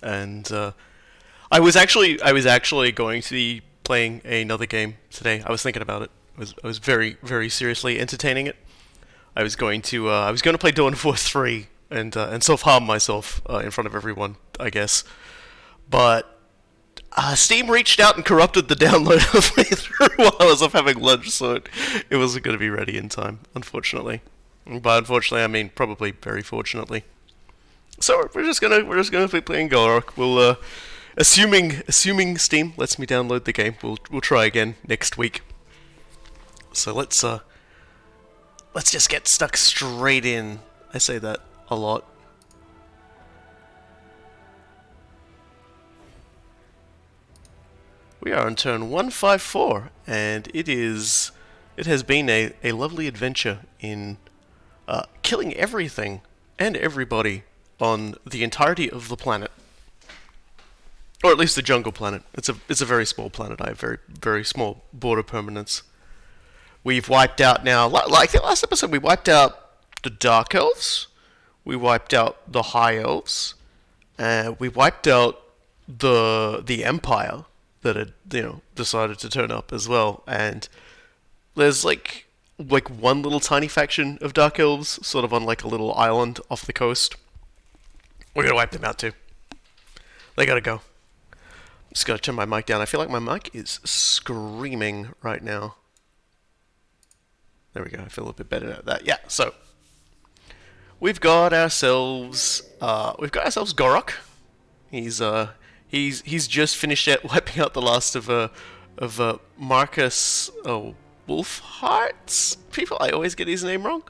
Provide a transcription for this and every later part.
and I was actually going to be playing another game today. I was thinking about it. I was very very seriously entertaining it. I was going to play Dawn of War 3 and self harm myself in front of everyone, I guess. But Steam reached out and corrupted the download halfway through while I was off having lunch, so it wasn't going to be ready in time, unfortunately. By unfortunately, I mean probably very fortunately. So we're just gonna be playing Gor'rock. We'll assuming Steam lets me download the game, we'll try again next week. So let's just get stuck straight in. I say that a lot. We are on turn 154, and it has been a lovely adventure in killing everything and everybody on the entirety of the planet. Or at least the jungle planet. It's a very small planet. I have very, very small border permanence. We've wiped out now, like the last episode, we wiped out the Dark Elves, we wiped out the High Elves, we wiped out the Empire that had, decided to turn up as well, and there's like one little tiny faction of Dark Elves, sort of on like a little island off the coast. We're gonna wipe them out too. They gotta go. Just gotta turn my mic down. I feel like my mic is screaming right now. There we go. I feel a bit better at that. Yeah. So we've got ourselves Gor'rock. He's just finished wiping out the last of Marcus Wolfheart's people. I always get his name wrong.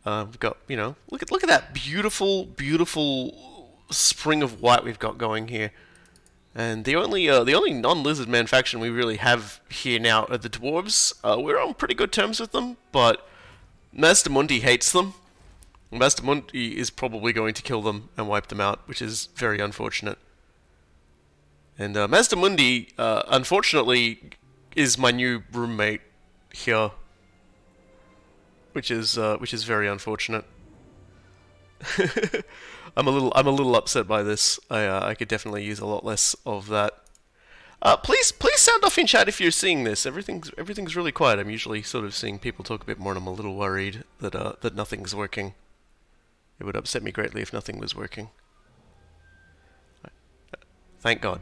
We've got look at that beautiful spring of white we've got going here. And the only non-Lizardmen faction we really have here now are the Dwarves. We're on pretty good terms with them, but Master Mundi hates them. Master Mundi is probably going to kill them and wipe them out, which is very unfortunate. And Master Mundi, unfortunately, is my new roommate here, which is very unfortunate. I'm a little upset by this. I could definitely use a lot less of that. Please sound off in chat if you're seeing this. Everything's really quiet. I'm usually sort of seeing people talk a bit more, and I'm a little worried that nothing's working. It would upset me greatly if nothing was working. Thank God.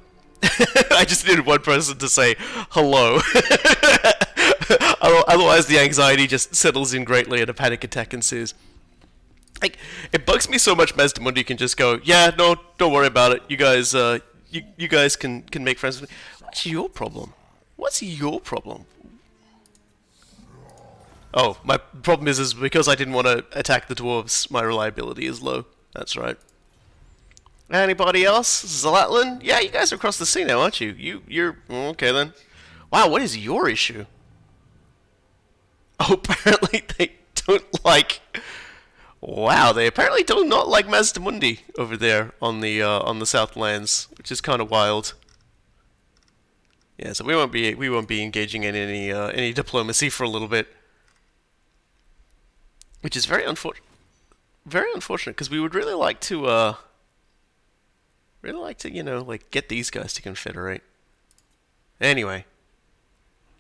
I just needed one person to say hello. Otherwise, the anxiety just settles in greatly and a panic attack ensues. Like, it bugs me so much Master Mundi can just go, yeah, no, don't worry about it. You guys, you guys can make friends with me. What's your problem? What's your problem? Oh, my problem is because I didn't want to attack the dwarves, my reliability is low. That's right. Anybody else? Zlatlin? Yeah, you guys are across the sea now, aren't you? You're... Okay, then. Wow, what is your issue? Oh, apparently they don't like... Wow, they apparently do not like Master Mundi over there on the Southlands, which is kind of wild. Yeah, so we won't be engaging in any diplomacy for a little bit, which is very unfortunate. Very unfortunate, because we would really like to get these guys to confederate. Anyway,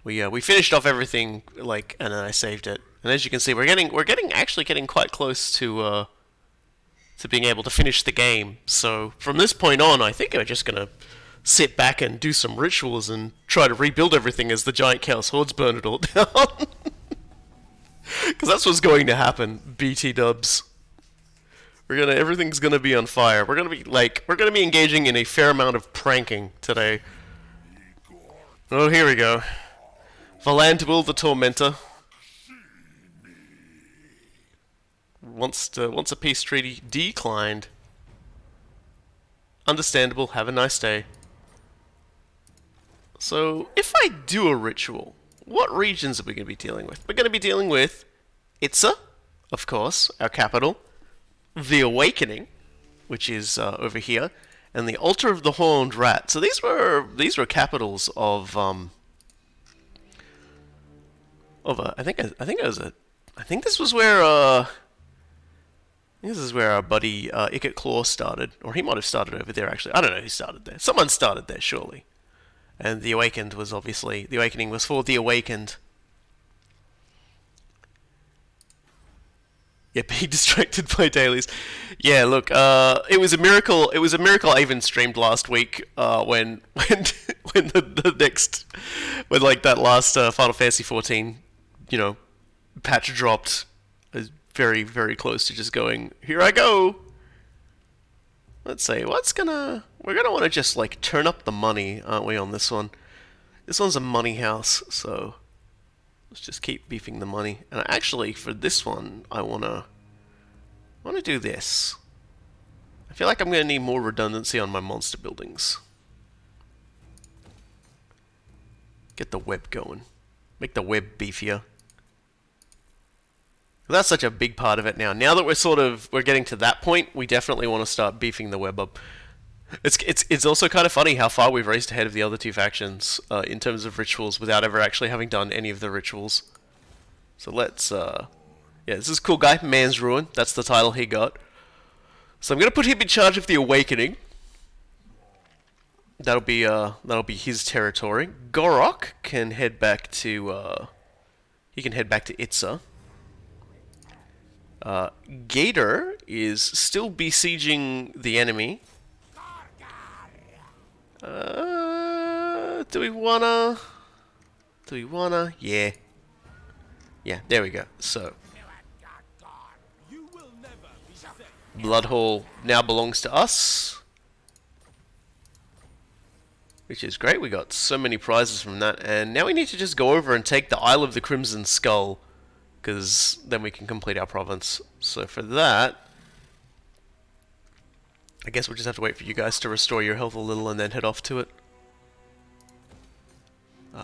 we finished off everything, and then I saved it. And as you can see, we're actually getting quite close to being able to finish the game. So from this point on, I think we're just gonna sit back and do some rituals and try to rebuild everything as the giant chaos hordes burn it all down. Because that's what's going to happen. BT dubs. Everything's gonna be on fire. We're gonna be engaging in a fair amount of pranking today. Oh, here we go. Valandwil the Tormentor wants a peace treaty declined. Understandable. Have a nice day. So, if I do a ritual, what regions are we going to be dealing with? We're going to be dealing with Itza, of course, our capital, the Awakening, which is over here, and the Altar of the Horned Rat. So these were capitals of I think this was where This is where our buddy Icket Claw started, or he might have started over there actually. I don't know who started there. Someone started there, surely. And the Awakened was obviously, the Awakening was for the Awakened. Yeah, being distracted by dailies. Yeah, look, it was a miracle. It was a miracle I even streamed last week when the next, when like that last Final Fantasy 14, patch dropped. I was very, very close to just going, here I go. Let's see, we're gonna want to just like turn up the money, aren't we, on this one? This one's a money house, so let's just keep beefing the money. And actually, for this one, I wanna do this. I feel like I'm gonna need more redundancy on my monster buildings. Get the web going. Make the web beefier. That's such a big part of it now. Now that we're getting to that point, we definitely want to start beefing the web up. It's also kind of funny how far we've raced ahead of the other two factions in terms of rituals without ever actually having done any of the rituals. So let's yeah, this is cool guy, Man's Ruin. That's the title he got. So I'm gonna put him in charge of the Awakening. That'll be his territory. Gor'rock can head back to Itza. Gator is still besieging the enemy. Do we wanna? Yeah. Yeah, there we go. So, Bloodhall now belongs to us, which is great. We got so many prizes from that, and now we need to just go over and take the Isle of the Crimson Skull, because then we can complete our province. So for that, I guess we'll just have to wait for you guys to restore your health a little and then head off to it.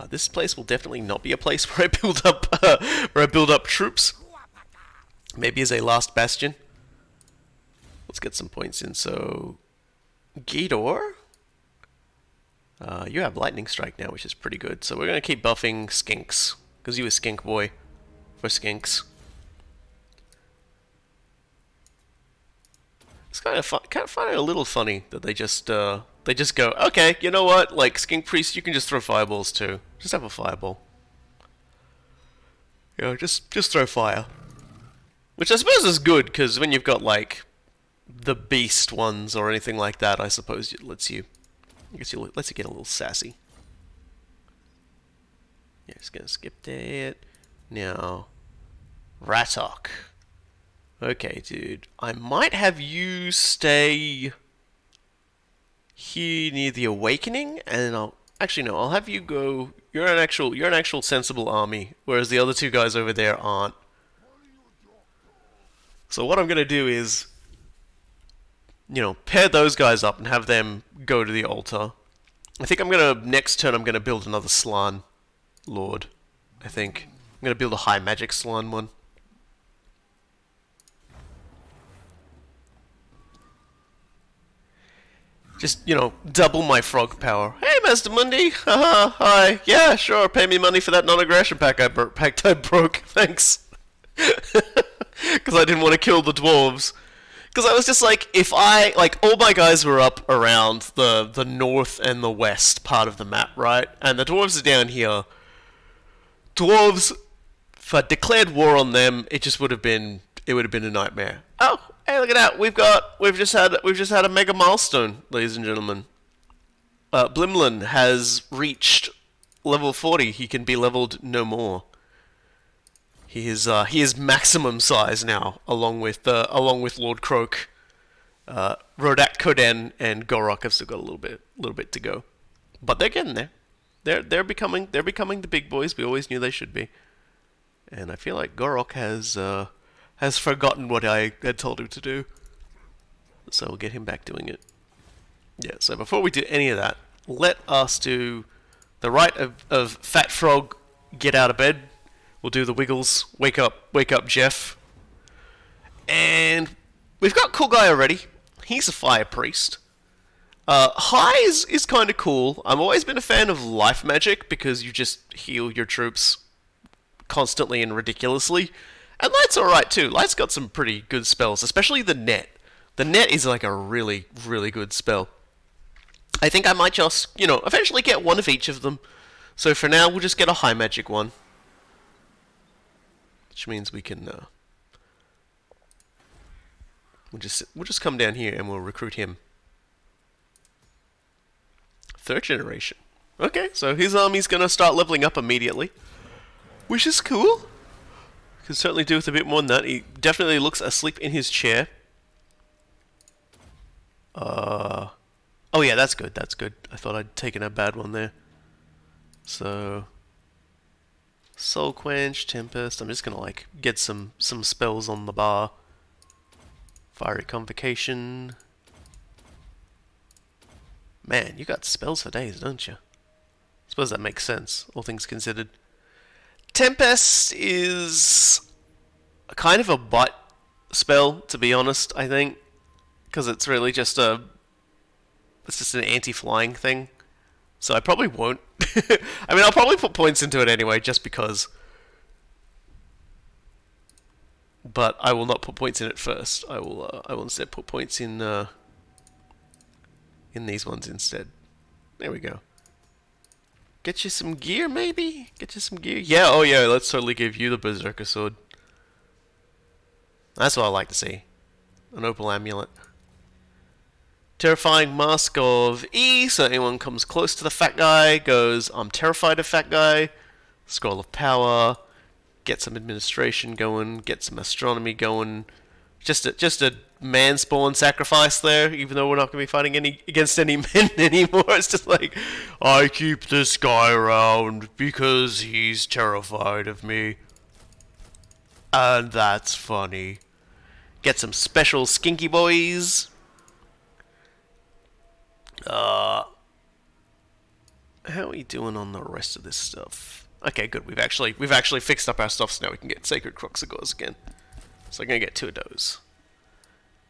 This place will definitely not be a place where I build up troops. Maybe as a last bastion. Let's get some points in. So, Gator, you have Lightning Strike now, which is pretty good. So we're gonna keep buffing Skinks because you a Skink boy for Skinks. It's kind of find it a little funny that they just go, okay, you know what? Like Skink Priest, you can just throw fireballs too. Just have a fireball. Just throw fire. Which I suppose is good because when you've got like the beast ones or anything like that, I suppose it lets you get a little sassy. Yeah, just gonna skip that. Now, Ratok. Okay, dude. I might have you stay here near the Awakening, and I'll have you go. You're an actual sensible army, whereas the other two guys over there aren't. So what I'm gonna do is, pair those guys up and have them go to the altar. I think next turn I'm gonna build another Slann Lord. I think I'm gonna build a high magic Slann one. Just, double my frog power. Hey, Master Mundi! Haha, hi. Yeah, sure, pay me money for that non-aggression pact I broke. Thanks. Because I didn't want to kill the dwarves. Because I was just like, if all my guys were up around the north and the west part of the map, right? And the dwarves are down here. Dwarves, if I declared war on them, it would have been a nightmare. Oh, hey, look at that! We've just had a mega milestone, ladies and gentlemen. Blimlin has reached level 40. He can be leveled no more. He is maximum size now, along with Lord Croak. Rodak Koden and Gor'rock have still got a little bit to go, but they're getting there. They're becoming the big boys we always knew they should be. And I feel like Gor'rock has forgotten what I had told him to do. So we'll get him back doing it. Yeah, so before we do any of that, let us do the rite of Fat Frog, get out of bed. We'll do the wiggles, wake up Jeff. And we've got Cool Guy already. He's a fire priest. High is kind of cool. I've always been a fan of life magic because you just heal your troops constantly and ridiculously. And Light's alright too. Light's got some pretty good spells, especially the net. The net is like a really, really good spell. I think I might just, eventually get one of each of them. So for now, we'll just get a high magic one. Which means we can, we'll just come down here and we'll recruit him. 3rd generation. Okay, so his army's gonna start leveling up immediately. Which is cool. Can certainly do with a bit more than that. He definitely looks asleep in his chair. Oh yeah, that's good, that's good. I thought I'd taken a bad one there. So... Soul Quench, Tempest. I'm just gonna, like, get some spells on the bar. Fiery Convocation. Man, you got spells for days, don't you? Suppose that makes sense, all things considered. Tempest is a kind of a butt spell, to be honest, I think. Because it's really just a... It's just an anti-flying thing. So I probably won't. I mean, I'll probably put points into it anyway, just because. But I will not put points in it first. I will instead put points in these ones instead. There we go. Get you some gear, maybe? Get you some gear? Yeah, oh yeah, let's totally give you the Berserker Sword. That's what I like to see. An Opal Amulet. Terrifying Mask of E, so anyone comes close to the fat guy goes, I'm terrified of fat guy. Scroll of Power. Get some administration going, get some astronomy going. Just a man-spawn sacrifice there, even though we're not going to be fighting against any men anymore. It's just like, I keep this guy around because he's terrified of me. And that's funny. Get some special skinky boys. How are we doing on the rest of this stuff? Okay, good. We've actually fixed up our stuff, so now we can get Sacred Croxagores again. So I'm gonna get 2 of those.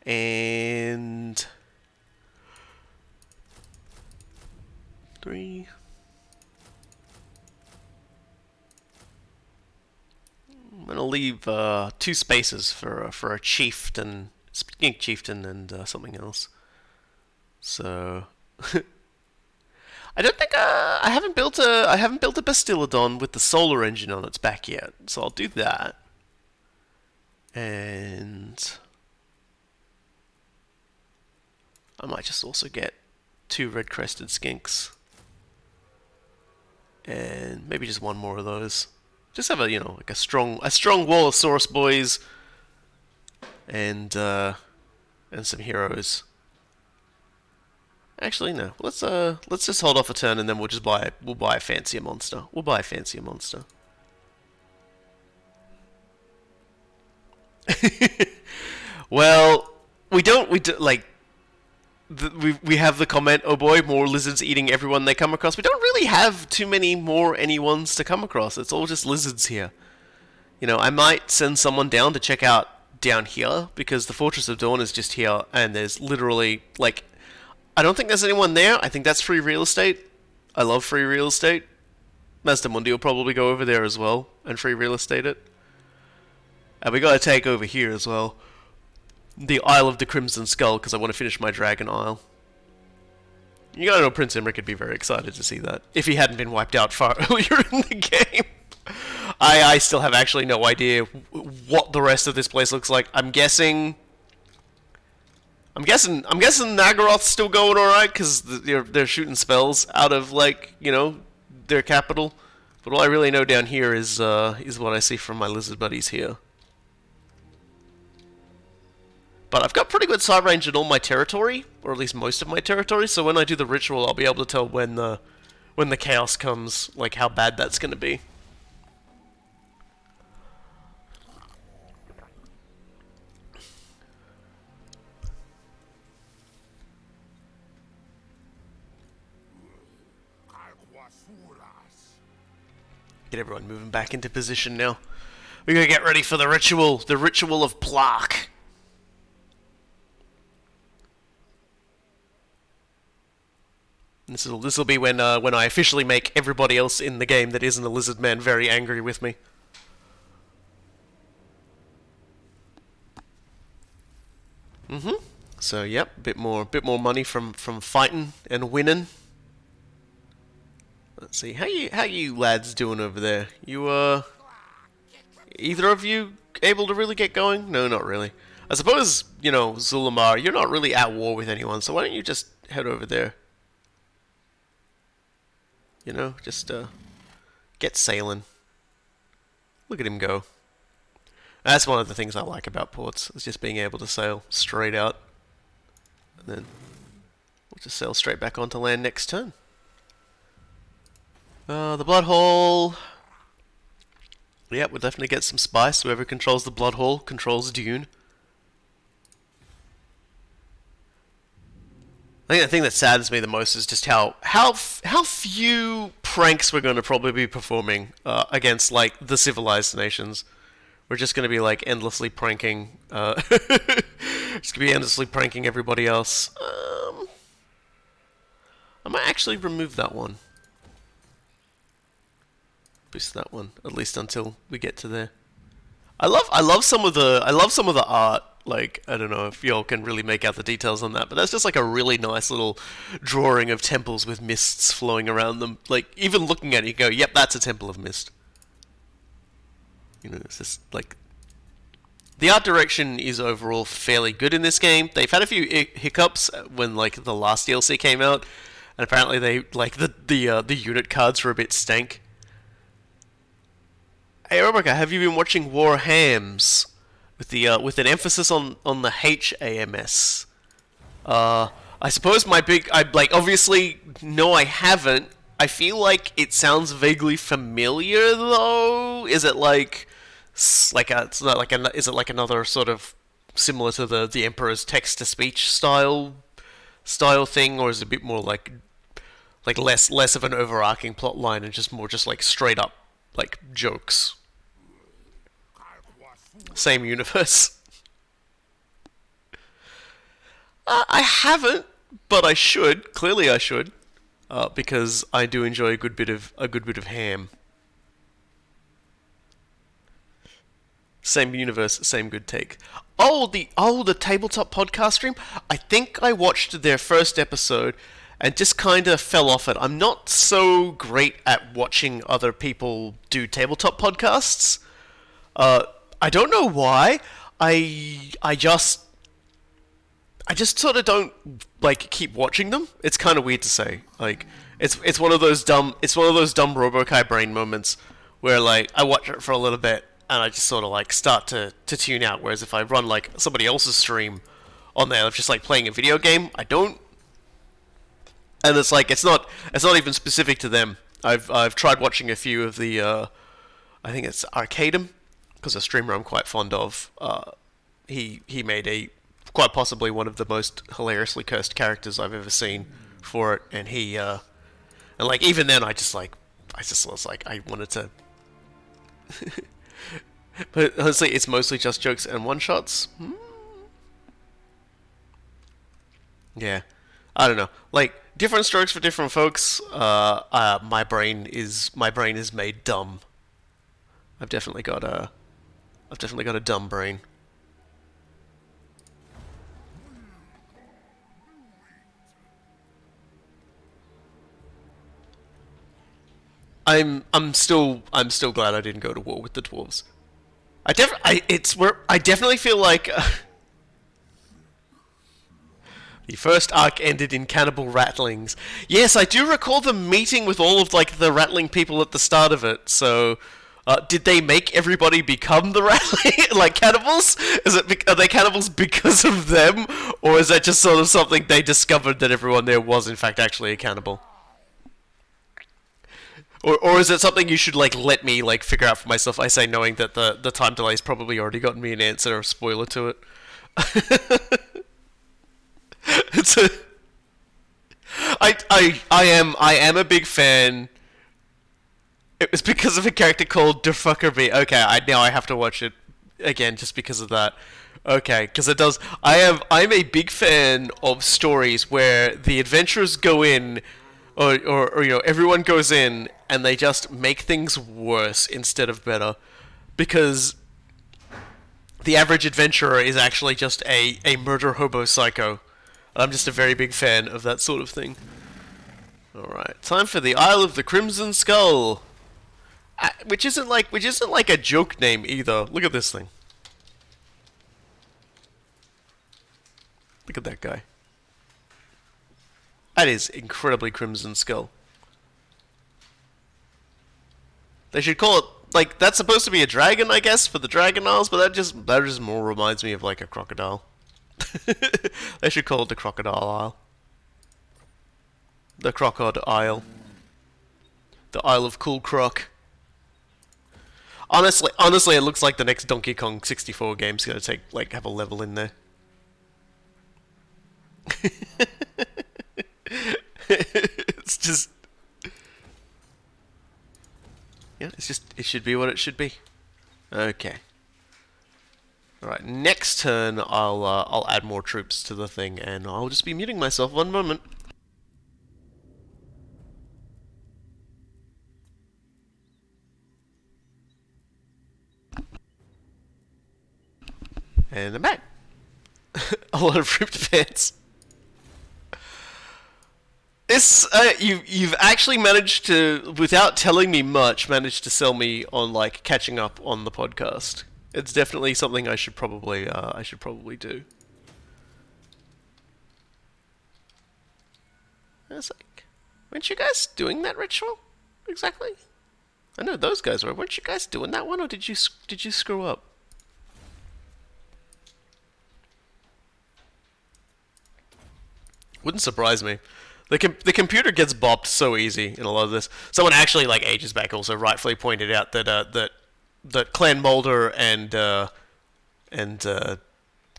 And 3. I'm gonna leave 2 spaces for a chieftain, skink chieftain, and something else. So I don't think I haven't built a Bastiladon with the solar engine on its back yet, so I'll do that. And I might just also get 2 red-crested skinks, and maybe just 1 more of those. Just have a like a strong wall of Saurus boys, and some heroes. Actually, no. Let's just hold off a turn, and then we'll buy a fancier monster. We'll buy a fancier monster. Well, we have the comment, oh boy, more lizards eating everyone they come across. We don't really have too many more anyones to come across. It's all just lizards here. I might send someone down to check out down here, because the Fortress of Dawn is just here, and there's literally, like, I don't think there's anyone there. I think that's free real estate. I love free real estate. Master Mundi will probably go over there as well and free real estate it. And we gotta take over here as well. The Isle of the Crimson Skull, because I want to finish my Dragon Isle. You gotta know Prince Imric would be very excited to see that, if he hadn't been wiped out far earlier in the game. I still have actually no idea what the rest of this place looks like. I'm guessing Nagaroth's still going alright, because they're shooting spells out of, like, their capital. But all I really know down here is what I see from my lizard buddies here. But I've got pretty good sight range in all my territory, or at least most of my territory, so when I do the ritual, I'll be able to tell when the chaos comes, like how bad that's going to be. Get everyone moving back into position now. We're gonna get ready for the ritual of Plark. This will be when I officially make everybody else in the game that isn't a Lizardman very angry with me. So yep, bit more money from fighting and winning. Let's see, how you lads doing over there? Either of you able to really get going? No, not really. I suppose, Zulamar, you're not really at war with anyone, so why don't you just head over there? Just get sailing. Look at him go. That's one of the things I like about ports, is just being able to sail straight out. And then we'll just sail straight back onto land next turn. The Blood Hall. Yep, we'll definitely get some spice. Whoever controls the Blood Hall controls Dune. I think the thing that saddens me the most is just how few pranks we're going to probably be performing against like the civilized nations. We're just going to be like endlessly pranking, just going to be endlessly pranking everybody else. I might actually remove that one. Boost that one, at least until we get to there. I love some of the art. Like, I don't know if y'all can really make out the details on that, but that's just like a really nice little drawing of temples with mists flowing around them. Like, even looking at it, you go, yep, that's a temple of mist. It's just like the art direction is overall fairly good in this game. They've had a few hiccups when like the last DLC came out, and apparently they like the unit cards were a bit stank. Hey, Rebecca, have you been watching Warhams with an emphasis on the HAMS? I suppose obviously no, I haven't. I feel like it sounds vaguely familiar though. Is it is it like another sort of similar to the Emperor's text-to-speech style thing, or is it a bit more like less of an overarching plot line and just more just like straight up like jokes? Same universe. I haven't, but I should. Clearly, I should, because I do enjoy a good bit of ham. Same universe, same good take. The tabletop podcast stream. I think I watched their first episode and just kind of fell off it. I'm not so great at watching other people do tabletop podcasts. I don't know why. I just sort of don't like keep watching them. It's kind of weird to say. Like it's one of those dumb Robokai brain moments where like I watch it for a little bit and I just sort of like start to tune out. Whereas if I run like somebody else's stream on there of just like playing a video game, I don't. And it's like it's not even specific to them. I've tried watching a few of the I think it's Arcadum, because a streamer I'm quite fond of. He made quite possibly one of the most hilariously cursed characters I've ever seen for it, and and like even then I was like I wanted to. But honestly, it's mostly just jokes and one-shots. Yeah, I don't know. Like different strokes for different folks. My brain is made dumb. I've definitely got a dumb brain. I'm still glad I didn't go to war with the dwarves. I definitely feel like the first arc ended in cannibal rattlings. Yes, I do recall them meeting with all of like the rattling people at the start of it. So, did they make everybody become the rattling like cannibals? Are they cannibals because of them, or is that just sort of something they discovered that everyone there was in fact actually a cannibal? Or is it something you should like let me like figure out for myself? I say knowing that the time delay's probably already gotten me an answer or spoiler to it. I am a big fan. It was because of a character called Defuckerby. Okay, now I have to watch it again just because of that. Okay, because it does. I'm a big fan of stories where the adventurers go in, or everyone goes in and they just make things worse instead of better, because The average adventurer is actually just a murder hobo psycho. I'm just a very big fan of that sort of thing. Alright, time for the Isle of the Crimson Skull. Which isn't like a joke name either. Look at this thing. Look at that guy. That is incredibly Crimson Skull. They should call it, like, that's supposed to be a dragon, I guess, for the Dragon Isles, but that just more reminds me of like a crocodile. They should call it the Crocodile Isle. The Crocodile. The Isle of Cool Croc. Honestly, it looks like the next Donkey Kong 64 game's gonna have a level in there. It's just... Yeah, it should be what it should be. Okay. Alright, next turn I'll add more troops to the thing, and I'll just be muting myself one moment. And I'm back. A lot of ripped pants. This, you've actually managed to, without telling me much, managed to sell me on, like, catching up on the podcast. It's definitely something I should probably do. I was like, weren't you guys doing that ritual? Exactly? I know those guys were. Weren't you guys doing that one, or did you screw up? Wouldn't surprise me. The computer gets bopped so easy in a lot of this. Someone actually, like, ages back also rightfully pointed out that that Clan Mulder and Clan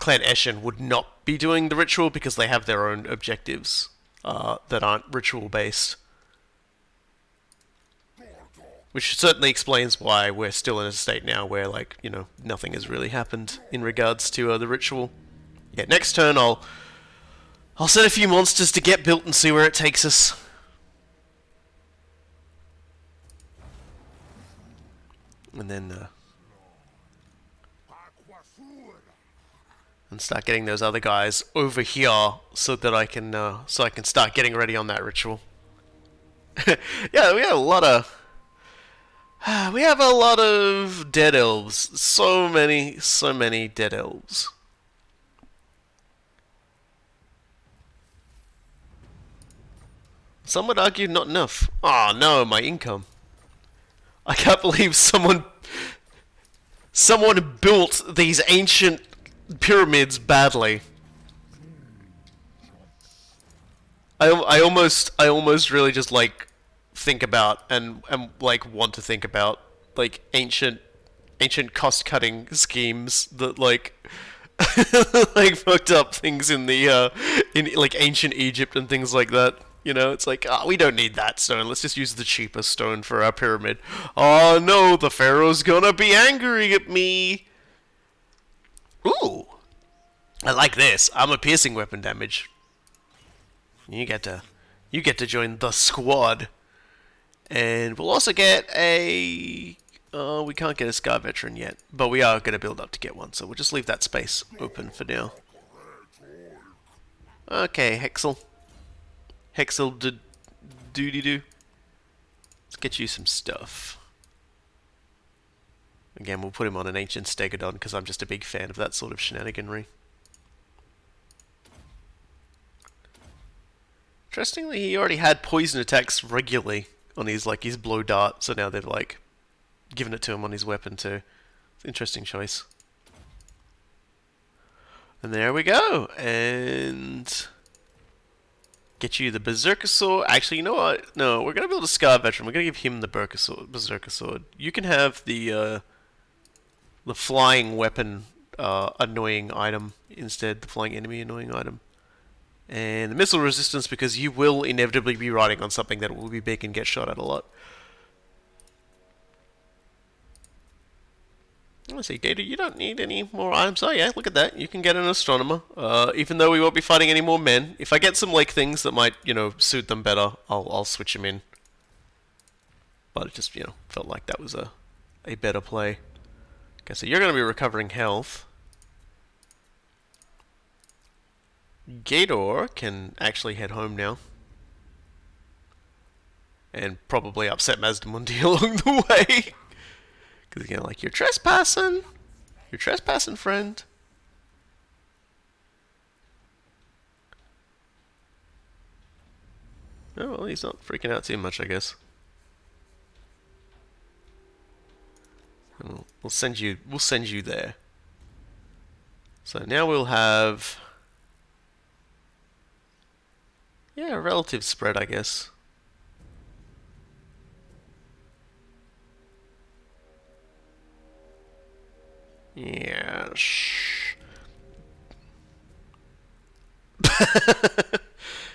Eshin would not be doing the ritual because they have their own objectives that aren't ritual based. Which certainly explains why we're still in a state now where, like, you know, nothing has really happened in regards to the ritual. Yeah, next turn I'll send a few monsters to get built and see where it takes us. And then, and start getting those other guys over here so that I can start getting ready on that ritual. Yeah, we have a lot of dead elves. So many dead elves. Some would argue not enough. Oh no, my income. I can't believe someone built these ancient pyramids badly. I almost really just like think about and like want to think about like ancient cost-cutting schemes that like like fucked up things in the in like ancient Egypt and things like that. You know, it's like, we don't need that stone. Let's just use the cheapest stone for our pyramid. Oh no, the pharaoh's gonna be angry at me. Ooh, I like this. I'm a piercing weapon damage. You get to join the squad, and we'll also get a. We can't get a Scar Veteran yet, but we are gonna build up to get one. So we'll just leave that space open for now. Okay, Hexel. Hexel doody-doo. Let's get you some stuff. Again, we'll put him on an Ancient Stegodon because I'm just a big fan of that sort of shenaniganry. Interestingly, he already had poison attacks regularly on his blow dart, so now they've like given it to him on his weapon too. It's an interesting choice. And there we go. And get you the Berserker Sword. Actually, you know what? No, we're going to build a Scar Veteran. We're going to give him the Berserker Sword. You can have the flying weapon annoying item instead. The flying enemy annoying item. And the missile resistance because you will inevitably be riding on something that will be big and get shot at a lot. Let's see, Data, you don't need any more items. Oh yeah, look at that. You can get an Astronomer. Even though we won't be fighting any more men. If I get some like things that might, you know, suit them better, I'll switch them in. But it just, you know, felt like that was a better play. Okay, so you're going to be recovering health. Gator can actually head home now. And probably upset Mazdamundi along the way. Because again, like, you're trespassing. You're trespassing, friend. Oh, well, he's not freaking out too much, I guess. We'll send you there. So now we'll have, yeah, a relative spread, I guess. Yeah.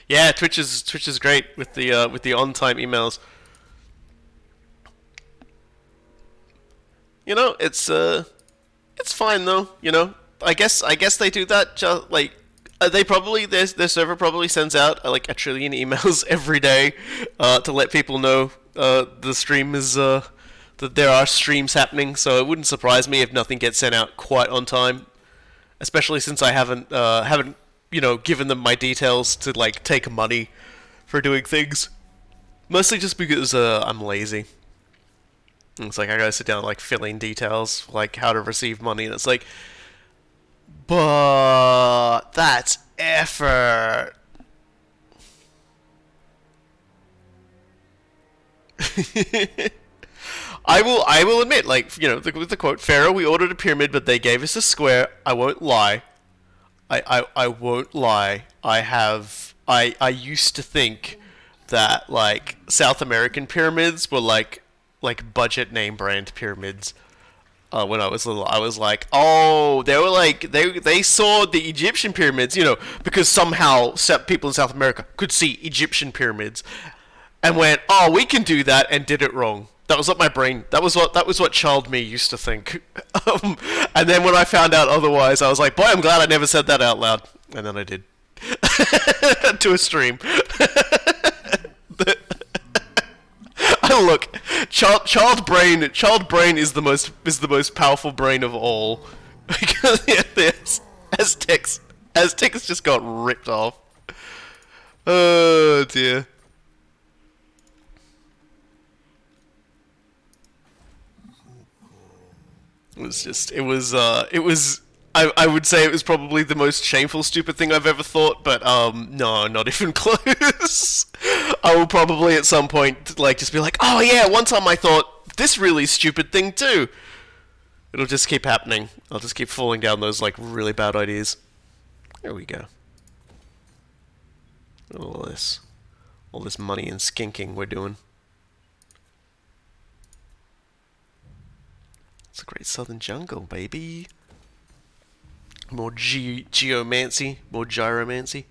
Yeah, Twitch is great with the on-time emails. You know, it's fine though. You know, I guess they do that. Just like they probably their server probably sends out like a trillion emails every day to let people know the stream is that there are streams happening. So it wouldn't surprise me if nothing gets sent out quite on time, especially since I haven't given them my details to like take money for doing things. Mostly just because I'm lazy. It's like I gotta sit down and like fill in details, like how to receive money, and it's like, but that's effort. I will admit, like, you know, with the quote, Pharaoh, we ordered a pyramid, but they gave us a square. I won't lie. I won't lie. I used to think that like South American pyramids were like budget name brand pyramids. When I was little, I was like, oh, they were like they saw the Egyptian pyramids, you know, because somehow people in South America could see Egyptian pyramids, and went, oh, we can do that, and did it wrong. That was what my brain. That was what child me used to think. And then when I found out otherwise, I was like, boy, I'm glad I never said that out loud. And then I did to a stream. Look, child brain is the most powerful brain of all, because yeah, Aztecs just got ripped off. Oh dear. It was I would say it was probably the most shameful, stupid thing I've ever thought, but no, not even close. I will probably at some point like just be like, oh yeah, one time I thought this really stupid thing too. It'll just keep happening. I'll just keep falling down those like really bad ideas. There we go. All this money and skinking we're doing. It's a great southern jungle, baby. More geomancy, more gyromancy.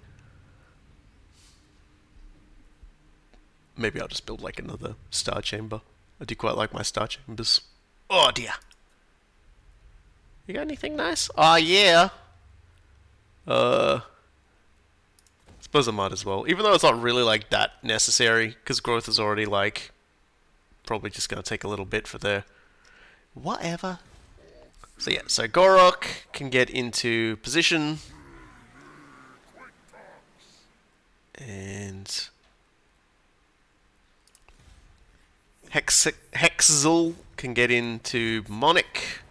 Maybe I'll just build like another star chamber. I do quite like my star chambers. Oh dear. You got anything nice? Oh yeah. Suppose I might as well. Even though it's not really like that necessary, because growth is already like probably just gonna take a little bit for their whatever. So yeah, so Gor'rock can get into position. And Hexzel can get into Monarch.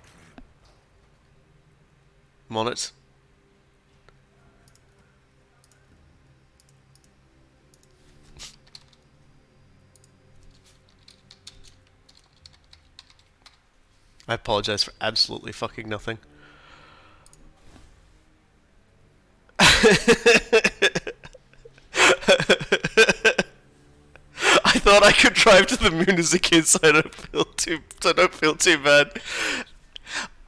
Monit. I apologize for absolutely fucking nothing. I thought I could drive to the moon as a kid, so I don't feel too bad.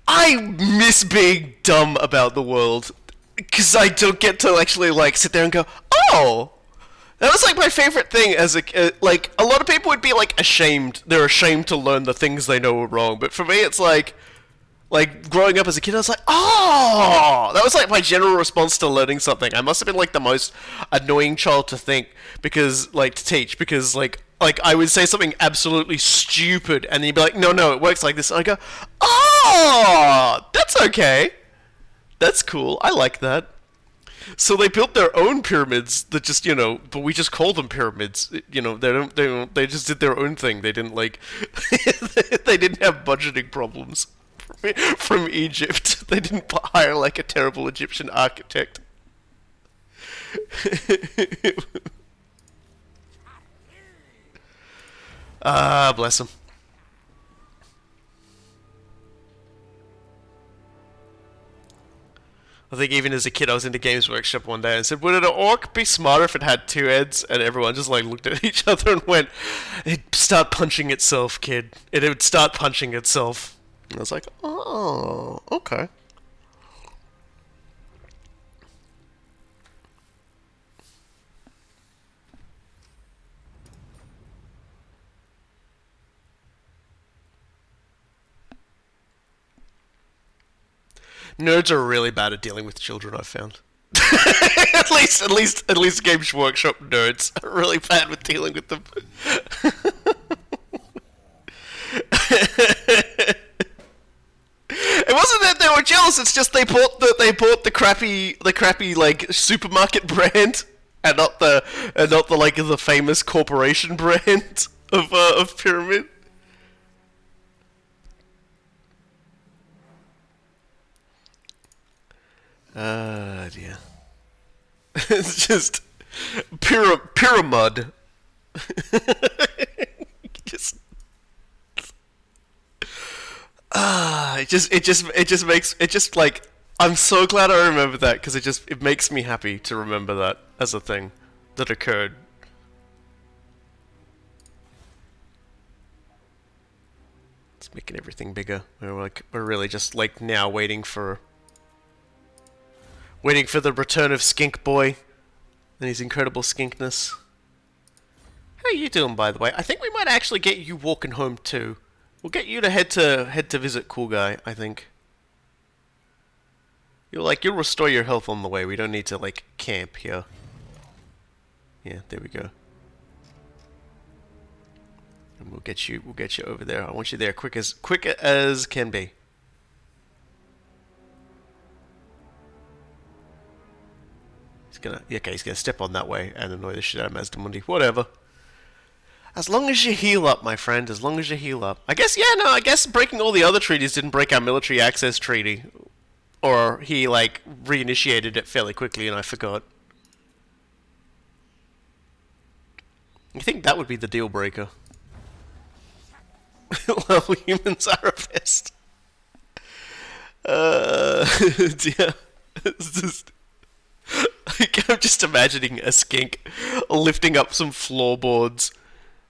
I miss being dumb about the world, because I don't get to actually like sit there and go, oh. That was like my favorite thing as like a lot of people would be like ashamed. They're ashamed to learn the things they know are wrong. But for me, it's like growing up as a kid, I was like, oh, that was like my general response to learning something. I must have been like the most annoying child to teach because I would say something absolutely stupid and then you'd be like, no, it works like this. And I go, oh, that's okay. That's cool. I like that. So they built their own pyramids that just, but we just call them pyramids. They just did their own thing. They didn't like, they didn't have budgeting problems from Egypt. They didn't hire like a terrible Egyptian architect. Ah, bless him. I think even as a kid, I was in the Games Workshop one day and said, "Would an orc be smarter if it had two heads?" And everyone just like looked at each other and went, "It'd start punching itself, kid. It would start punching itself." And I was like, "Oh, okay." Nerds are really bad at dealing with children, I've found. at least Games Workshop nerds are really bad with dealing with them. It wasn't that they were jealous. It's just they bought the crappy like supermarket brand, and not the like the famous corporation brand of Pyramid. Dear. It's just pyramid. just it just like I'm so glad I remember that because it makes me happy to remember that as a thing that occurred. It's making everything bigger. We're really just like now waiting for the return of Skink Boy and his incredible skinkness. How are you doing, by the way? I think we might actually get you walking home too. We'll get you to head to visit Cool Guy, I think. You'll restore your health on the way. We don't need to like camp here. Yeah, there we go. And we'll get you over there. I want you there quick as can be. He's gonna step on that way and annoy the shit out of Mazdamundi. Whatever. As long as you heal up, my friend. As long as you heal up. I guess breaking all the other treaties didn't break our military access treaty. Or he, like, reinitiated it fairly quickly and I forgot. You think that would be the deal breaker? Well, humans are a pest. Yeah. It's just... I'm just imagining a skink lifting up some floorboards,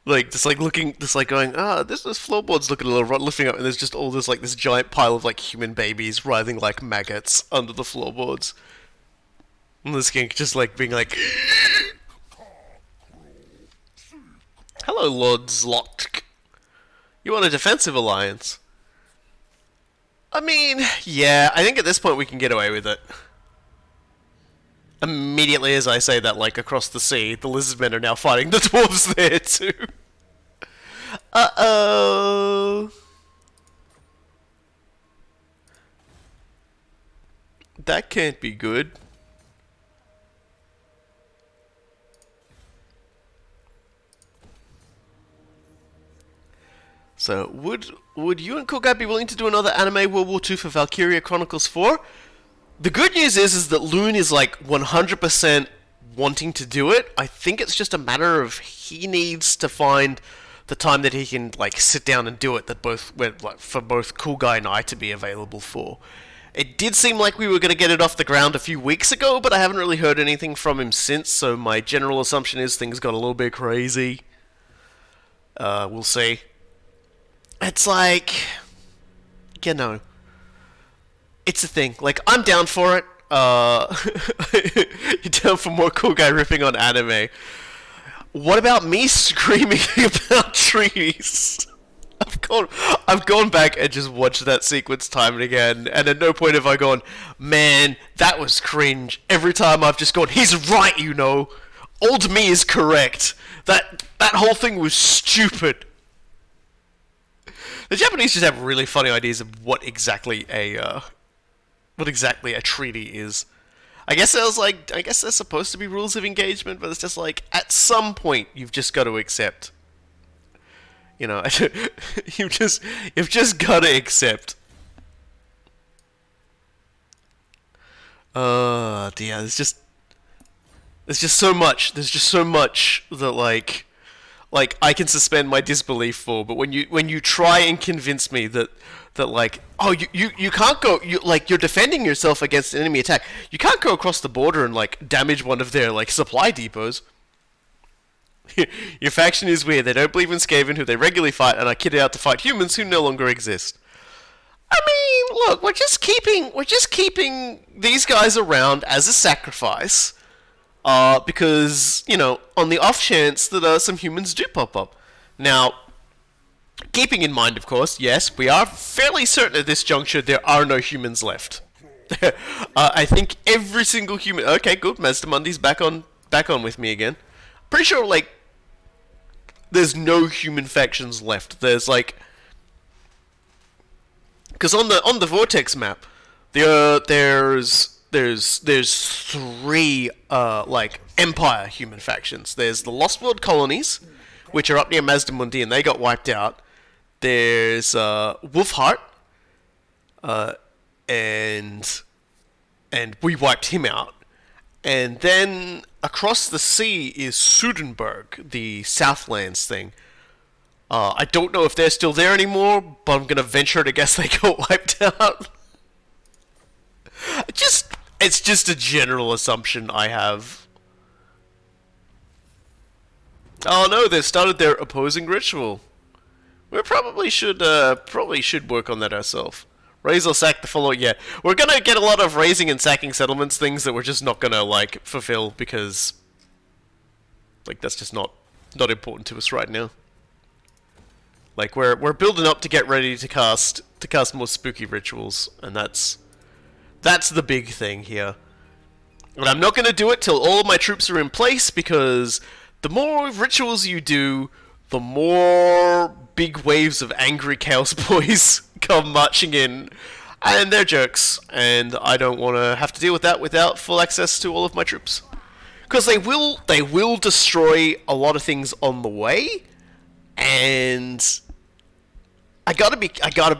like just like looking, just like going, this floorboards looking a little rough, lifting up, and there's just all this like this giant pile of like human babies writhing like maggots under the floorboards, and the skink just like being like, "Hello, Lord Zlotk. You want a defensive alliance?" I mean, yeah, I think at this point we can get away with it. Immediately as I say that, like, across the sea, the Lizardmen are now fighting the Dwarfs there, too. Uh-oh. That can't be good. So, would you and Kogai be willing to do another anime World War II for Valkyria Chronicles 4? The good news is that Loon is like 100% wanting to do it. I think it's just a matter of he needs to find the time that he can like sit down and do it. For both Cool Guy and I to be available for. It did seem like we were going to get it off the ground a few weeks ago, but I haven't really heard anything from him since. So my general assumption is things got a little bit crazy. We'll see. It's like, it's a thing. Like, I'm down for it. You're down for more Cool Guy ripping on anime. What about me screaming about trees? I've gone back and just watched that sequence time and again, and at no point have I gone, man, that was cringe. Every time I've just gone, he's right, Old me is correct. That whole thing was stupid. The Japanese just have really funny ideas of what exactly a treaty is. I guess I guess there's supposed to be rules of engagement, but it's just like at some point you've just got to accept. You know, you've just got to accept. Dear, there's just so much. There's just so much that like I can suspend my disbelief for. But when you try and convince me that like, oh, you can't go, you're defending yourself against an enemy attack. You can't go across the border and like damage one of their like supply depots. Your faction is weird. They don't believe in Skaven, who they regularly fight, and are kitted out to fight humans who no longer exist. I mean, look, we're just keeping these guys around as a sacrifice, because you know, on the off chance that some humans do pop up. Now, keeping in mind, of course, yes, we are fairly certain at this juncture there are no humans left. I think every single human. Okay, good. Master Mundy's back on with me again. Pretty sure, like, there's no human factions left. There's like, because on the Vortex map, there's three like Empire human factions. There's the Lost World colonies, which are up near Mazdamundi, and they got wiped out. There's Wolfheart, and we wiped him out. And then across the sea is Sudenburg, the Southlands thing. I don't know if they're still there anymore, but I'm gonna venture to guess they got wiped out. It's just a general assumption I have. Oh no, they've started their opposing ritual. We probably should work on that ourselves. Raise or sack the following. Yeah, we're gonna get a lot of raising and sacking settlements, things that we're just not gonna like fulfill because, like, that's just not important to us right now. Like we're building up to get ready to cast more spooky rituals, and that's the big thing here. And I'm not gonna do it till all of my troops are in place, because the more rituals you do, the more big waves of angry Chaos Boys come marching in, and they're jerks, and I don't want to have to deal with that without full access to all of my troops. Because they will destroy a lot of things on the way, and I gotta be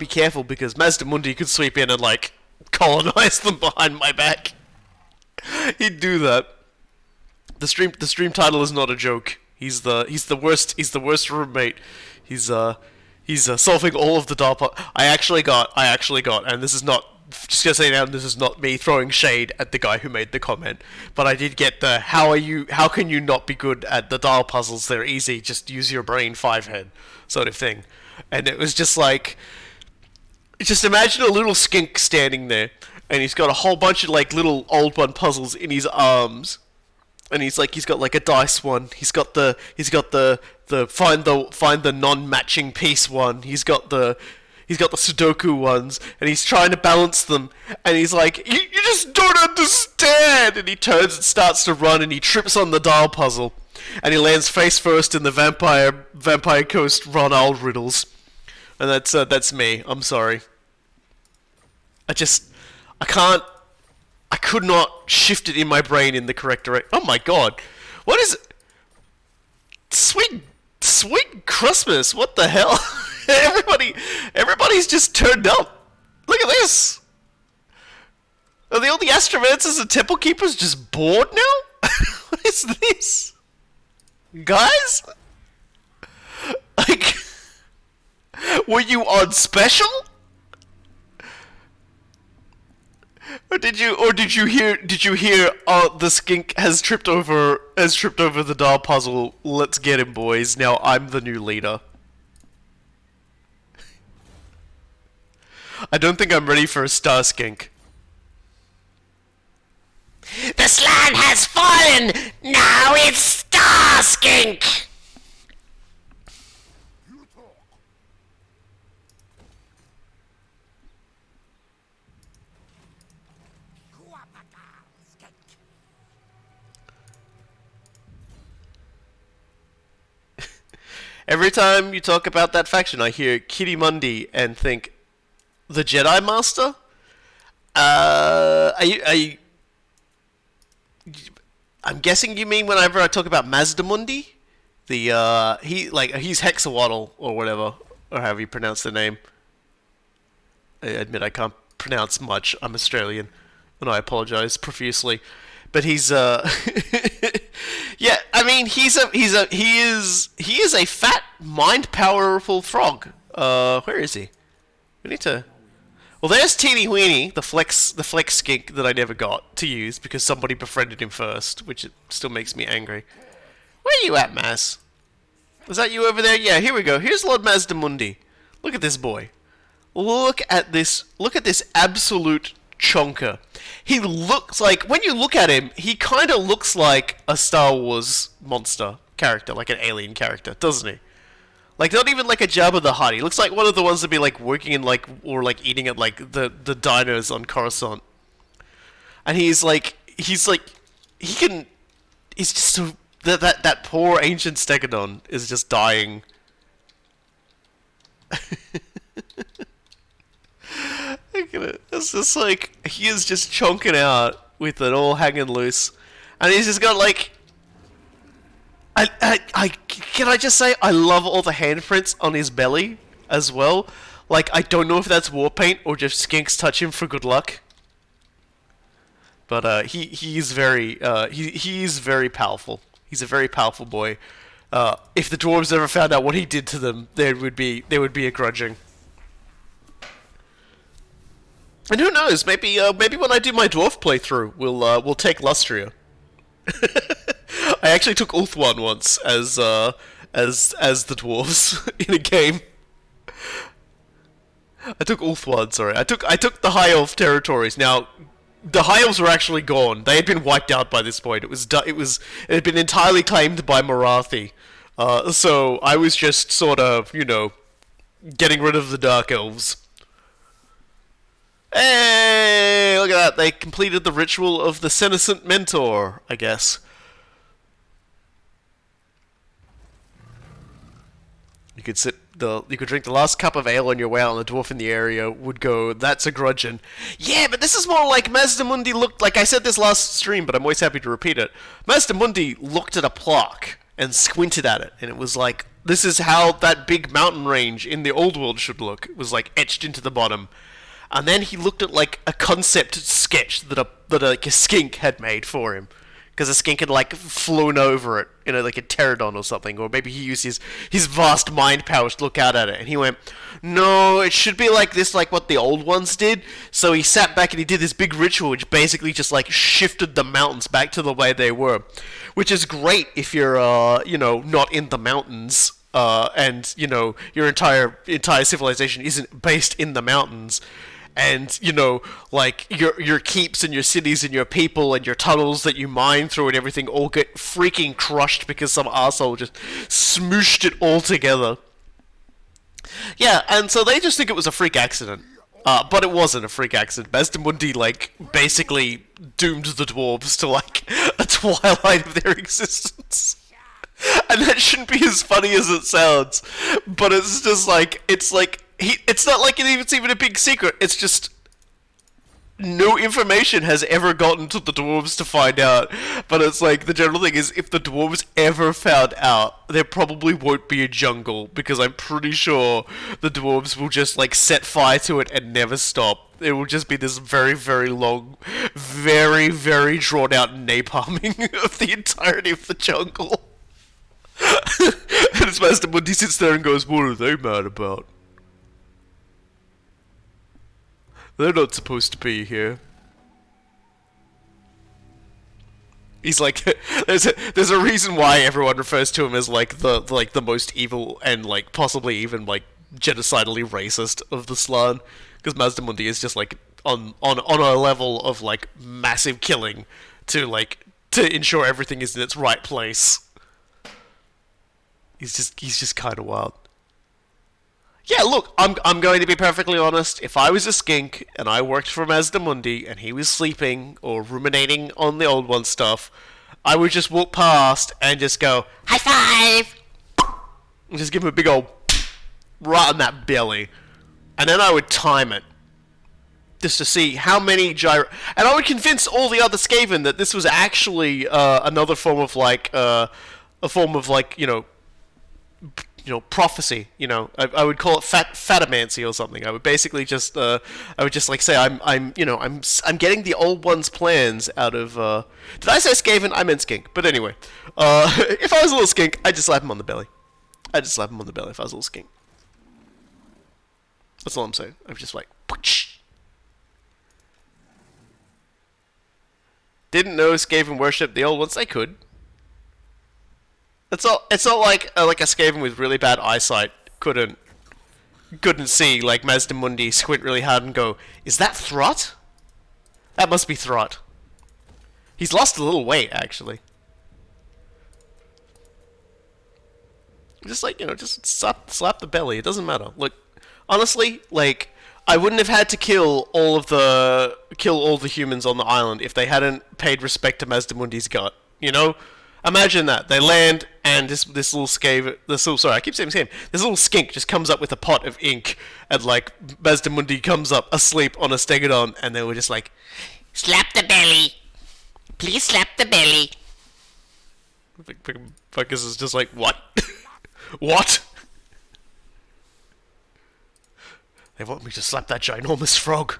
careful, because Mazdamundi could sweep in and like colonize them behind my back. He'd do that. The stream title is not a joke. He's the worst roommate. He's solving all of the DARPA. I actually got, and this is not, just gonna say now, this is not me throwing shade at the guy who made the comment, but I did get the, how can you not be good at the dial puzzles? They're easy, just use your brain, 5-head, sort of thing. And it was just like, just imagine a little skink standing there, and he's got a whole bunch of like little old one puzzles in his arms. And he's got like a dice one. He's got the find the non-matching piece one. He's got the Sudoku ones, and he's trying to balance them. And he's like, you just don't understand. And he turns and starts to run, and he trips on the dial puzzle, and he lands face first in the Vampire Coast Ron Owl riddles. And that's me. I'm sorry. I could not shift it in my brain in the correct direction. Oh my god. What is it? Sweet Christmas. What the hell? Everybody's just turned up. Look at this. Are all the Astromancers and Temple Keepers just bored now? What is this? Guys? Like, were you on special? Or did you hear the skink has tripped over the doll puzzle. Let's get him, boys. Now I'm the new leader. I don't think I'm ready for a star skink. The slan has fallen! Now it's Star Skink! Every time you talk about that faction, I hear Kitty Mundi and think, the Jedi Master? I'm guessing you mean whenever I talk about Mazdamundi? He's Hexawaddle or whatever, or however you pronounce the name. I admit I can't pronounce much. I'm Australian, and I apologize profusely. But he's yeah. I mean, he is a fat, mind powerful frog. Where is he? We need to. Well, there's Teeny Weeny, the flex skink that I never got to use because somebody befriended him first, which still makes me angry. Where are you at, Maz? Was that you over there? Yeah, here we go. Here's Lord Mazdamundi. Look at this boy. Look at this absolute chonker. He looks like, when you look at him, he kind of looks like a Star Wars monster character, like an alien character, doesn't he? Like, not even like a Jabba the Hutt. He looks like one of the ones that be like working in like, or like eating at like the diners on Coruscant. And he's just so, that poor ancient Stegodon is just dying. Look at it. It's just like, he is just chonking out with it all hanging loose. And he's just got like, can I just say, I love all the handprints on his belly as well. Like, I don't know if that's war paint or just skinks touch him for good luck. But he is very powerful. He's a very powerful boy. If the dwarves ever found out what he did to them, there would be a grudging. And who knows? Maybe when I do my dwarf playthrough, we'll take Lustria. I actually took Ulthuan once as the dwarves in a game. I took Ulthuan, sorry. I took the High Elf territories. Now, the High Elves were actually gone. They had been wiped out by this point. It had been entirely claimed by Marathi. So I was just sort of, getting rid of the Dark Elves. Hey, look at that. They completed the ritual of the senescent mentor, I guess. You could drink the last cup of ale on your way out, and the dwarf in the area would go, "That's a grudgeon." Yeah, but this is more like Mazdamundi looked, like I said this last stream, but I'm always happy to repeat it. Mazdamundi looked at a plaque and squinted at it, and it was like, this is how that big mountain range in the old world should look. It was like etched into the bottom. And then he looked at like a concept sketch that a skink had made for him, because a skink had like flown over it, like a pterodon or something, or maybe he used his vast mind powers to look out at it, and he went, "No, it should be like this, like what the old ones did." So he sat back and he did this big ritual, which basically just like shifted the mountains back to the way they were, which is great if you're not in the mountains. And your entire civilization isn't based in the mountains. And, like, your keeps and your cities and your people and your tunnels that you mine through and everything all get freaking crushed because some arsehole just smooshed it all together. Yeah, and so they just think it was a freak accident. But it wasn't a freak accident. Mazdamundi, like, basically doomed the dwarves to, like, a twilight of their existence. And that shouldn't be as funny as it sounds. But it's just like, it's not like it's even a big secret. It's just no information has ever gotten to the dwarves to find out. But it's like, the general thing is, if the dwarves ever found out, there probably won't be a jungle, because I'm pretty sure the dwarves will just like set fire to it and never stop. It will just be this very, very long, very, very drawn out napalming of the entirety of the jungle. And his Mazdamundi sits there and goes, "What are they mad about? They're not supposed to be here." He's like, there's a reason why everyone refers to him as like the most evil and like possibly even like genocidally racist of the Slan, because Mazdamundi is just like on a level of like massive killing to ensure everything is in its right place. He's just kind of wild. Yeah, look, I'm going to be perfectly honest. If I was a skink and I worked for Mazdamundi and he was sleeping or ruminating on the old one stuff, I would just walk past and just go, "High five!" and just give him a big old right on that belly. And then I would time it. just to see how many and I would convince all the other Skaven that this was actually another form of like a form of like prophecy. I would call it fatamancy or something. I would basically just I would just like say I'm getting the old one's plans out of. Did I say Skaven? I meant skink. But anyway, if I was a little skink, I'd just slap him on the belly. I'd just slap him on the belly if I was a little skink. That's all I'm saying. I'm just like. Pooch. Didn't know Skaven worship the old ones. They could. It's not like a Skaven with really bad eyesight couldn't see like Mazdamundi squint really hard and go, is that Throt? That must be Throt. He's lost a little weight actually. Just like just slap the belly. It doesn't matter. Look, honestly, like I wouldn't have had to kill all the humans on the island if they hadn't paid respect to Mazdamundi's gut. Imagine that they land and this little I keep saying Skaven. This little skink just comes up with a pot of ink, and like Mazdamundi comes up asleep on a stegodon, and they were just like, slap the belly, please slap the belly. Focus is just like, what? What? They want me to slap that ginormous frog.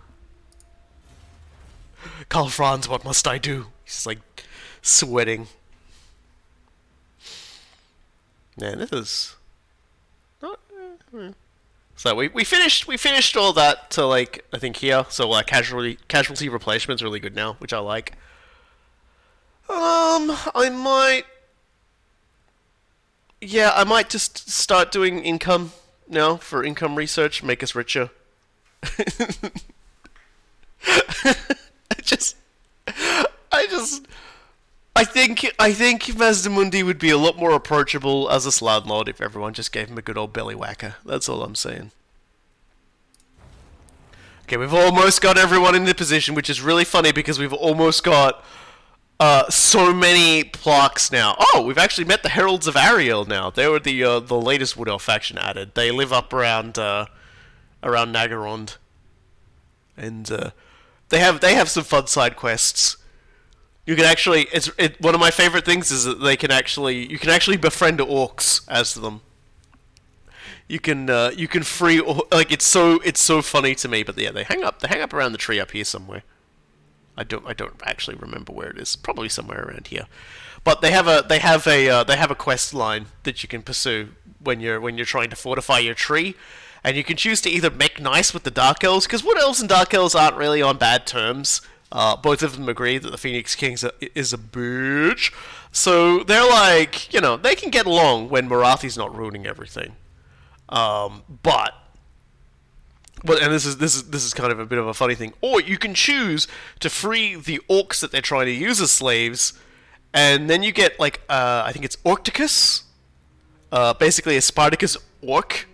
Karl Franz, what must I do? He's like sweating. Man, this is. So we finished all that to like I think here. So casualty replacement's really good now, which I like. I might just start doing income now for income research, make us richer. I think Mazdamundi would be a lot more approachable as a Sladlord if everyone just gave him a good old belly whacker. That's all I'm saying. Okay, we've almost got everyone in the position, which is really funny because we've almost got so many plaques now. Oh, we've actually met the Heralds of Ariel now. They were the latest Wood Elf faction added. They live up around Nagarond, and they have some fun side quests. You can actually one of my favorite things is that you can actually befriend orcs as them. You can free like it's so funny to me, but yeah, they hang up around the tree up here somewhere. I don't actually remember where it is. Probably somewhere around here. But they have a quest line that you can pursue when you're trying to fortify your tree, and you can choose to either make nice with the Dark Elves, because Wood Elves and Dark Elves aren't really on bad terms. Both of them agree that the Phoenix King is a bitch, so they're like, they can get along when Marathi's not ruining everything. But and this is kind of a bit of a funny thing. Or you can choose to free the orcs that they're trying to use as slaves, and then you get like I think it's Orcticus, basically a Spartacus orc.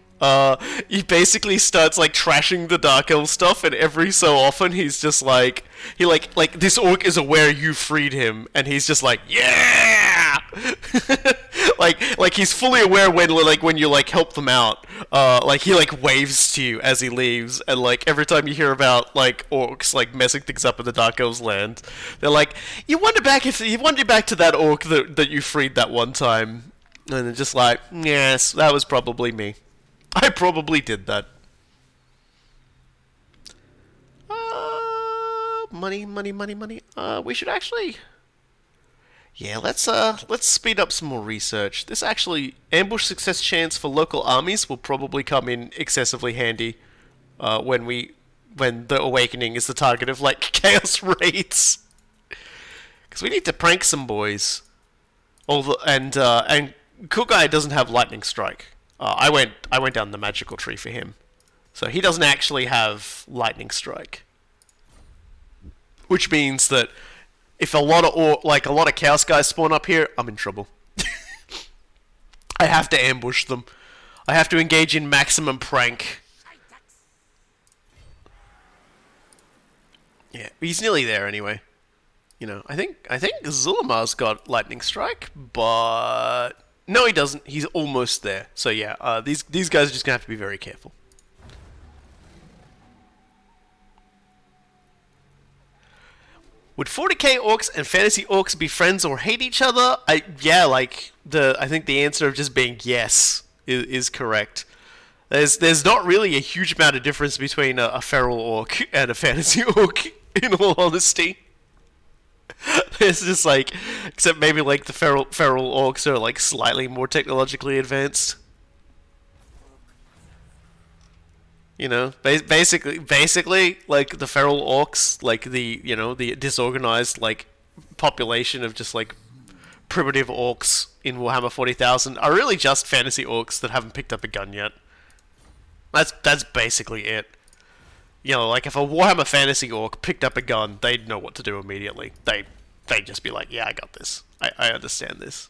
He basically starts like trashing the Dark Elf stuff, and every so often he's just like this orc is aware you freed him, and he's just like, yeah. like he's fully aware when you like help them out. Like he like waves to you as he leaves, and like every time you hear about like orcs like messing things up in the Dark Elves land, they're like, you wonder back to that orc that you freed that one time, and they're just like, yes, that was probably me. I probably did that. Money. We should actually. Yeah, let's speed up some more research. This actually ambush success chance for local armies will probably come in excessively handy when the Awakening is the target of like chaos raids. Because we need to prank some boys. And Kugai doesn't have lightning strike. I went down the magical tree for him, so he doesn't actually have lightning strike, which means that if a lot of chaos guys spawn up here, I'm in trouble. I have to ambush them. I have to engage in maximum prank. Yeah, he's nearly there anyway. I think Zulamar's got lightning strike, but. No, he doesn't. He's almost there. So yeah, these guys are just gonna have to be very careful. Would 40k orcs and fantasy orcs be friends or hate each other? I think the answer of just being yes is correct. There's not really a huge amount of difference between a feral orc and a fantasy orc, in all honesty. It's just like, except maybe like the feral orcs are like slightly more technologically advanced. You know, basically, like the feral orcs, like the disorganized like population of just like primitive orcs in Warhammer 40,000 are really just fantasy orcs that haven't picked up a gun yet. That's basically it. You know, like if a Warhammer fantasy orc picked up a gun, they'd know what to do immediately. They'd just be like, yeah, I got this. I understand this.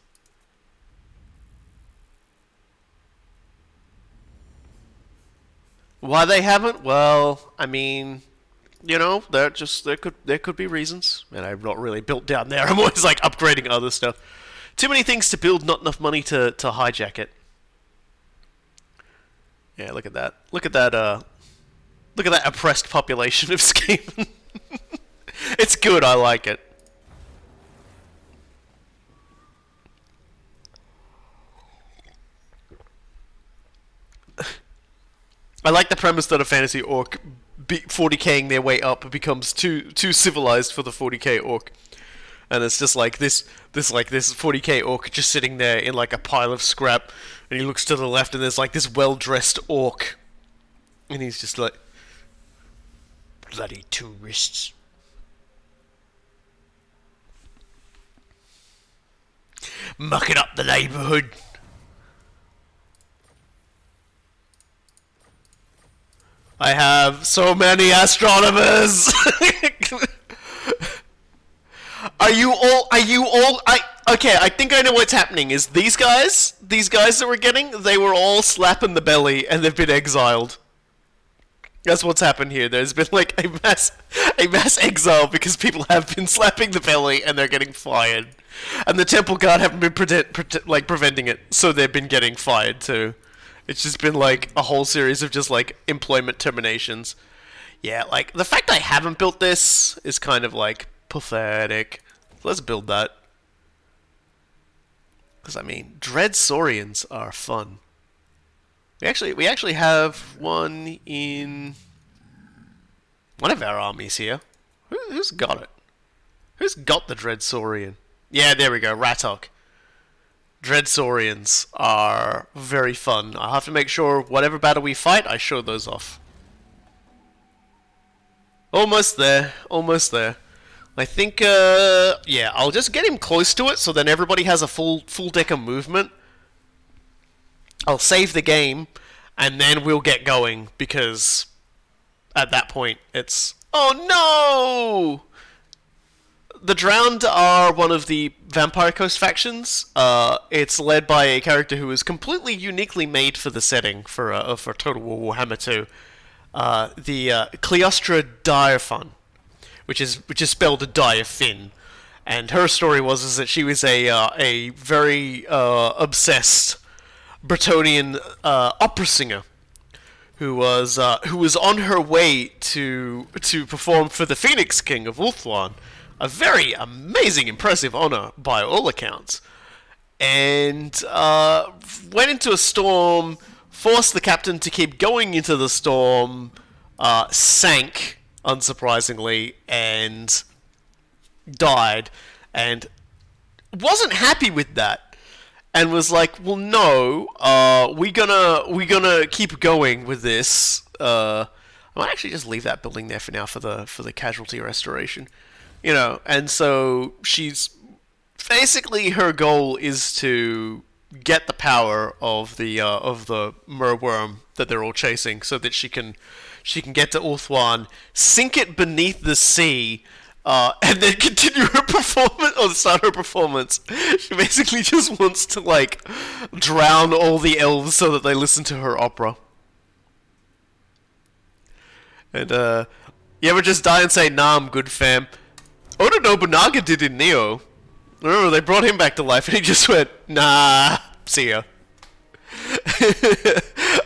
Why they haven't? Well, I mean, there could be reasons, and I'm not really built down there. I'm always like upgrading other stuff. Too many things to build, not enough money to hijack it. Yeah, look at that. Look at that oppressed population of Skaven. It's good, I like it. I like the premise that a fantasy orc 40k'ing their way up becomes too civilized for the 40k orc. And it's just like this 40k orc just sitting there in like a pile of scrap, and he looks to the left and there's like this well-dressed orc. And he's just like, bloody tourists. Mucking up the neighbourhood. I have so many astronomers. Okay, I think I know what's happening. Is these guys that we're getting, they were all slapping the belly and they've been exiled. That's what's happened here. There's been like a mass exile because people have been slapping the belly and they're getting fired. And the Temple Guard haven't been preventing it, so they've been getting fired too. It's just been like a whole series of just like employment terminations. Yeah, like the fact I haven't built this is kind of like pathetic. Let's build that. Because I mean, Dread Saurians are fun. We actually have one in one of our armies here. Who's got it? Who's got the Dread Saurian? Yeah, there we go, Ratok. Dread Saurians are very fun. I'll have to make sure whatever battle we fight, I show those off. Almost there. Almost there. I think, yeah, I'll just get him close to it so then everybody has a full deck of movement. I'll save the game, and then we'll get going, because at that point it's... Oh no! The Drowned are one of the Vampire Coast factions. It's led by a character who is completely uniquely made for the setting for Total War Warhammer 2. The Cleostra Direfun, which is spelled Direfin, and her story was that she was a very obsessed Bretonnian opera singer who was on her way to perform for the Phoenix King of Ulthuan. A very amazing, impressive honor by all accounts. And went into a storm, forced the captain to keep going into the storm, sank, unsurprisingly, and died. And wasn't happy with that. And was like, well, no, we're gonna keep going with this. I might actually just leave that building there for now for the casualty restoration. You know, and so she's basically, her goal is to get the power of the merworm that they're all chasing, so that she can get to Ulthuan, sink it beneath the sea, and then continue her performance or start her performance. She basically just wants to like drown all the elves so that they listen to her opera. And you ever just die and say, "Nah, I'm good, fam"? Oda Nobunaga did in Neo. Remember, they brought him back to life and he just went, "Nah, see ya."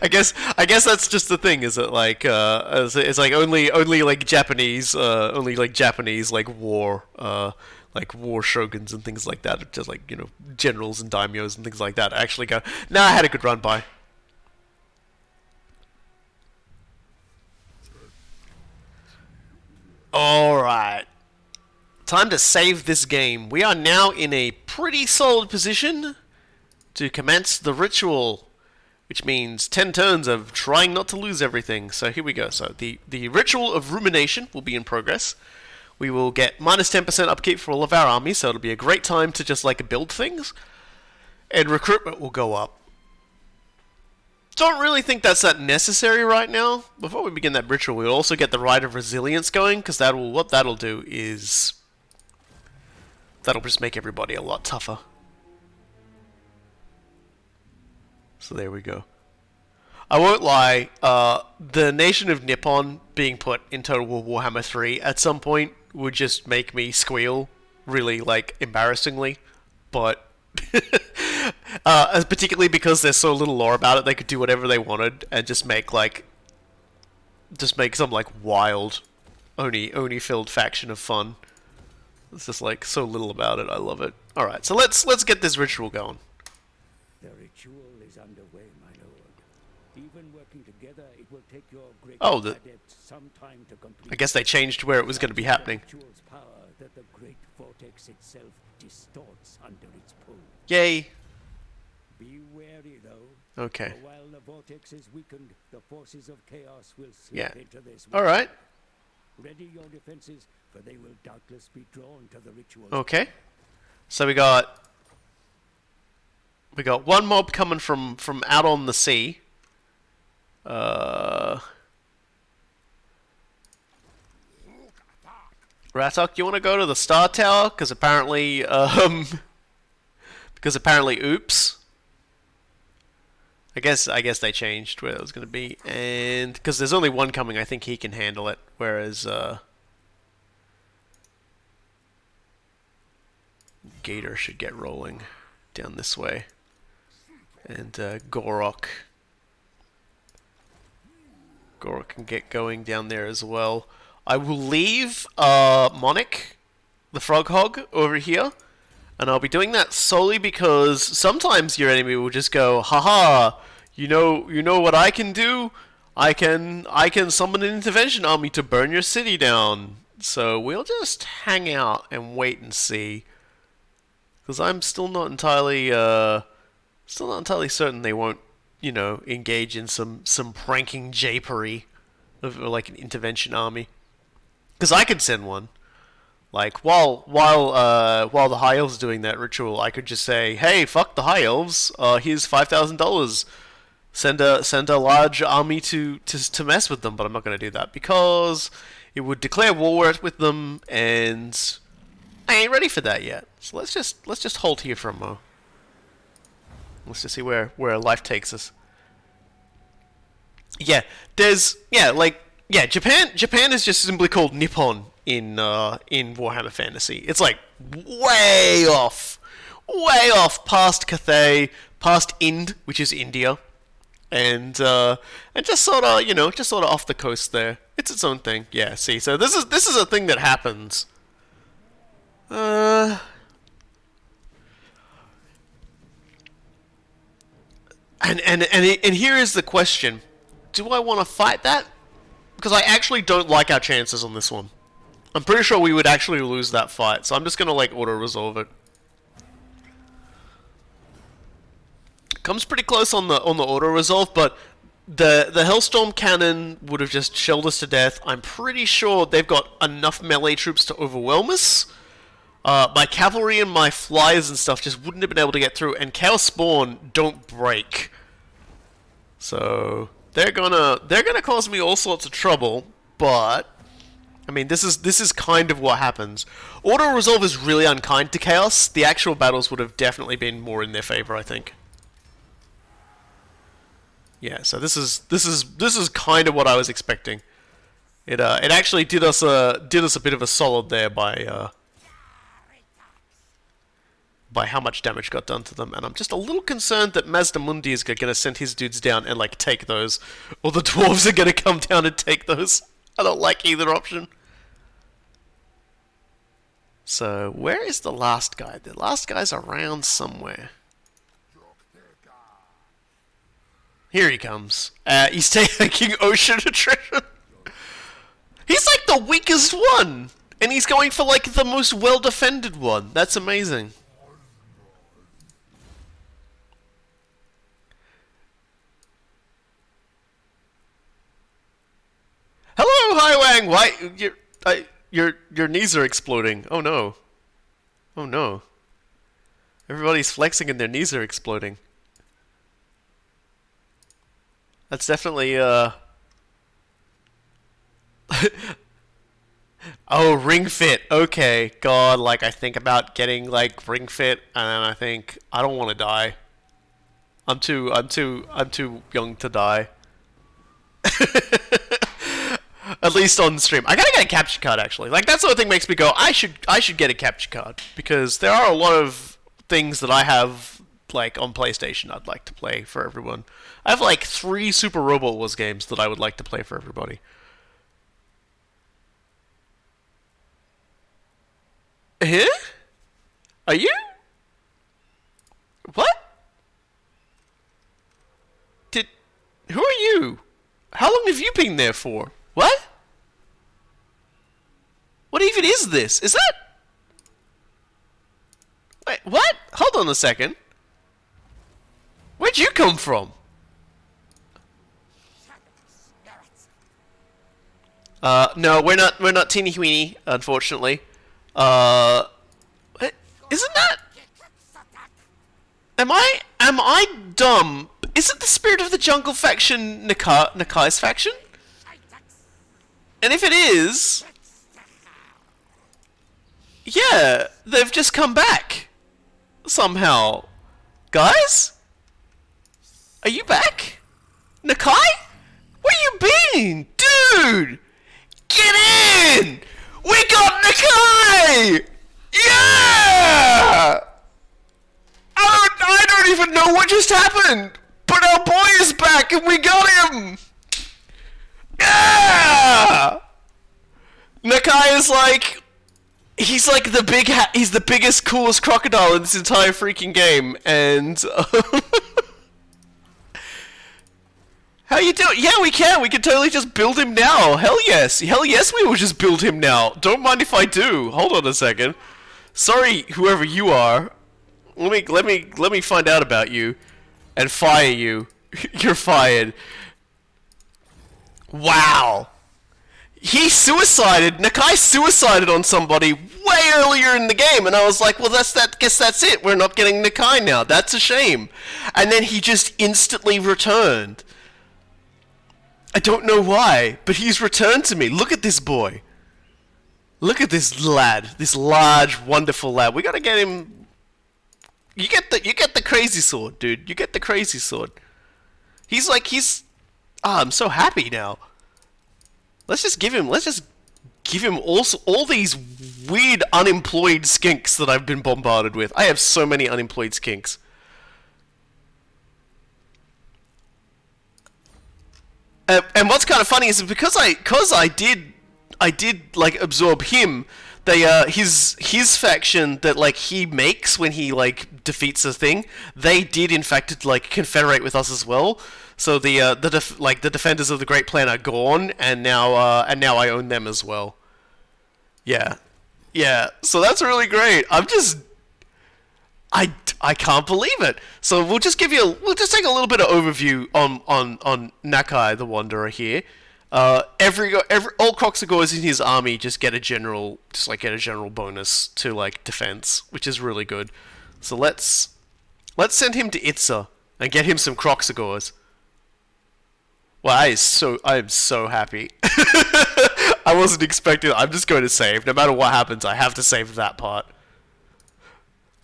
I I guess that's just the thing. Is it like it's like only like Japanese like war shoguns and things like that, just like generals and daimyos and things like that actually go. Nah, I had a good run by. All right. Time to save this game. We are now in a pretty solid position to commence the ritual, which means 10 turns of trying not to lose everything. So here we go. So the ritual of rumination will be in progress. We will get minus 10% upkeep for all of our armies, so it'll be a great time to just like build things. And recruitment will go up. Don't really think that's that necessary right now. Before we begin that ritual, we'll also get the Rite of Resilience going, because what that'll do is that'll just make everybody a lot tougher. So there we go. I won't lie, the Nation of Nippon being put in Total War Warhammer 3 at some point would just make me squeal really, like, embarrassingly. But particularly because there's so little lore about it, they could do whatever they wanted and just make some like wild Oni filled faction of fun. It's just like so little about it. I love it. All right, so let's get this ritual going. The ritual is underway, my lord. Even working together, it will take your great adepts some time to complete. I guess they changed where it was going to be happening. The ritual's power that the great vortex itself distorts under its pull. Yay. Be wary, though. Okay. For while the vortex is weakened, the forces of chaos will slip into this. All right. Ready your defenses, for they will doubtless be drawn to the ritual. Okay. So we got one mob coming from out on the sea. Ratok, you want to go to the Star Tower? Because apparently, oops. I guess they changed where it was going to be, and because there's only one coming, I think he can handle it. Whereas Gator should get rolling down this way, and Gor'rock can get going down there as well. I will leave Monic, the Frog Hog, over here. And I'll be doing that solely because sometimes your enemy will just go, haha, you know what I can do? I can summon an intervention army to burn your city down. So we'll just hang out and wait and see. Because I'm still not entirely certain they won't, engage in some pranking japery of like an intervention army. Because I could send one. Like while the High Elves are doing that ritual, I could just say, "Hey, fuck the High Elves. Here's $5,000. Send a large army to mess with them." But I'm not going to do that because it would declare war with them, and I ain't ready for that yet. So let's just hold here for a moment. Let's just see where life takes us. Yeah, Japan is just simply called Nippon in Warhammer Fantasy. It's like way off past Cathay, past Ind, which is India, and just sort of off the coast there. It's its own thing. Yeah. See, so this is a thing that happens. And here is the question: do I want to fight that? Because I actually don't like our chances on this one. I'm pretty sure we would actually lose that fight, so I'm just gonna like auto-resolve it. Comes pretty close on the auto-resolve, but the Hellstorm Cannon would have just shelled us to death. I'm pretty sure they've got enough melee troops to overwhelm us. My cavalry and my flyers and stuff just wouldn't have been able to get through, and Chaos Spawn don't break. So they're gonna cause me all sorts of trouble, but I mean, this is kind of what happens. Auto-resolve is really unkind to Chaos. The actual battles would have definitely been more in their favor, I think. Yeah, so this is kind of what I was expecting. It actually did us a bit of a solid there by by how much damage got done to them, and I'm just a little concerned that Mazdamundi is going to send his dudes down and like take those, or the dwarves are going to come down and take those. I don't like either option. So, where is the last guy? The last guy's around somewhere. Here he comes. He's taking ocean attrition. He's like the weakest one! And he's going for like the most well-defended one. That's amazing. Hello, Haiwang! Why your knees are exploding. Oh no. Oh no. Everybody's flexing and their knees are exploding. That's definitely Oh, Ring Fit. Okay. God, like I think about getting like Ring Fit and then I think I don't want to die. I'm too young to die. At least on stream. I gotta get a capture card actually. Like that sort of thing makes me go, I should get a capture card because there are a lot of things that I have like on PlayStation I'd like to play for everyone. I have like 3 Super Robot Wars games that I would like to play for everybody. Huh? Are you? What? Who are you? How long have you been there for? What? What even is this? Is that... Wait, what? Hold on a second. Where'd you come from? No, we're not teeny weeny, unfortunately. Isn't that... Am I dumb? Isn't the Spirit of the Jungle faction Nakai's faction? And if it is... Yeah, they've just come back. Somehow. Guys? Are you back? Nakai? Where you been? Dude! Get in! We got Nakai! Yeah! I don't even know what just happened! But our boy is back and we got him! Yeah! Nakai is like... He's like the he's the biggest, coolest crocodile in this entire freaking game, and... How you doing? Yeah, we can totally just build him now. Hell yes, we will just build him now. Don't mind if I do. Hold on a second. Sorry, whoever you are. Let me find out about you, and fire you. You're fired. Wow. He suicided. Nakai suicided on somebody way earlier in the game, and I was like, well, guess that's it. We're not getting Nakai now. That's a shame. And then he just instantly returned. I don't know why, but he's returned to me. Look at this boy. Look at this lad. This large, wonderful lad. We gotta get him. You get the crazy sword, dude. You get the crazy sword. He's like, ah, I'm so happy now. Let's just give him all these weird unemployed skinks that I've been bombarded with. I have so many unemployed skinks. And what's kind of funny is because I did like absorb him. His faction that like he makes when he like defeats a thing, they did in fact like confederate with us as well. So the defenders of the Great Plan are gone, and now I own them as well. Yeah. So that's really great. I can't believe it. So we'll just take a little bit of overview on Nakai the Wanderer here. All Kroxagors in his army just get a general bonus to like defense, which is really good. So let's send him to Itza and get him some Kroxagors. Well, I am so happy. I wasn't expecting it. I'm just going to save. No matter what happens, I have to save that part.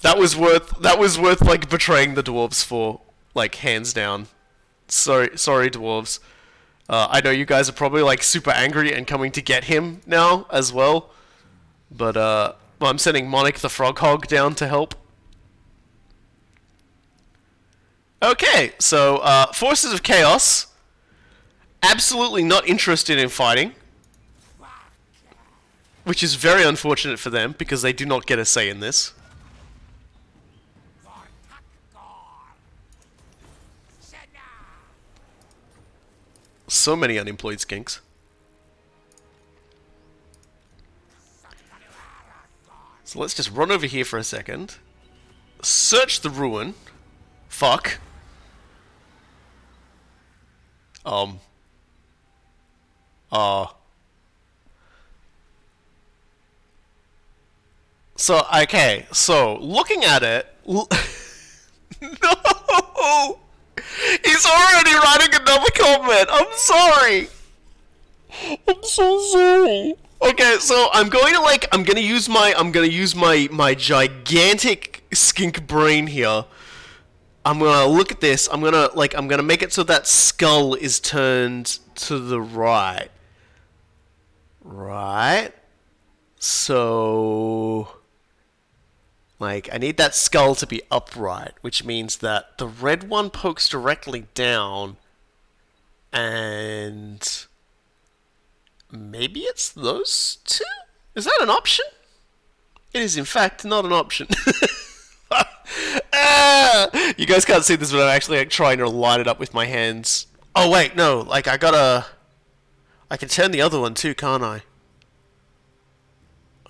That was worth like betraying the dwarves for, like, hands down. Sorry dwarves. I know you guys are probably like super angry and coming to get him now as well. But well, I'm sending Monic the Frog Hog down to help. Okay, so Forces of Chaos, absolutely not interested in fighting, which is very unfortunate for them because they do not get a say in this. So many unemployed skinks. So let's just run over here for a second. Search the ruin. Fuck. So, okay, so, looking at it... No! He's already writing another comment! I'm sorry! I'm so sorry. Okay, so I'm gonna use my gigantic skink brain here. I'm gonna look at this. I'm gonna make it so that skull is turned to the right. Right? So, like, I need that skull to be upright, which means that the red one pokes directly down, and maybe it's those two? Is that an option? It is, in fact, not an option. You guys can't see this, but I'm actually like, trying to line it up with my hands. Oh, wait, no. Like, I can turn the other one too, can't I?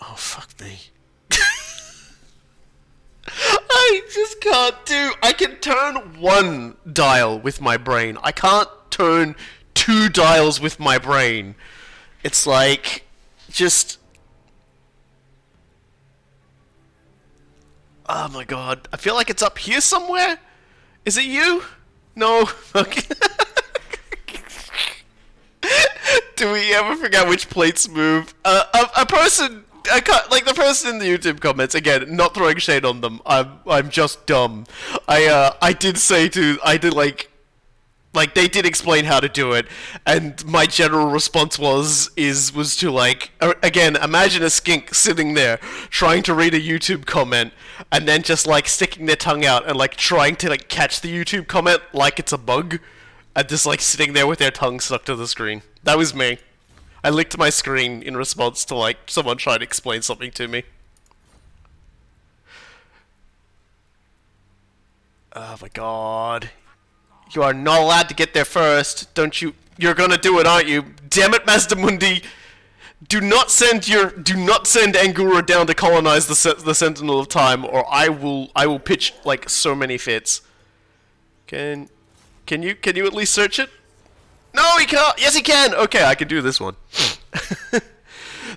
Oh, fuck me. I just can't do... I can turn one dial with my brain. I can't turn two dials with my brain. It's like... just... Oh my god. I feel like it's up here somewhere? Is it you? No? Okay. Do we ever forget which plates move? A person... I can't, like the person in the YouTube comments, again, not throwing shade on them, I'm just dumb. I did they did explain how to do it, and my general response was to like, again, imagine a skink sitting there, trying to read a YouTube comment, and then just like sticking their tongue out and like trying to like catch the YouTube comment like it's a bug, and just like sitting there with their tongue stuck to the screen. That was me. I licked my screen in response to, like, someone trying to explain something to me. Oh my god. You are not allowed to get there first. Don't you... You're gonna do it, aren't you? Damn it, Master Mundi! Do not send Angura down to colonize the Sentinel of Time, or I will pitch, like, so many fits. Can you at least search it? No, he can't! Yes, he can! Okay, I can do this one.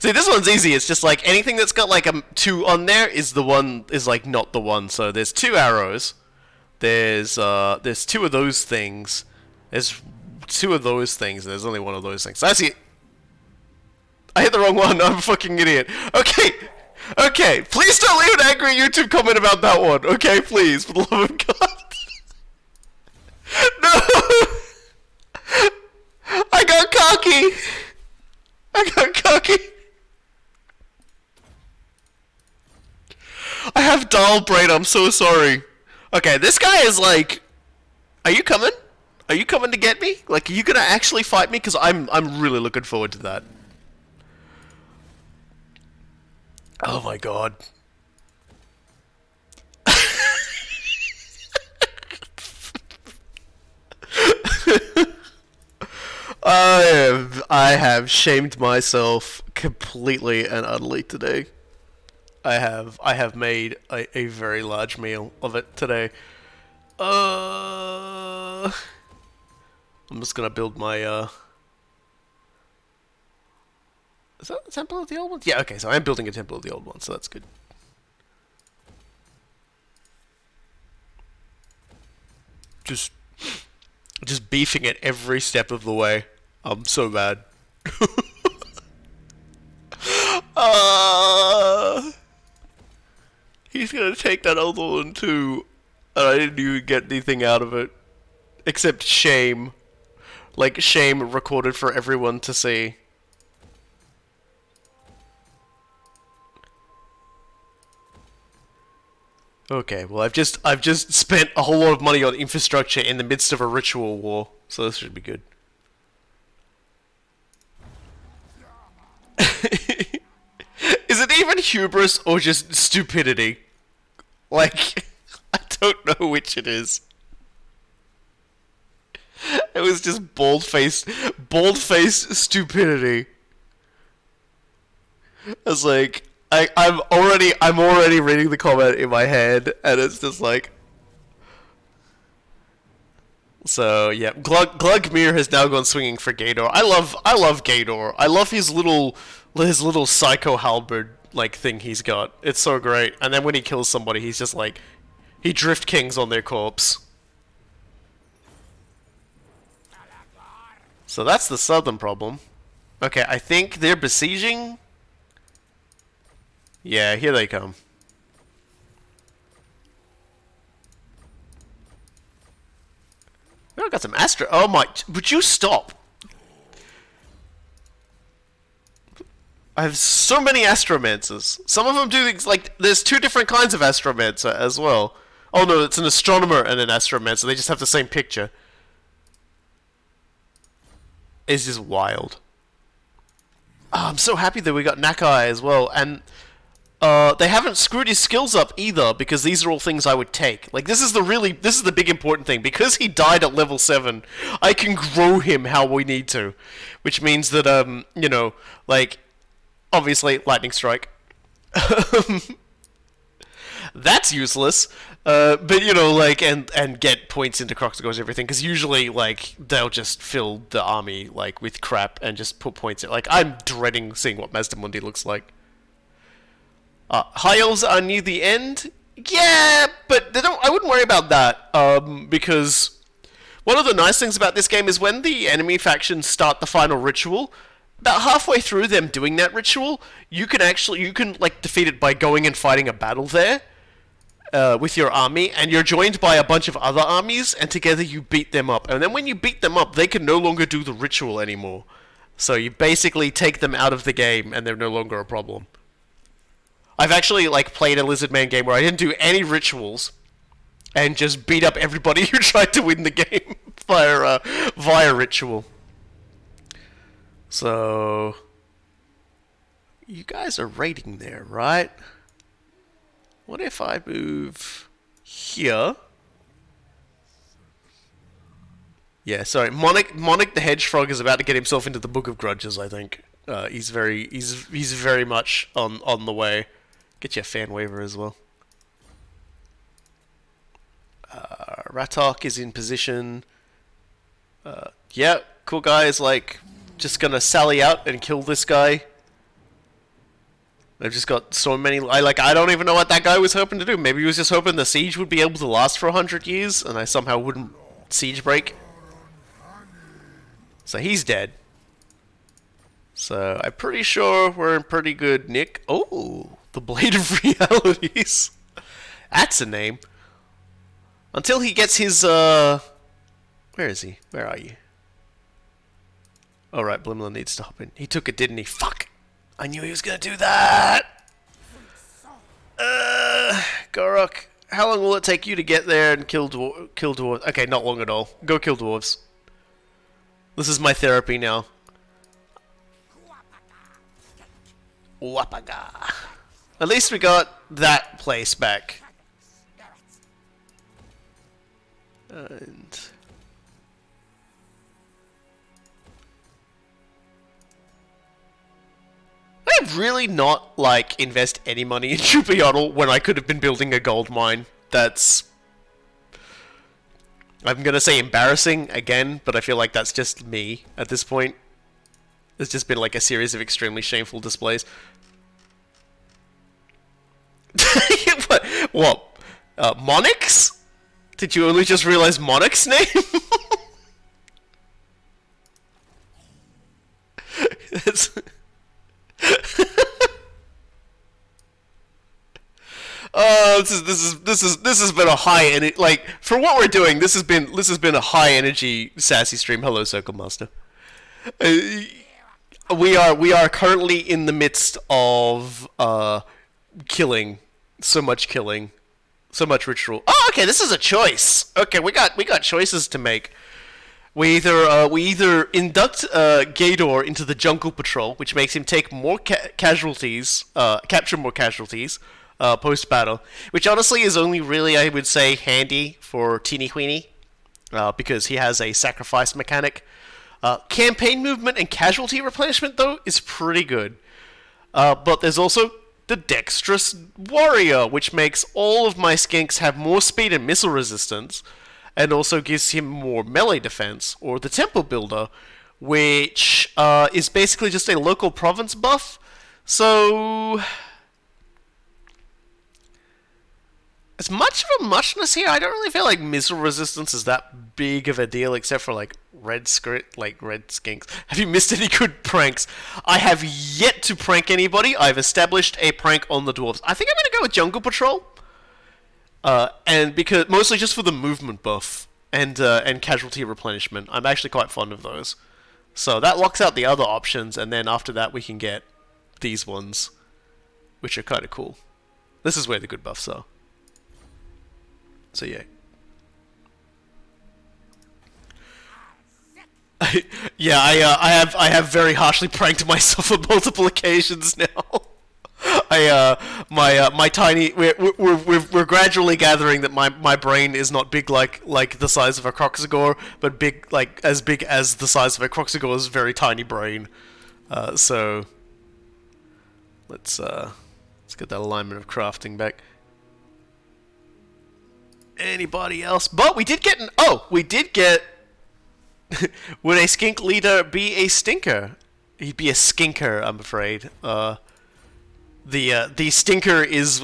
See, this one's easy. It's just like anything that's got like a 2 on there is like not the one. So there's 2 arrows. There's 2 of those things. There's 2 of those things. There's only 1 of those things. So I see it. I hit the wrong one. I'm a fucking idiot. Okay. Okay. Please don't leave an angry YouTube comment about that one. Okay, please, for the love of God. No. I got cocky! I got cocky! I have doll brain, I'm so sorry. Okay, this guy is like... Are you coming? Are you coming to get me? Like, are you gonna actually fight me? Because I'm really looking forward to that. Oh my god. I have shamed myself completely and utterly today. I have made a very large meal of it today. I'm just gonna build my Is that the Temple of the Old Ones? Yeah, okay, so I'm building a Temple of the Old Ones, so that's good. Just beefing it every step of the way. I'm so bad. He's gonna take that other one too, and I didn't even get anything out of it. Except shame. Like, shame recorded for everyone to see. Okay, well I've just spent a whole lot of money on infrastructure in the midst of a ritual war, so this should be good. Is it even hubris or just stupidity? Like, I don't know which it is. It was just bald-faced stupidity. It's like, I'm already reading the comment in my head, and it's just like. So yeah, Glugmir has now gone swinging for Gador. I love Gador. I love his little psycho halberd like thing he's got. It's so great. And then when he kills somebody, he's just like, he drift kings on their corpse. So that's the southern problem. Okay, I think they're besieging. Yeah, here they come. Oh, I got some Astro. Oh my! Would you stop? I have so many Astromancers. Some of them do things like there's two different kinds of Astromancer as well. Oh no, it's an Astronomer and an Astromancer. They just have the same picture. It's just wild. Oh, I'm so happy that we got Nakai as well, and they haven't screwed his skills up either, because these are all things I would take. Like, this is the big important thing. Because he died at level 7, I can grow him how we need to. Which means that, you know, like, obviously, Lightning Strike. That's useless. But, you know, like, and get points into Croxagores and everything, because usually, like, they'll just fill the army, like, with crap and just put points in. Like, I'm dreading seeing what Mazdamundi looks like. High Elves are near the end. Yeah, but they don't. I wouldn't worry about that, because one of the nice things about this game is when the enemy factions start the final ritual, about halfway through them doing that ritual, you can like defeat it by going and fighting a battle there with your army, and you're joined by a bunch of other armies, and together you beat them up. And then when you beat them up, they can no longer do the ritual anymore. So you basically take them out of the game, and they're no longer a problem. I've actually, like, played a Lizardman game where I didn't do any rituals and just beat up everybody who tried to win the game via ritual. So, you guys are raiding there, right? What if I move here? Yeah, sorry. Monarch the Hedgehog is about to get himself into the Book of Grudges, I think. He's very much on the way. Get you a fan waiver as well. Ratok is in position. Yeah, cool guy is like just gonna sally out and kill this guy. I've just got so many. I don't even know what that guy was hoping to do. Maybe he was just hoping the siege would be able to last for 100 years, and I somehow wouldn't siege break. So he's dead. So I'm pretty sure we're in pretty good nick. Oh, the Blade of Realities. That's a name. Until he gets his, Where is he? Where are you? Oh, right, Blimla needs to hop in. He took it, didn't he? Fuck! I knew he was gonna do that! Gor'rock, how long will it take you to get there and kill dwarves? Okay, not long at all. Go kill dwarves. This is my therapy now. Wapaga. At least we got that place back. And I really not like invest any money in Chupa when I could have been building a gold mine. That's, I'm gonna say embarrassing again, but I feel like that's just me at this point. There's just been like a series of extremely shameful displays. What? Monix? Did you only just realize Monix's name? This has been a high energy, like, for what we're doing. This has been a high energy sassy stream. Hello, Circle Master. We are currently in the midst of killing, so much killing. So much ritual. Oh, okay, this is a choice. Okay, we got choices to make. We either induct Gaydor into the jungle patrol, which makes him take more casualties, capture more casualties, post battle. Which honestly is only really, I would say, handy for Teeny Queenie, because he has a sacrifice mechanic. Campaign movement and casualty replenishment though is pretty good. But there's also the Dexterous Warrior, which makes all of my skinks have more speed and missile resistance, and also gives him more melee defense. Or the Temple Builder, which is basically just a local province buff. So, as much of a muchness here, I don't really feel like missile resistance is that big of a deal, except for like red skinks. Have you missed any good pranks? I have yet to prank anybody. I've established a prank on the dwarves. I think I'm gonna go with Jungle Patrol, and because mostly just for the movement buff and casualty replenishment. I'm actually quite fond of those. So that locks out the other options, and then after that we can get these ones, which are kind of cool. This is where the good buffs are. So yeah. Yeah, I have very harshly pranked myself on multiple occasions now. My tiny we're gradually gathering that my brain is not big like the size of a Croxagore, but big as the size of a Croxagore's very tiny brain. So let's get that alignment of crafting back. Anybody else? But we did get would a skink leader be a stinker? He'd be a skinker, I'm afraid. The stinker is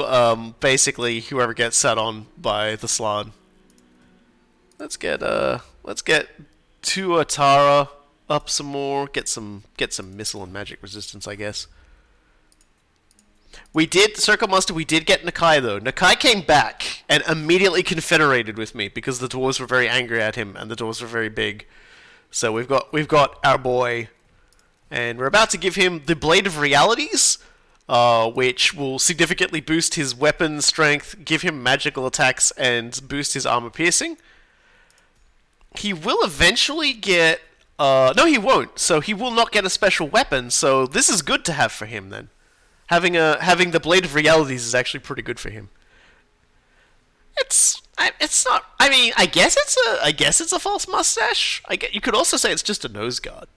basically whoever gets set on by the Slan. Let's get Tuatara up some more. Get some missile and magic resistance, I guess. We did, Circle Master, we did get Nakai though. Nakai came back and immediately confederated with me because the dwarves were very angry at him and the dwarves were very big. So we've got our boy, and we're about to give him the Blade of Realities, which will significantly boost his weapon strength, give him magical attacks, and boost his armor piercing. He will eventually get... no, he won't. So he will not get a special weapon, so this is good to have for him then. Having the Blade of Realities is actually pretty good for him. It's not. I mean, I guess it's a false mustache. You could also say it's just a nose guard.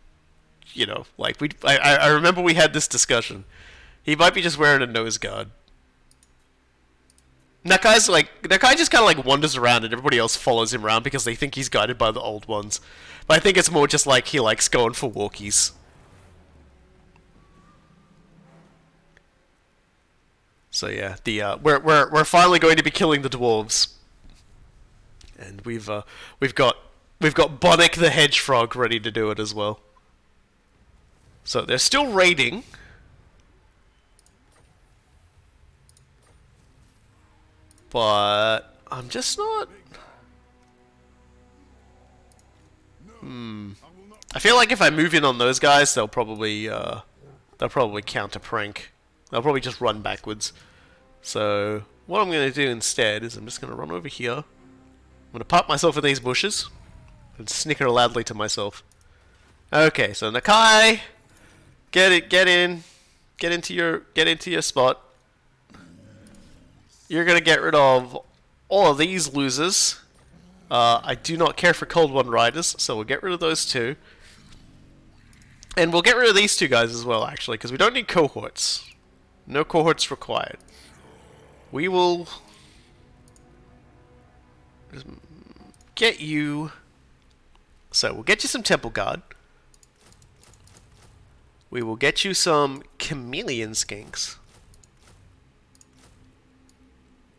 You know, like I remember we had this discussion. He might be just wearing a nose guard. Nakai just kind of like wanders around and everybody else follows him around because they think he's guided by the old ones. But I think it's more just like he likes going for walkies. So yeah, we're finally going to be killing the dwarves, and we've got Bonnick the Hedgefrog ready to do it as well. So they're still raiding, but I'm just not. I feel like if I move in on those guys, they'll probably counter prank. They'll probably just run backwards. So, what I'm going to do instead is I'm just going to run over here. I'm going to park myself in these bushes and snicker loudly to myself. Okay, so Nakai, get into your spot. You're going to get rid of all of these losers. I do not care for Cold One Riders, so we'll get rid of those two. And we'll get rid of these two guys as well, actually, because we don't need cohorts. No cohorts required. We will get you... So, we'll get you some Temple Guard. We will get you some Chameleon Skinks.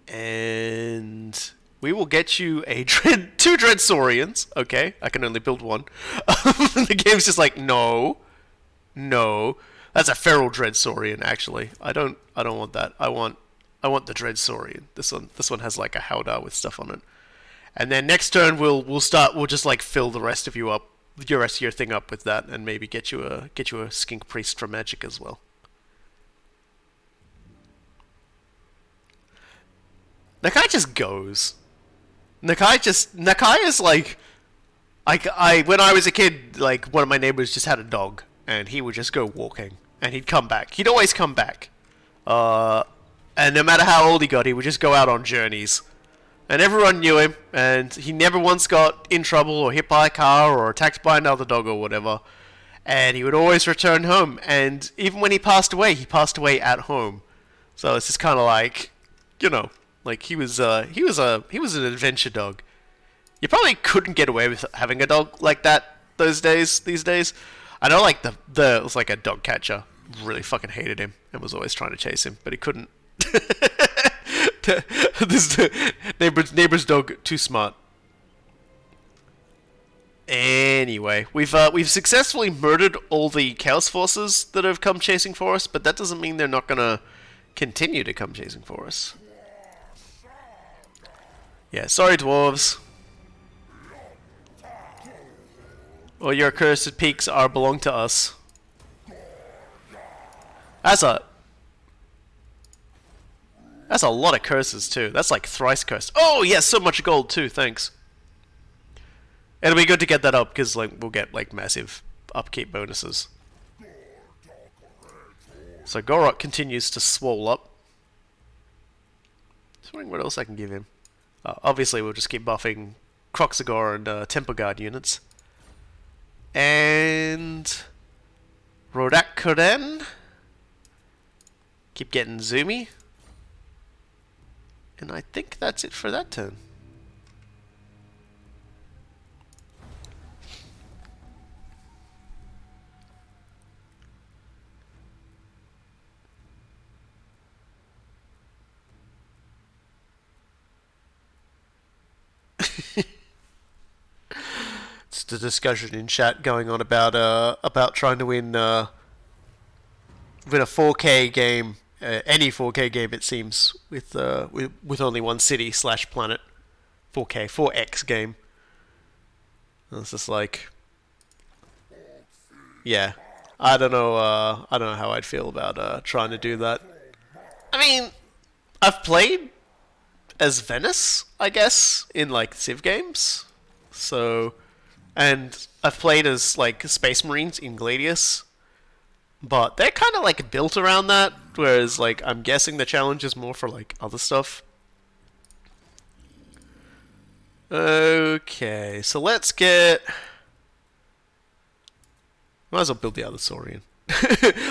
And we will get you two Dreadsaurians. Okay, I can only build one. The game's just like, no. That's a feral Dreadsaurian, actually. I don't want that. I want the Dreadsaurian. This one has like a Howdah with stuff on it. And then next turn we'll just like fill the rest of your thing up with that, and maybe get you a Skink Priest for magic as well. Nakai just goes. Nakai is like, when I was a kid, like, one of my neighbors just had a dog, and he would just go walking, and he'd come back. He'd always come back. And no matter how old he got, he would just go out on journeys. And everyone knew him, and he never once got in trouble, or hit by a car, or attacked by another dog, or whatever. And he would always return home, and even when he passed away at home. So it's just kind of like, you know, like he was an adventure dog. You probably couldn't get away with having a dog like that these days. I know, like it was like a dog catcher really fucking hated him and was always trying to chase him, but he couldn't. This neighbor's dog too smart. Anyway, we've successfully murdered all the Chaos Forces that have come chasing for us, but that doesn't mean they're not gonna continue to come chasing for us. Yeah, sorry, dwarves. All your accursed peaks belong to us. That's a lot of curses too. That's like thrice cursed. Oh yes, so much gold too. Thanks. It'll be good to get that up because like we'll get like massive upkeep bonuses. So Gor'rok continues to swole up. Just wondering what else I can give him. Obviously, we'll just keep buffing Kroxigor and Temple Guard units. And Rodak keep getting zoomy. And I think that's it for that turn. It's the discussion in chat going on about trying to win a 4K game, any 4K game it seems, with only one city / planet, 4K 4X game. And it's just like, yeah, I don't know how I'd feel about trying to do that. I mean, I've played as Venice, I guess, in like Civ games, so. And I've played as, like, Space Marines in Gladius. But they're kind of, like, built around that. Whereas, like, I'm guessing the challenge is more for, like, other stuff. Okay, so let's get... Might as well build the other Saurian.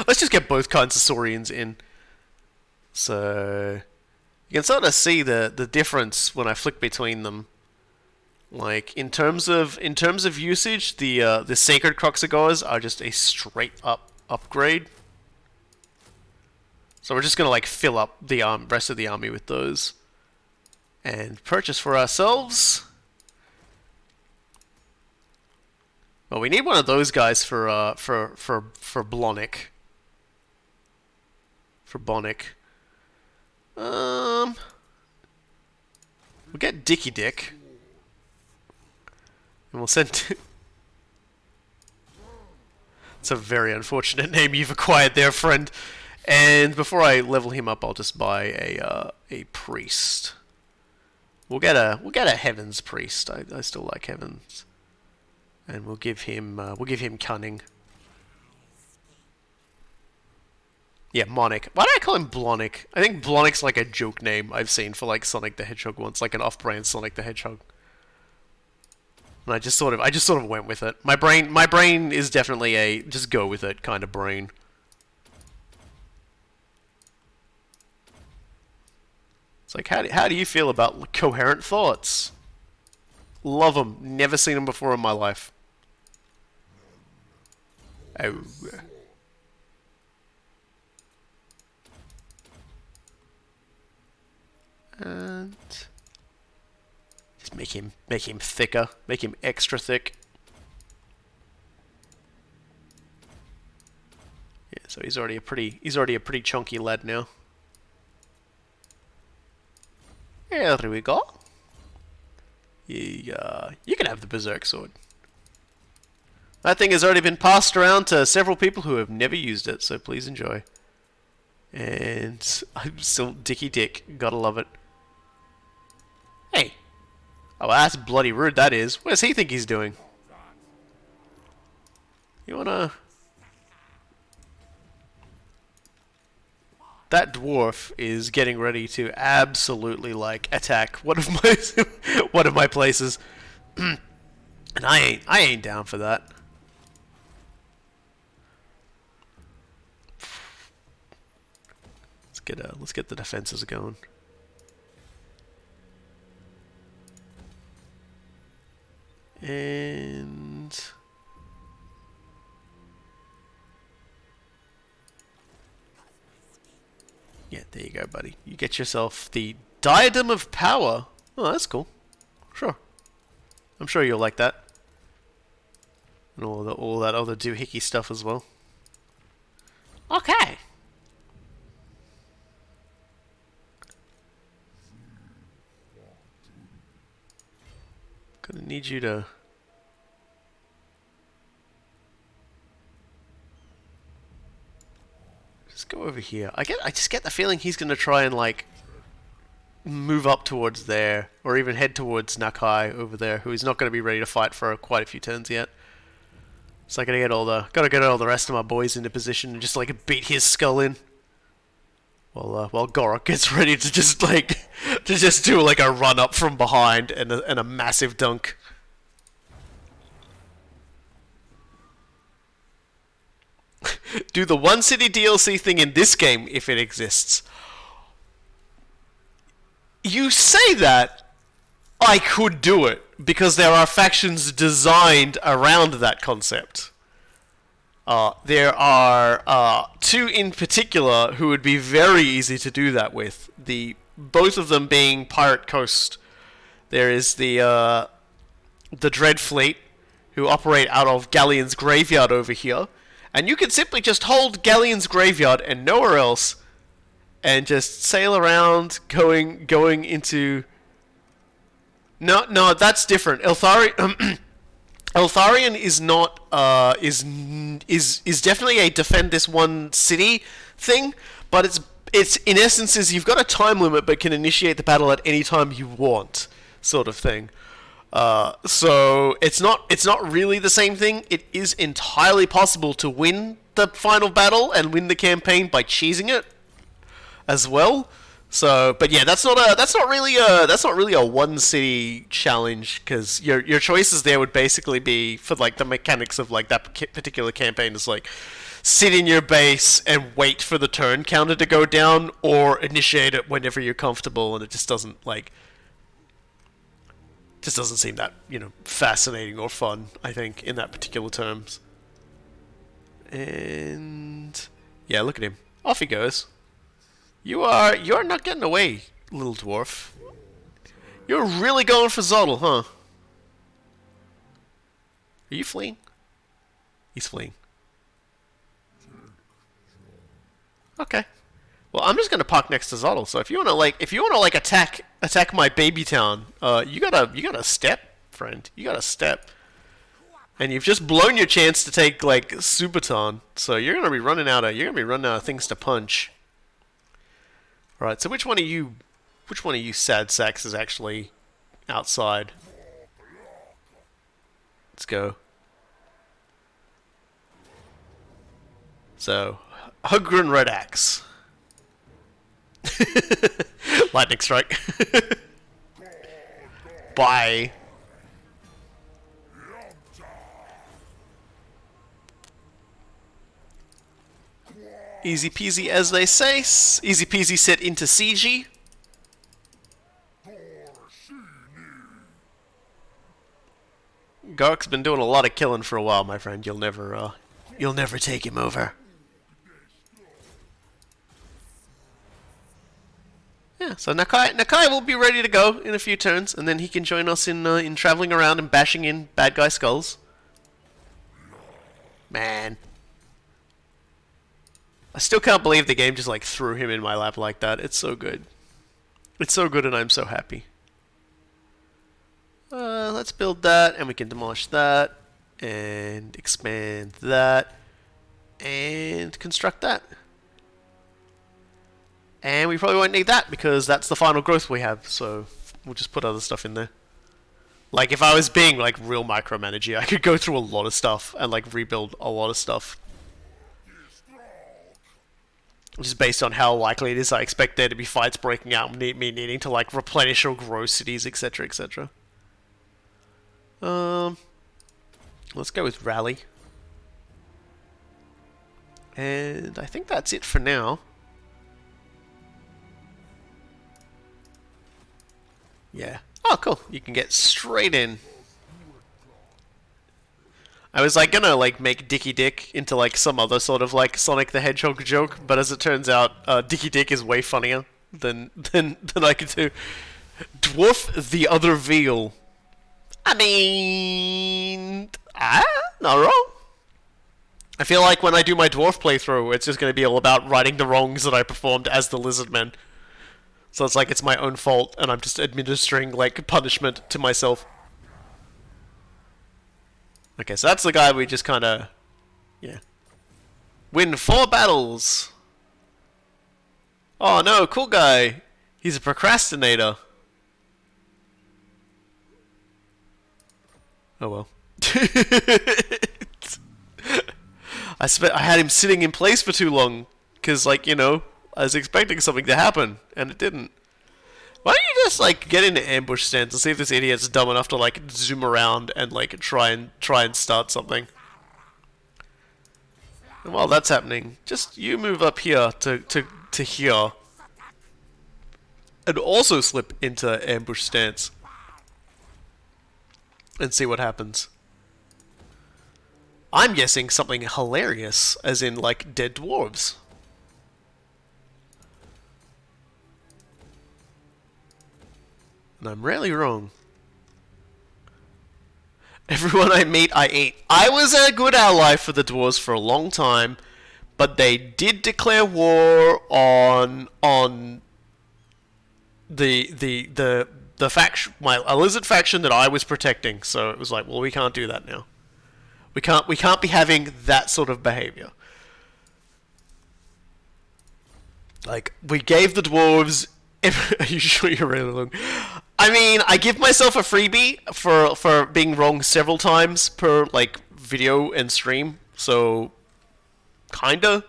Let's just get both kinds of Saurians in. So... You can sort of see the difference when I flick between them. Like in terms of usage, the Sacred Kroxigors are just a straight up upgrade. So we're just gonna like fill up the rest of the army with those, and purchase for ourselves. Well, we need one of those guys for Blonic. For Bonic. We'll get Dicky Dick. And we'll send... It's a very unfortunate name you've acquired there, friend. And before I level him up, I'll just buy a priest. We'll get a Heavens priest. I still like Heavens. And we'll give him cunning. Yeah, Monic. Why do I call him Blonic? I think Blonic's like a joke name I've seen for like Sonic the Hedgehog once, like an off-brand Sonic the Hedgehog. And I just sort of went with it. My brain is definitely a just go with it kind of brain. It's like, how do you feel about coherent thoughts? Love them. Never seen them before in my life. Oh. And just make him thicker, make him extra thick. Yeah, so he's already a pretty chunky lad now. There we go. You can have the Berserk sword. That thing has already been passed around to several people who have never used it, so please enjoy. And I'm still Dicky Dick, gotta love it. Hey. Oh, that's bloody rude, that is. What does he think he's doing? You wanna... That dwarf is getting ready to absolutely, like, attack one of my one of my places. And I ain't down for that. Let's get the defenses going. And yeah, there you go, buddy. You get yourself the Diadem of Power. Oh, that's cool. Sure. I'm sure you'll like that. And all that other doohickey stuff as well. Okay. Gonna need you to... Just go over here. I just get the feeling he's gonna try and, like, move up towards there, or even head towards Nakai over there, who is not gonna be ready to fight for quite a few turns yet. So I gotta get all the rest of my boys into position and just, like, beat his skull in. While Gor'rock gets ready to just, like, do like a run up from behind and a massive dunk. Do the One City DLC thing in this game if it exists. You say that, I could do it, because there are factions designed around that concept. There are two in particular who would be very easy to do that with. Both of them being Pirate Coast. There is the Dread Fleet, who operate out of Galleon's Graveyard over here, and you can simply just hold Galleon's Graveyard and nowhere else, and just sail around, going into... No, that's different. Eltharion is not is definitely a defend this one city thing, but it's in essence is you've got a time limit but can initiate the battle at any time you want, sort of thing. So it's not really the same thing. It is entirely possible to win the final battle and win the campaign by cheesing it as well. So, but yeah, that's not really a one city challenge, because your choices there would basically be for like the mechanics of like that particular campaign is like sit in your base and wait for the turn counter to go down, or initiate it whenever you're comfortable, and it just doesn't seem that, fascinating or fun, I think, in that particular terms. And yeah, look at him. Off he goes. You're not getting away, little dwarf. You're really going for Zotl, huh? Are you fleeing? He's fleeing. Okay. Well, I'm just gonna park next to Zotl. So if you wanna attack my baby town, you gotta step, friend. You gotta step. And you've just blown your chance to take like Superton. So you're gonna be running out of things to punch. Right, so which one of you sad sacks is actually outside? Let's go. So, Hugrin Red Axe. Lightning Strike. Bye. Easy peasy, as they say. Easy peasy set into CG. Gor'rok's been doing a lot of killing for a while, my friend. You'll never take him over. Yeah, so Nakai will be ready to go in a few turns, and then he can join us in traveling around and bashing in bad guy skulls. Man. I still can't believe the game just like threw him in my lap like that. It's so good. It's so good and I'm so happy. Let's build that, and we can demolish that, and expand that, and construct that. And we probably won't need that because that's the final growth we have, so We'll just put other stuff in there. Like, if I was being, like, real micromanaging, I could go through a lot of stuff and, like, rebuild a lot of stuff. Just based on how likely it is I expect there to be fights breaking out, me needing to, like, replenish or grow cities, etc., etc. Let's go with Rally. And I think that's it for now. Yeah. Oh, cool. You can get straight in. I was like gonna like make Dicky Dick into like some other sort of like Sonic the Hedgehog joke, but as it turns out, Dicky Dick is way funnier than I could do. Dwarf the other veal. I mean, not wrong. I feel like when I do my dwarf playthrough, it's just gonna be all about righting the wrongs that I performed as the Lizardmen. So it's like it's my own fault, and I'm just administering like punishment to myself. Okay, so that's the guy we just kind of, yeah. Win 4 battles. Oh no, cool guy. He's a procrastinator. Oh well. I had him sitting in place for too long, because like, you know, I was expecting something to happen, and it didn't. Why don't you just like get into ambush stance and see if this idiot's dumb enough to like zoom around and like try and start something. And while that's happening, just you move up here to here, and also slip into ambush stance, and see what happens. I'm guessing something hilarious, as in like dead dwarves. And I'm rarely wrong. Everyone I meet, I eat. I was a good ally for the dwarves for a long time, but they did declare war on the faction, a lizard faction that I was protecting. So it was like, well, we can't do that now. We can't be having that sort of behavior. Like, we gave the dwarves. Are you sure you're really long? I mean, I give myself a freebie for being wrong several times per like video and stream. So, kinda.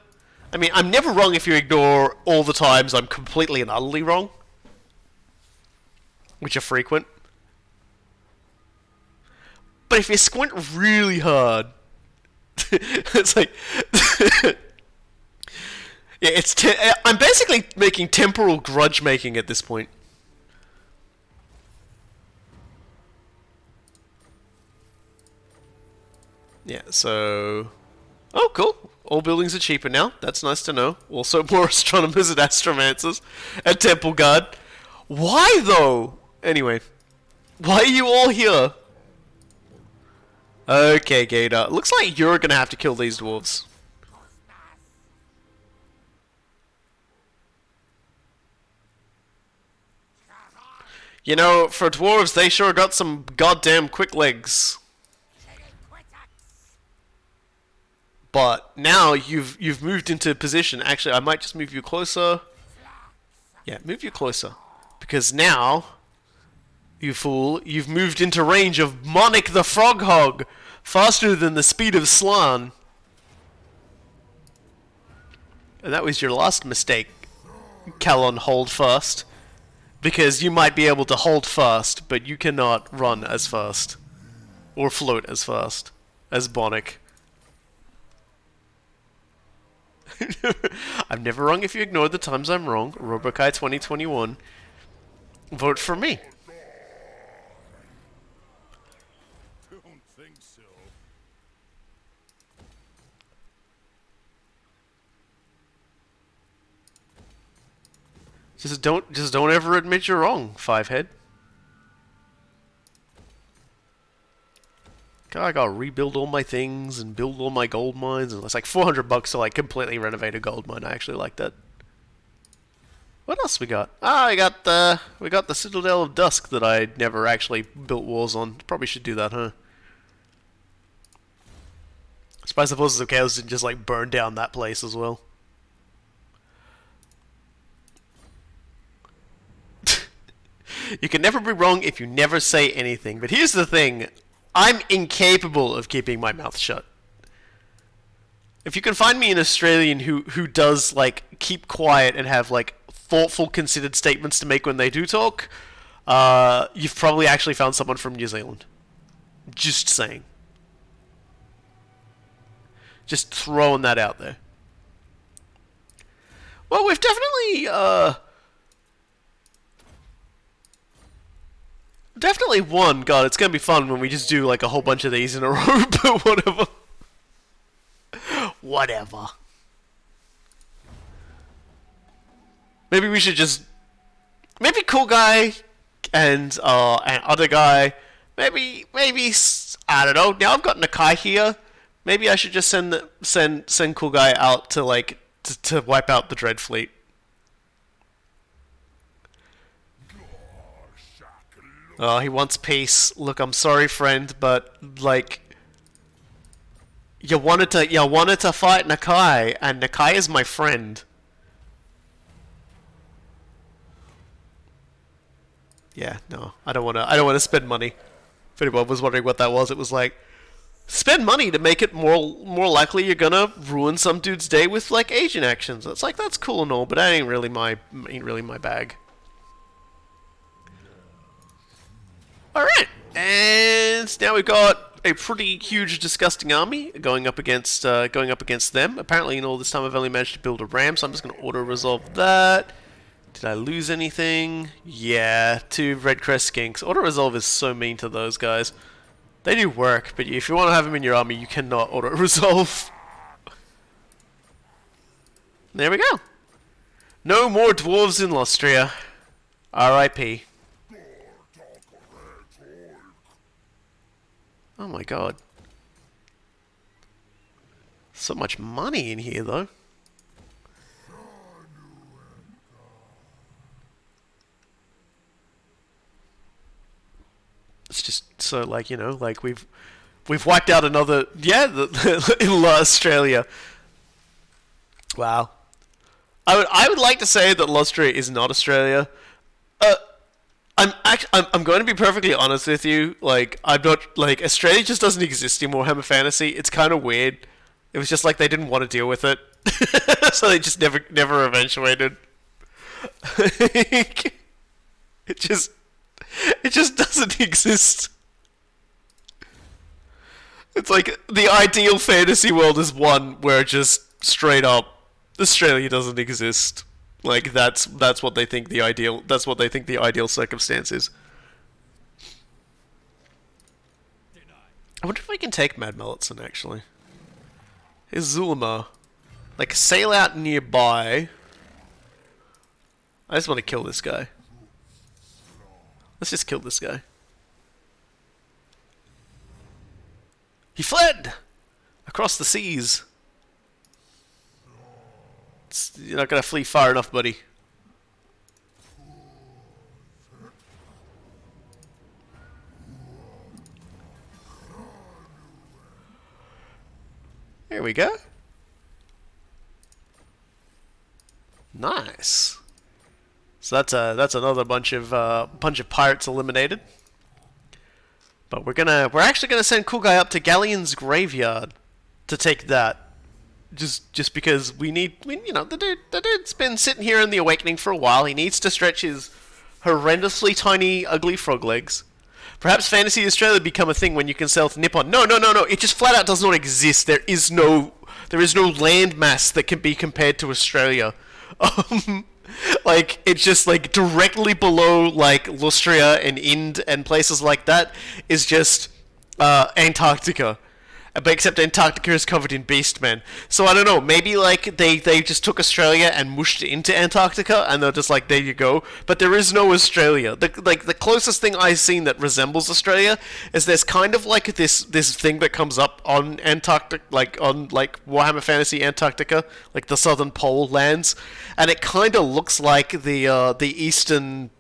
I mean, I'm never wrong if you ignore all the times I'm completely and utterly wrong, which are frequent. But if you squint really hard, it's like. Yeah, I'm basically making temporal grudge making at this point. Yeah, so... Oh, cool. All buildings are cheaper now. That's nice to know. Also, more astronomers and astromancers and temple guard. Why, though? Anyway. Why are you all here? Okay, Gator. Looks like you're gonna have to kill these dwarves. You know, for dwarves, they sure got some goddamn quick legs. But now you've moved into position. Actually, I might just move you closer. Yeah, move you closer. Because now, you fool, you've moved into range of Monic the Frog Hog, faster than the speed of Slan. And that was your last mistake, Calon Hold Fast. Because you might be able to hold fast, but you cannot run as fast. Or float as fast as Bonic. I'm never wrong if you ignore the times I'm wrong. Robokai 2021. Vote for me. Don't think so. Just don't ever admit you're wrong, Fivehead. I gotta rebuild all my things and build all my gold mines, and it's like $400 to like completely renovate a gold mine. I actually like that. What else we got? Ah, we got the Citadel of Dusk that I never actually built walls on. Probably should do that, huh? I suppose the chaos didn't just like burn down that place as well. You can never be wrong if you never say anything. But here's the thing. I'm incapable of keeping my mouth shut. If you can find me an Australian who does, like, keep quiet and have, like, thoughtful, considered statements to make when they do talk, you've probably actually found someone from New Zealand. Just saying. Just throwing that out there. Well, we've definitely won. God, it's gonna be fun when we just do, like, a whole bunch of these in a row, but whatever. Whatever. Maybe we should just... Maybe cool guy and other guy. Maybe I don't know. Now I've got Nakai here. Maybe I should just send cool guy out to, like, to wipe out the Dread Fleet. Oh, he wants peace. Look, I'm sorry, friend, but, like, you wanted to fight Nakai, and Nakai is my friend. Yeah, no, I don't want to spend money. If anyone was wondering what that was, it was like, spend money to make it more likely you're gonna ruin some dude's day with, like, Asian actions. It's like, that's cool and all, but that ain't really my bag. Alright, and now we've got a pretty huge, disgusting army going up against them. Apparently, in all this time, I've only managed to build a ram, so I'm just going to auto-resolve that. Did I lose anything? Yeah, 2 Red Crest Skinks. Auto-resolve is so mean to those guys. They do work, but if you want to have them in your army, you cannot auto-resolve. There we go. No more dwarves in Lustria. R.I.P. Oh my god. So much money in here, though. It's just so, like, you know, like we've wiped out another, yeah, in Australia. Wow. I would like to say that Lustria is not Australia. I'm going to be perfectly honest with you. Like, I'm not, like, Australia just doesn't exist in Warhammer Fantasy. It's kind of weird. It was just like they didn't want to deal with it, so they just never eventuated. It just doesn't exist. It's like the ideal fantasy world is one where just straight up Australia doesn't exist. Like, that's what they think the ideal circumstance is. I wonder if I can take Mad Mellotson, actually. Here's Zulima. Like, sail out nearby. I just want to kill this guy. Let's just kill this guy. He fled! Across the seas. You're not gonna flee far enough, buddy. There we go. Nice. So that's another bunch of pirates eliminated. But we're actually gonna send Cool Guy up to Galleon's Graveyard to take that. Just because you know, the dude's been sitting here in the Awakening for a while. He needs to stretch his horrendously tiny, ugly frog legs. Perhaps Fantasy Australia become a thing when you can sell to Nippon. No. It just flat out does not exist. There is no land mass that can be compared to Australia. Like, it's just, like, directly below, like, Lustria and Ind and places like that is just Antarctica. But except Antarctica is covered in beastmen. So I don't know, maybe, like, they just took Australia and mushed it into Antarctica, and they're just like, there you go. But there is no Australia. The closest thing I've seen that resembles Australia is there's kind of, like, this thing that comes up on Antarctica, like, on, like, Warhammer Fantasy Antarctica, like the southern pole lands, and it kind of looks like the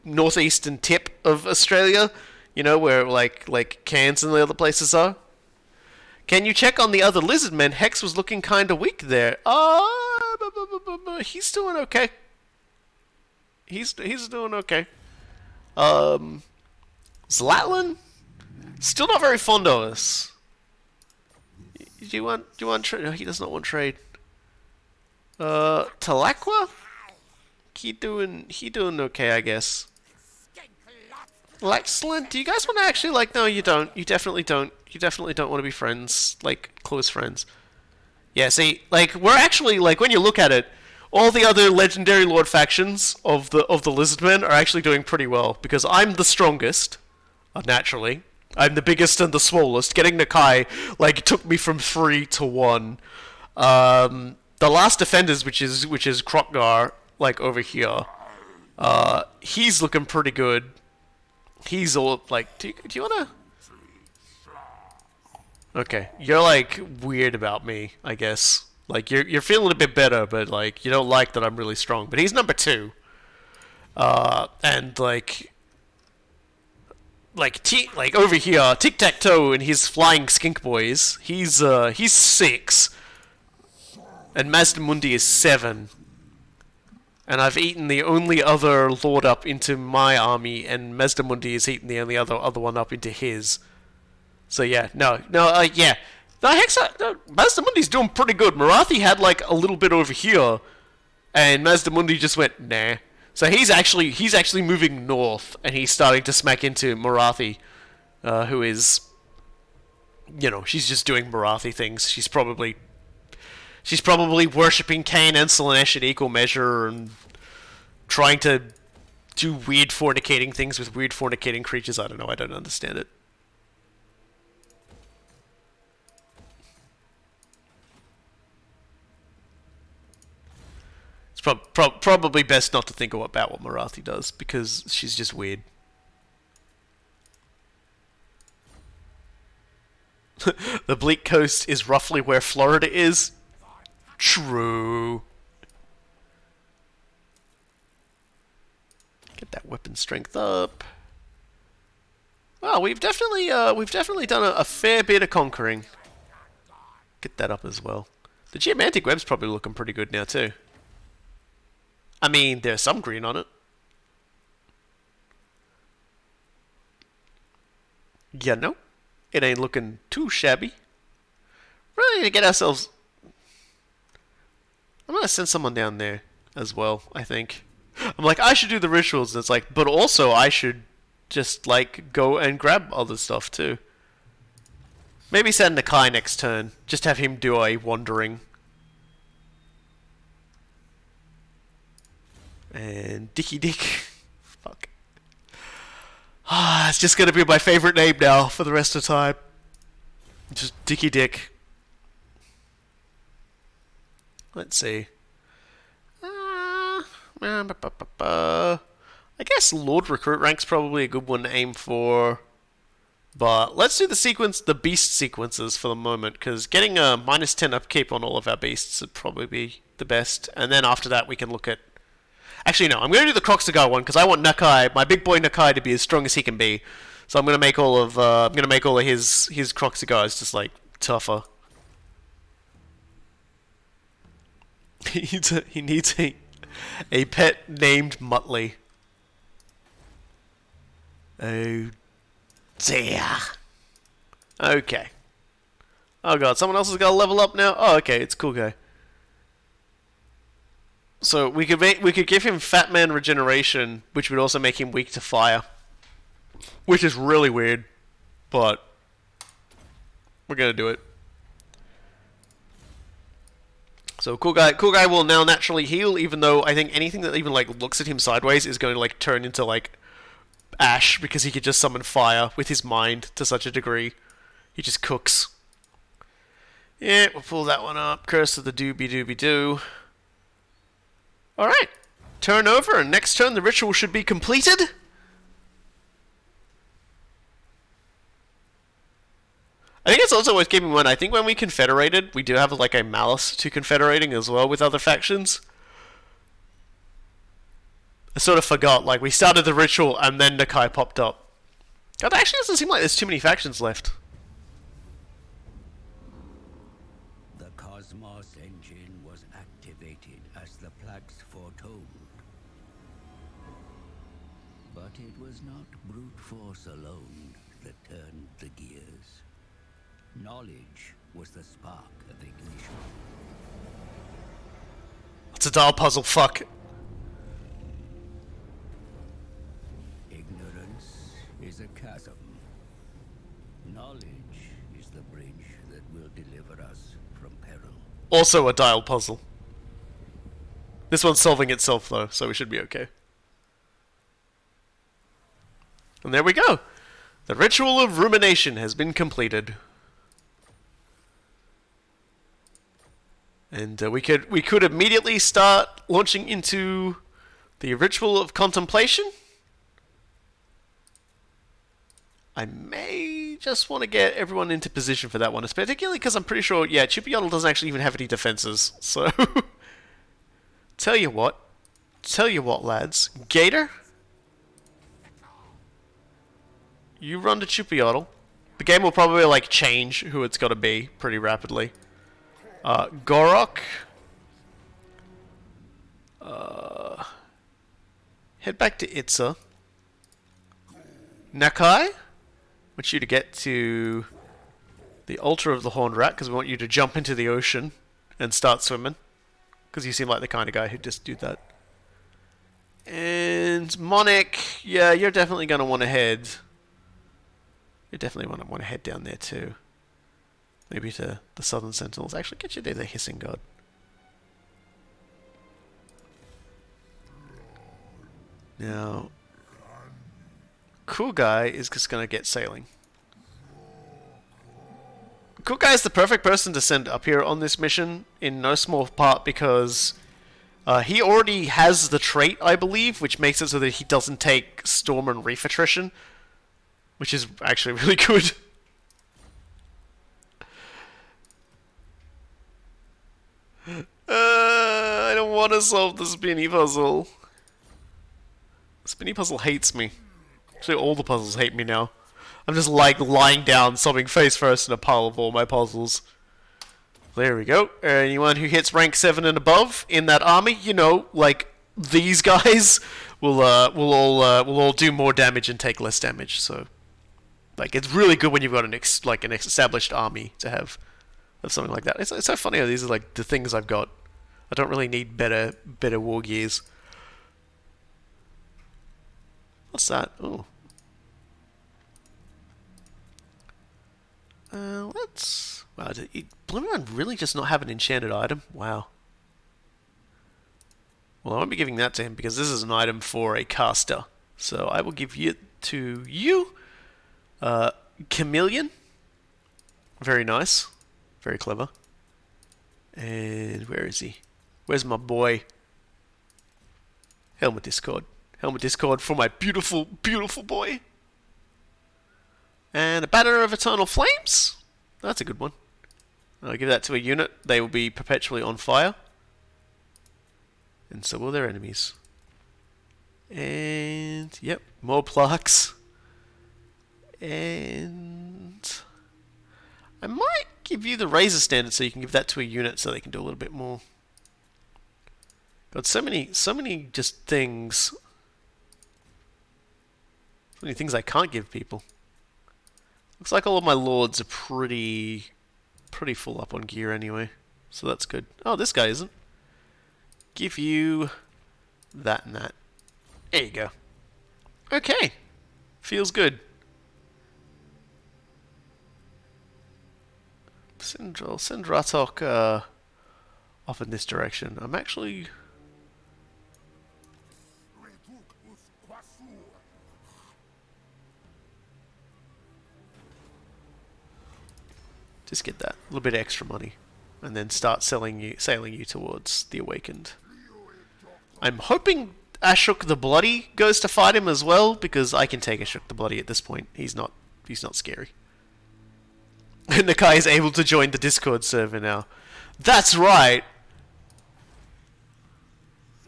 northeastern tip of Australia, you know, where, like Cairns and the other places are. Can you check on the other Lizardmen? Hex was looking kind of weak there. He's doing okay. He's doing okay. Zlatlan? Still not very fond of us. Do you want trade? No, he does not want trade. Talaqua? He doing okay, I guess. Excellent. Do you guys want to actually, like, no, you don't. You definitely don't. You definitely don't want to be friends, like, close friends. Yeah, see, like, we're actually, like, when you look at it, all the other legendary lord factions of the Lizardmen are actually doing pretty well, because I'm the strongest, naturally. I'm the biggest and the smallest. Getting Nakai, like, took me from 3 to 1. The last defenders, which is Krokgar, like, over here, he's looking pretty good. He's all, like, do you wanna... Okay, you're, like, weird about me, I guess. Like, you're feeling a bit better, but, like, you don't like that I'm really strong. But he's number 2. And, like, over here, Tic-Tac-Toe and his flying skink boys, he's 6. And Mazdamundi is 7. And I've eaten the only other lord up into my army, and Mazdamundi has eaten the only other one up into his. So yeah, no, yeah. No, Mazdamundi's doing pretty good. Marathi had like a little bit over here, and Mazdamundi just went nah. So he's actually moving north, and he's starting to smack into Marathi, who is, you know, she's just doing Marathi things. She's probably worshipping Cain and Slaanesh in equal measure, and trying to do weird fornicating things with weird fornicating creatures. I don't know. I don't understand it. Probably best not to think about what Marathi does, because she's just weird. The Bleak Coast is roughly where Florida is. True. Get that weapon strength up. Well, we've definitely done a fair bit of conquering. Get that up as well. The geomantic web's probably looking pretty good now too. I mean, there's some green on it. Yeah, no, it ain't looking too shabby. Really need to get ourselves... I'm gonna send someone down there as well, I think. I'm like, I should do the rituals, and it's like, but also I should just, like, go and grab other stuff too. Maybe send Nakai next turn. Just have him do a wandering. And Dicky Dick. Fuck. It's just gonna be my favorite name now for the rest of the time. Just Dicky Dick. Let's see. I guess Lord Recruit Rank's probably a good one to aim for. But let's do the beast sequences for the moment, because getting a -10 upkeep on all of our beasts would probably be the best. And then after that we can look at... Actually, no, I'm going to do the Croxigar one, because I want Nakai, my big boy Nakai, to be as strong as he can be. So I'm going to make all of his Croxigars just, like, tougher. He needs a pet named Muttley. Oh dear. Okay. Oh god, someone else has got to level up now? Oh, okay, it's cool guy. So we could give him Fat Man regeneration, which would also make him weak to fire. Which is really weird, but we're gonna do it. So cool guy will now naturally heal, even though I think anything that even like looks at him sideways is going to like turn into like ash, because he could just summon fire with his mind to such a degree. He just cooks. Yeah, we'll pull that one up. Curse of the Doobie Doobie Doo. Alright. Turn over, and next turn the ritual should be completed. I think it's also worth keeping in mind, I think when we confederated, we do have like a malice to confederating as well with other factions. I sort of forgot, like we started the ritual and then Nakai popped up. God, it actually doesn't seem like there's too many factions left. The Cosmos engine was activated as the plaques foretold. But it was not brute force alone that turned the gears. Knowledge was the spark of ignition. It's a dial puzzle, fuck. Ignorance is a chasm. Knowledge is the bridge that will deliver us from peril. Also a dial puzzle. This one's solving itself though, so we should be okay. And there we go! The ritual of rumination has been completed. And we could immediately start launching into the ritual of contemplation. I may just want to get everyone into position for that one, particularly because I'm pretty sure, yeah, Chippyottle doesn't actually even have any defenses, so... Tell you what, lads. Gator? You run to Chippyottle. The game will probably, like, change who it's got to be pretty rapidly. Gor'rock. Head back to Itza. Nakai. Want you to get to the altar of the Horned Rat, because we want you to jump into the ocean and start swimming. Because you seem like the kind of guy who'd just do that. And Monic, yeah, you're definitely going to want to head... You definitely want to head down there too. Maybe to the Southern Sentinels. Actually, get you there, the Hissing God. Now... Cool Guy is just going to get sailing. Cool Guy is the perfect person to send up here on this mission, in no small part because he already has the trait, I believe, which makes it so that he doesn't take Storm and Reef attrition, which is actually really good. I don't want to solve the spinny puzzle. The spinny puzzle hates me. Actually, all the puzzles hate me now. I'm just like lying down, sobbing face first in a pile of all my puzzles. There we go. Anyone who hits rank 7 and above in that army, you know, like these guys, will all do more damage and take less damage. So, like, it's really good when you've got an established army to have something like that. It's so funny how these are like the things I've got. I don't really need better war gears. What's that? Oh. Let's... Wow, did Bloomerang really just not have an enchanted item? Wow. Well, I won't be giving that to him because this is an item for a caster. So I will give it to you. Chameleon. Very nice. Very clever. And where is he? Where's my boy? Helmet Discord. Helmet Discord for my beautiful, beautiful boy. And a Banner of Eternal Flames. That's a good one. I'll give that to a unit. They will be perpetually on fire. And so will their enemies. And, yep, more plaques. And I might give you the Razor Standard so you can give that to a unit so they can do a little bit more. Got so many just things. So many things I can't give people. Looks like all of my lords are pretty full up on gear anyway. So that's good. Oh, this guy isn't. Give you that and that. There you go. Okay. Feels good. Send Ratok off in this direction. I'm actually... Just get that. A little bit of extra money. And then start sailing you towards the Awakened. I'm hoping Ashok the Bloody goes to fight him as well, because I can take Ashok the Bloody at this point. He's not scary. And the guy is able to join the Discord server now. That's right!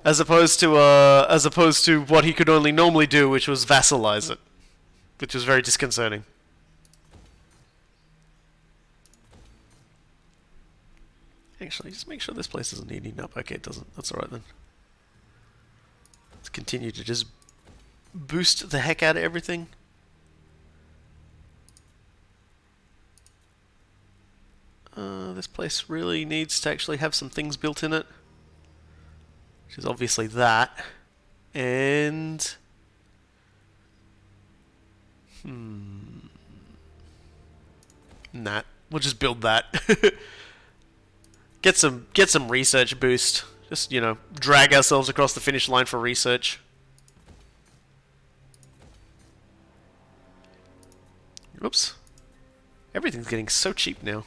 As opposed to what he could only normally do, which was vassalize it. Which was very disconcerting. Actually, just make sure this place doesn't need eating up. Okay, it doesn't. That's alright then. Let's continue to just boost the heck out of everything. This place really needs to actually have some things built in it. Which is obviously that. And... Nah, we'll just build that. Get some research boost. Just, you know, drag ourselves across the finish line for research. Oops. Everything's getting so cheap now.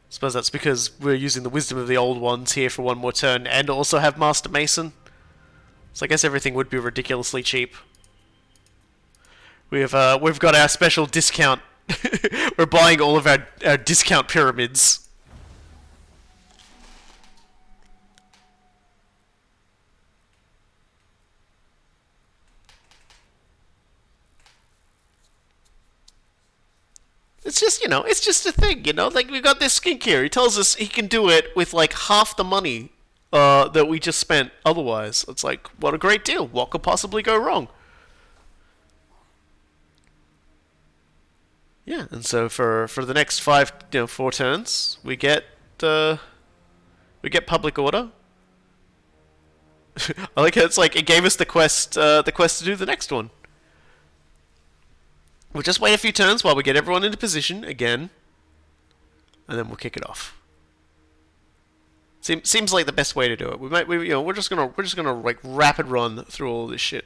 Suppose that's because we're using the wisdom of the old ones here for one more turn and also have Master Mason. So I guess everything would be ridiculously cheap. We've got our special discount. We're buying all of our discount pyramids. It's just, you know, it's just a thing, you know? Like, we got this skink here. He tells us he can do it with, like, half the money that we just spent otherwise. It's like, what a great deal. What could possibly go wrong? Yeah, and so for the next 4 turns, we get public order. I like how it's like, it gave us the quest to do the next one. We'll just wait a few turns while we get everyone into position again, and then we'll kick it off. Seems like the best way to do it. We're just gonna like rapid run through all this shit.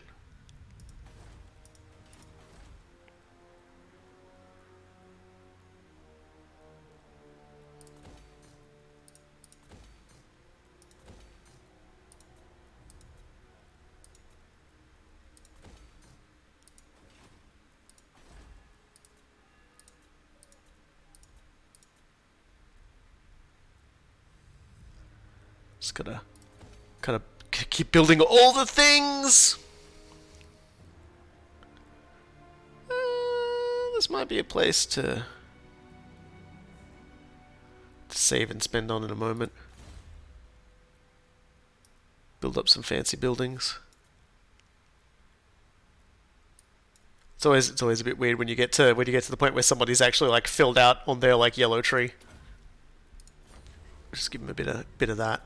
Just gotta kind of keep building all the things. This might be a place to save and spend on in a moment. Build up some fancy buildings. It's always a bit weird when you get to the point where somebody's actually like filled out on their like yellow tree. Just give them a bit of that.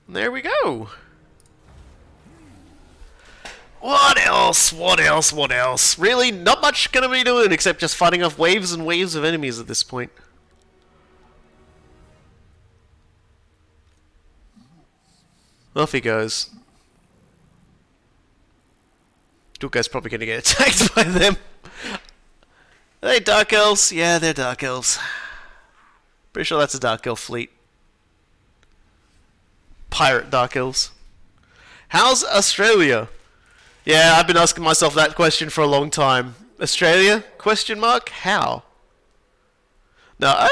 And there we go. What else? What else? What else? Really, not much gonna be doing except just fighting off waves and waves of enemies at this point. Off he goes. Duke's probably gonna get attacked by them. Are they Dark Elves? Yeah, they're Dark Elves. Pretty sure that's a Dark Elf fleet. Pirate Dark Elves. How's Australia? Yeah, I've been asking myself that question for a long time. Australia? Question mark? How? No,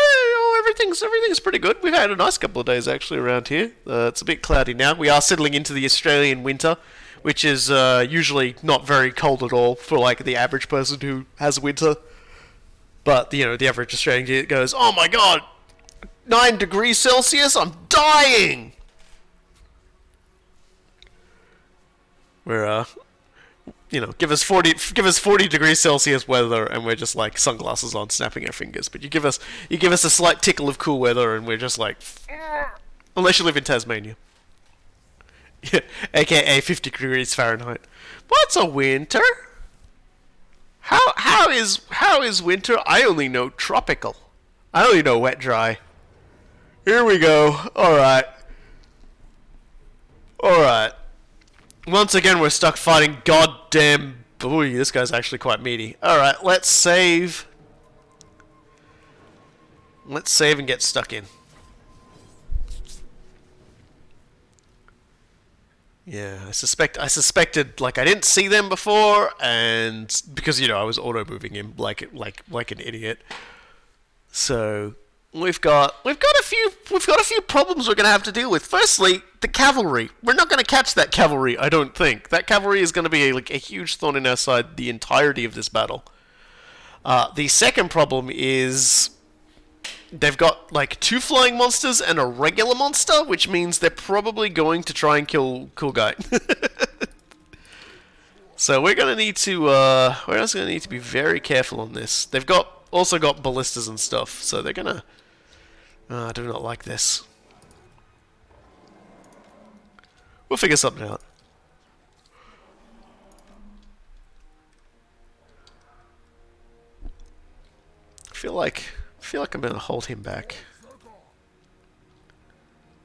everything's pretty good. We've had a nice couple of days actually around here. It's a bit cloudy now. We are settling into the Australian winter, which is usually not very cold at all for like the average person who has winter. But the average Australian goes, "Oh my god, 9 degrees Celsius, I'm dying." We're give us 40 degrees Celsius weather, and we're just like sunglasses on, snapping our fingers. But you give us a slight tickle of cool weather, and we're just like, unless you live in Tasmania, yeah, aka 50 degrees Fahrenheit. What's a winter? How is winter? I only know tropical. I only know wet dry. Here we go. All right. Once again, we're stuck fighting goddamn... Ooh, this guy's actually quite meaty. Alright, let's save. Let's save and get stuck in. Yeah, I suspected, like, I didn't see them before, and... Because, I was auto-moving him like an idiot. So... We've got a few problems we're going to have to deal with. Firstly, the cavalry. We're not going to catch that cavalry, I don't think. That cavalry is going to be a huge thorn in our side the entirety of this battle. The second problem is they've got like 2 flying monsters and a regular monster, which means they're probably going to try and kill Cool Guy. So we're gonna need to we're also gonna need to be very careful on this. They've also got ballistas and stuff, so they're gonna. I do not like this. We'll figure something out. I feel like I'm gonna hold him back.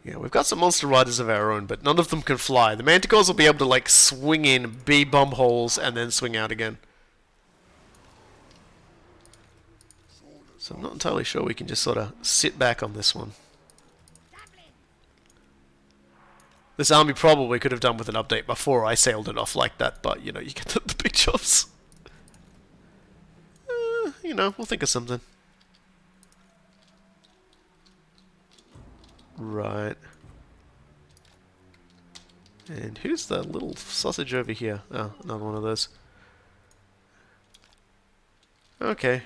Yeah, we've got some monster riders of our own, but none of them can fly. The manticores will be able to like swing in, be bomb holes, and then swing out again. So I'm not entirely sure we can just sort of sit back on this one. This army probably could have done with an update before I sailed it off like that, but you know, you get the big jobs. You know, we'll think of something. Right. And who's the little sausage over here? Oh, another one of those. Okay.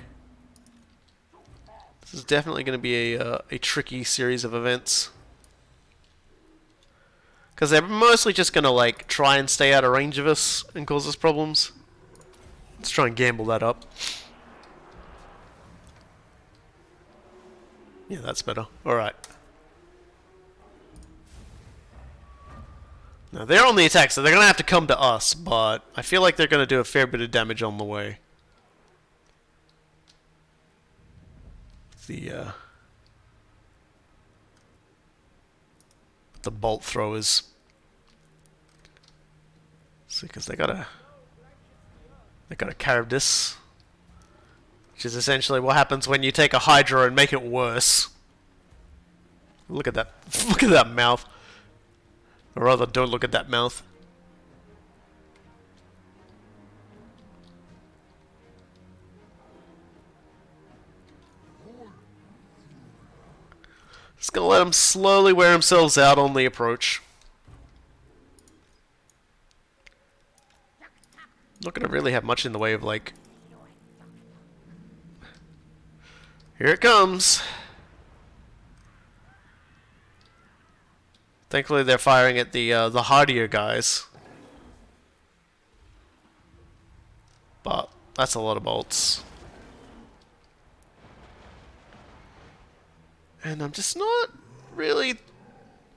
This is definitely going to be a tricky series of events. Because they're mostly just going to like try and stay out of range of us and cause us problems. Let's try and gamble that up. Yeah, that's better. Alright. Now, they're on the attack, so they're going to have to come to us, but I feel like they're going to do a fair bit of damage on the way. The bolt throwers. See, because they gotta carry this, which is essentially what happens when you take a Hydra and make it worse. Look at that! Look at that mouth. Or rather, don't look at that mouth. Just gonna let them slowly wear themselves out on the approach. Not gonna really have much in the way of like. Here it comes. Thankfully, they're firing at the hardier guys. But that's a lot of bolts. And I'm just not really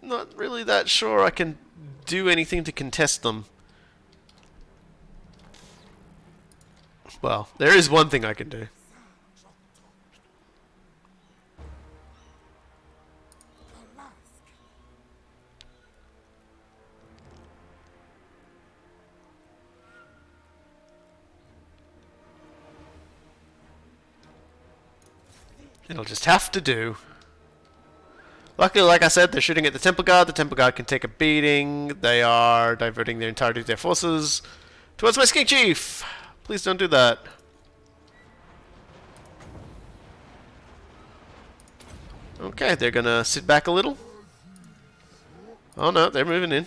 that sure I can do anything to contest them. Well, there is one thing I can do. It'll just have to do. Luckily, like I said, they're shooting at the Temple Guard. The Temple Guard can take a beating. They are diverting the entirety of their forces towards my Skink Chief. Please don't do that. Okay, they're gonna sit back a little. Oh no, they're moving in.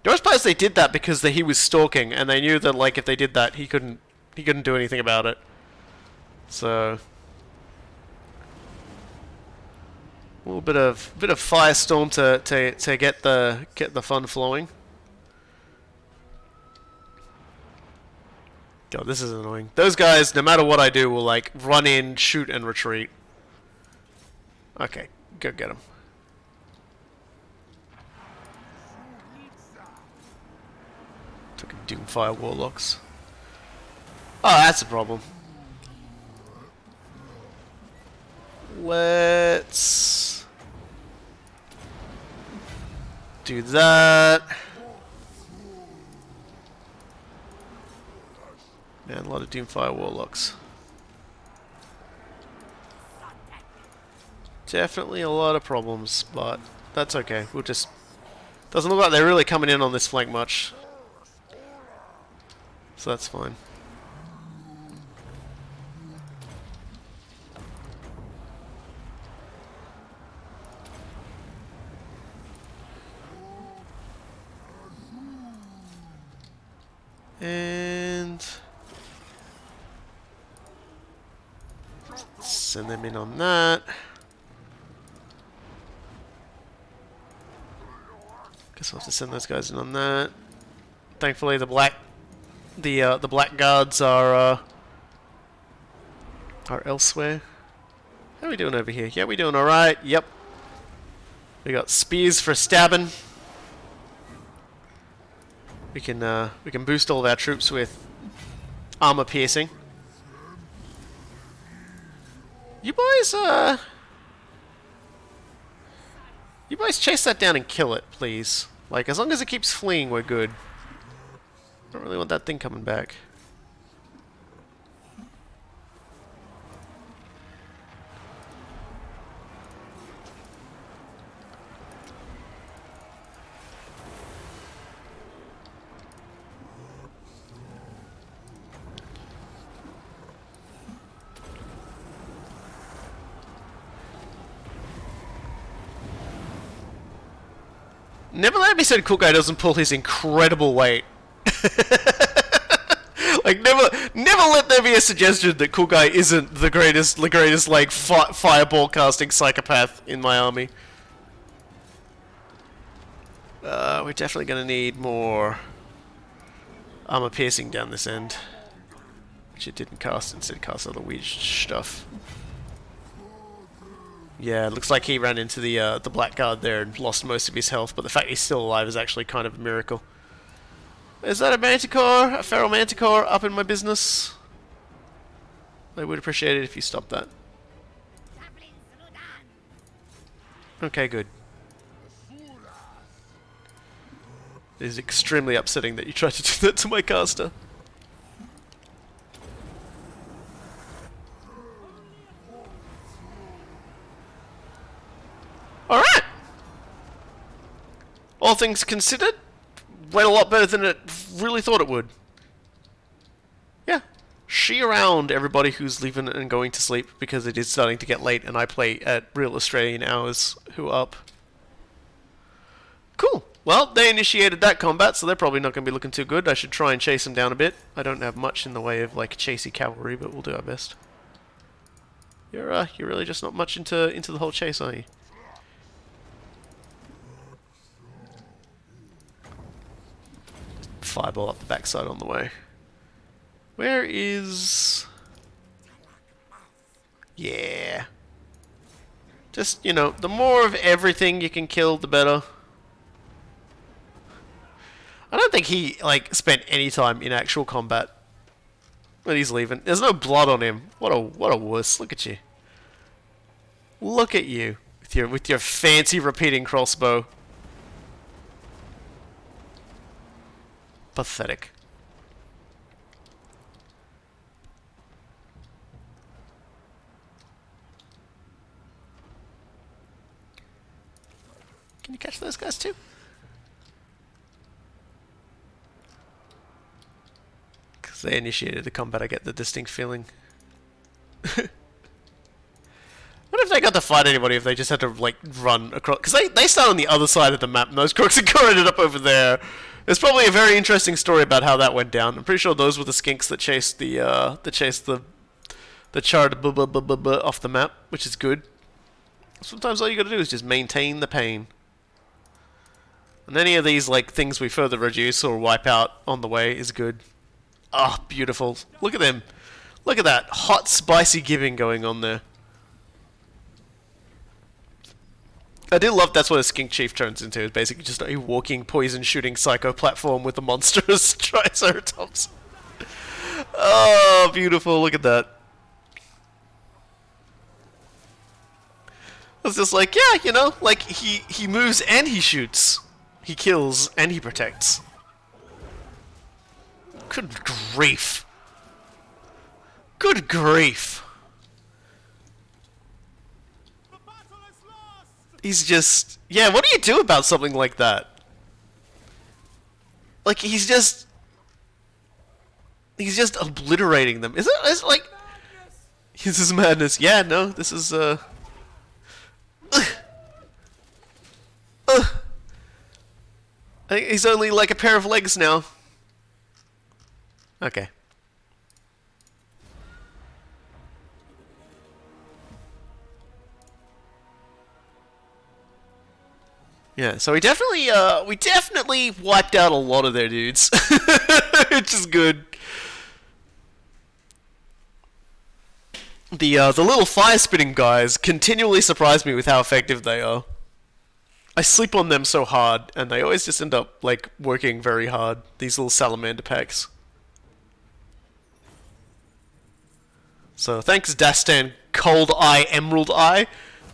The worst part is they did that because he was stalking, and they knew that like if they did that, he couldn't do anything about it. So a little bit of firestorm to get the fun flowing. God, this is annoying. Those guys, no matter what I do, will like run in, shoot, and retreat. Okay, go get them. Took a Doomfire Warlocks. Oh, that's a problem. Let's do that. Man, a lot of Doomfire Warlocks. Definitely a lot of problems, but that's okay. We'll just... Doesn't look like they're really coming in on this flank much. So that's fine. And send them in on that. Guess I'll have to send those guys in on that. Thankfully, the black guards are elsewhere. How are we doing over here? Yeah, we doing all right. Yep. We got spears for stabbing. We can boost all of our troops with armor piercing. You boys chase that down and kill it, please. Like, as long as it keeps fleeing, we're good. Don't really want that thing coming back. Never let me say Cool Guy doesn't pull his incredible weight. Like, never let there be a suggestion that Cool Guy isn't the greatest like fireball casting psychopath in my army. We're definitely gonna need more armor piercing down this end, which it didn't cast. Instead, cast other weird stuff. Yeah, it looks like he ran into the black guard there and lost most of his health, but the fact he's still alive is actually kind of a miracle. Is that a manticore? A feral manticore up in my business? I would appreciate it if you stopped that. Okay, good. It is extremely upsetting that you tried to do that to my caster. Alright! All things considered, went a lot better than it really thought it would. Yeah. She around everybody who's leaving and going to sleep because it is starting to get late and I play at real Australian hours. Who up? Cool. Well, they initiated that combat, so they're probably not going to be looking too good. I should try and chase them down a bit. I don't have much in the way of, like, chasey cavalry, but we'll do our best. You're really just not much into the whole chase, are you? Fireball up the backside on the way. Where is... Yeah. Just, you know, the more of everything you can kill, the better. I don't think he, like, spent any time in actual combat when he's leaving. There's no blood on him. What a wuss. Look at you. Look at you with your fancy repeating crossbow. Pathetic. Can you catch those guys too? Because they initiated the combat, I get the distinct feeling. What if they got to fight anybody if they just had to, like, run across? Because they start on the other side of the map, and those crooks ended up over there. There's probably a very interesting story about how that went down. I'm pretty sure those were the skinks that chased the charred off the map, which is good. Sometimes all you gotta do is just maintain the pain. And any of these, like, things we further reduce or wipe out on the way is good. Ah, oh, beautiful. Look at them. Look at that hot, spicy giving going on there. I do love that's what a skink chief turns into. It's basically just a walking, poison-shooting psycho platform with a monstrous triceratops. Oh, beautiful. Look at that. I was just like, yeah, you know, like, he moves and he shoots. He kills and he protects. Good grief. Good grief. He's just... Yeah, what do you do about something like that? Like, he's just obliterating them. Is it like... This is madness. Yeah, no, this is, I think he's only like a pair of legs now. Okay. Yeah, so we definitely wiped out a lot of their dudes, which is good. The little fire spitting guys continually surprise me with how effective they are. I sleep on them so hard, and they always just end up like working very hard. These little salamander packs. So thanks, Dastan Cold Eye Emerald Eye.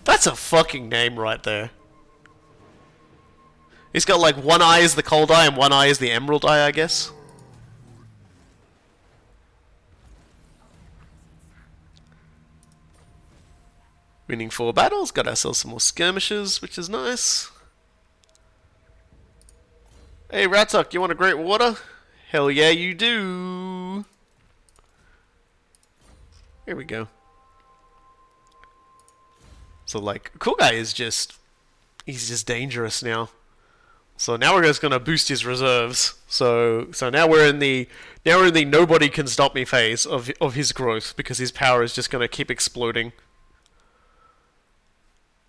That's a fucking name right there. He's got like one eye is the cold eye and one eye is the emerald eye, I guess. Winning 4 battles, got ourselves some more skirmishes, which is nice. Hey Ratuk, you want a great water? Hell yeah, you do. Here we go. So like, cool guy is just, he's just dangerous now. So now we're just gonna boost his reserves. So now we're in the nobody can stop me phase of his growth because his power is just gonna keep exploding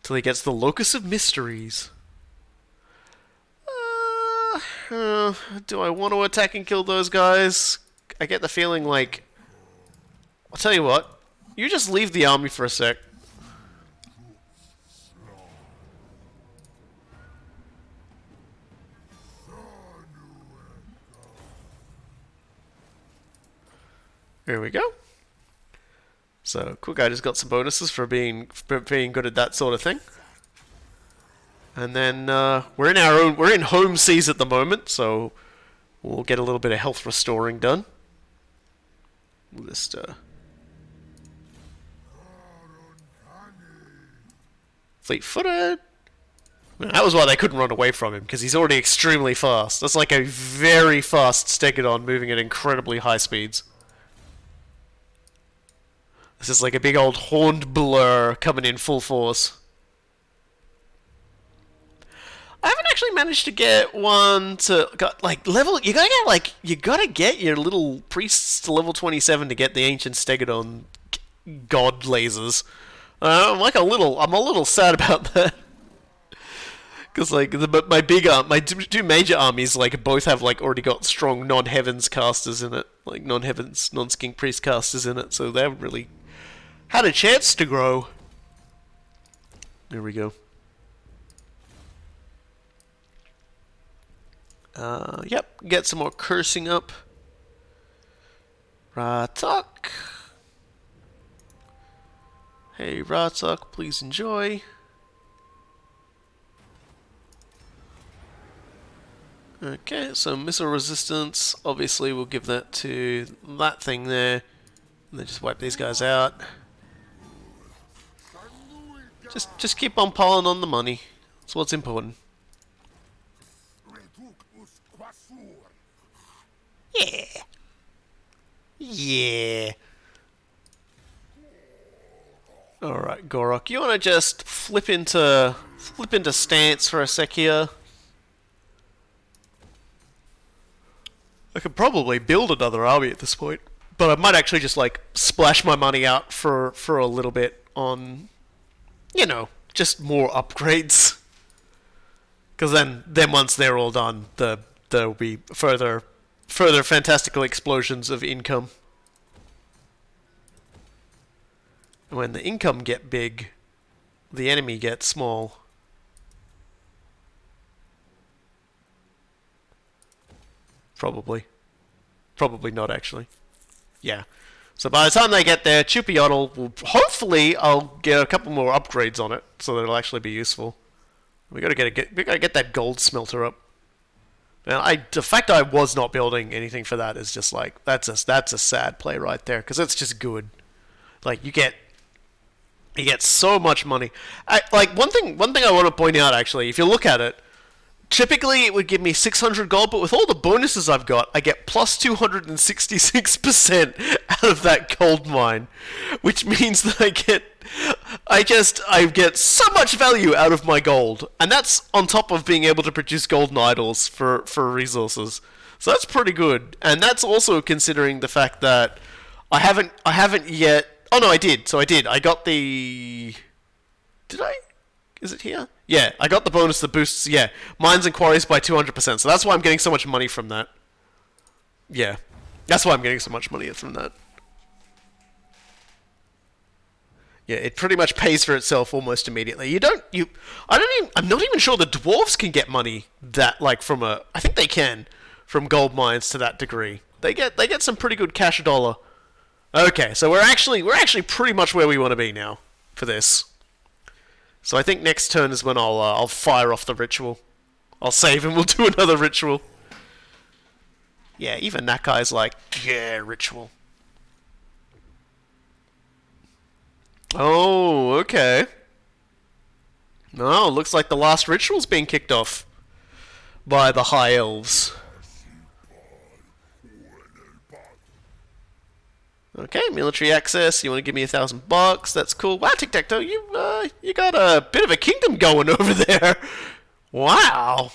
till he gets the Locus of Mysteries. Do I want to attack and kill those guys? I get the feeling like, I'll tell you what, you just leave the army for a sec. There we go. So, cool guy just got some bonuses for being good at that sort of thing. And then we're in home seas at the moment, so we'll get a little bit of health restoring done. We'll just fleet-footed. That was why they couldn't run away from him, because he's already extremely fast. That's like a very fast Stegodon moving at incredibly high speeds. This is like a big old horned blur coming in full force. I haven't actually managed to get one to like level. You gotta get your little priests to level 27 to get the ancient Stegodon god lasers. I'm a little sad about that. Because like my two major armies like both have like already got strong non-heavens casters in it, like non-heavens non-skink priest casters in it, so they haven't really had a chance to grow. There we go. Yep, get some more cursing up. Ratuk. Hey Ratuk, please enjoy. Okay, so missile resistance, obviously we'll give that to that thing there. And then just wipe these guys out. Just keep on piling on the money. That's what's important. Yeah. Yeah. Alright, Gor'rok, you wanna just flip into stance for a sec here? I could probably build another army at this point, but I might actually just like splash my money out for a little bit on, you know, just more upgrades. Because then once they're all done, there'll be further fantastical explosions of income. And when the income get big, the enemy gets small. Probably not, actually. Yeah. So by the time they get there, Chupiotl will... Hopefully, I'll get a couple more upgrades on it, so that it'll actually be useful. We gotta get that gold smelter up. And the fact I was not building anything for that is just like... That's a sad play right there, because it's just good. Like, you get so much money. One thing I want to point out, actually, if you look at it, typically, it would give me 600 gold, but with all the bonuses I've got, I get plus 266% out of that gold mine, which means that I get so much value out of my gold, and that's on top of being able to produce golden idols for resources. So that's pretty good, and that's also considering the fact that I haven't yet. Oh no, I did. So I did. I got the. Did I? Is it here? Yeah, I got the bonus that boosts. Yeah, mines and quarries by 200%. So that's why I'm getting so much money from that. Yeah, that's why I'm getting so much money from that. Yeah, it pretty much pays for itself almost immediately. I'm not even sure the dwarves can get money that, like, from a... I think they can, from gold mines to that degree. They get some pretty good cash dollar. Okay, so we're actually pretty much where we want to be now for this. So I think next turn is when I'll fire off the ritual. I'll save and we'll do another ritual. Yeah, even that guy's like, yeah, ritual. Oh, okay. No, looks like the last ritual's being kicked off by the High Elves. Okay, military access. You want to give me $1,000? That's cool. Wow, Tic-Tac-Toe, you got a bit of a kingdom going over there. Wow.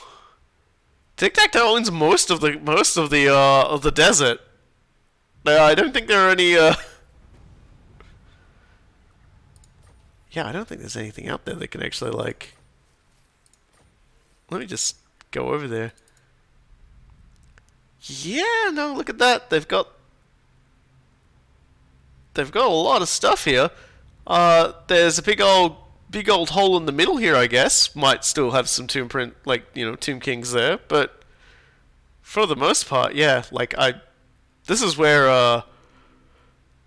Tic-Tac-Toe owns most of the desert. I don't think there are any. Yeah, I don't think there's anything out there that can actually, like... Let me just go over there. Yeah, no, look at that. They've got a lot of stuff here. There's a big old hole in the middle here, I guess. Might still have some Tomb Kings there, but for the most part, yeah, like this is where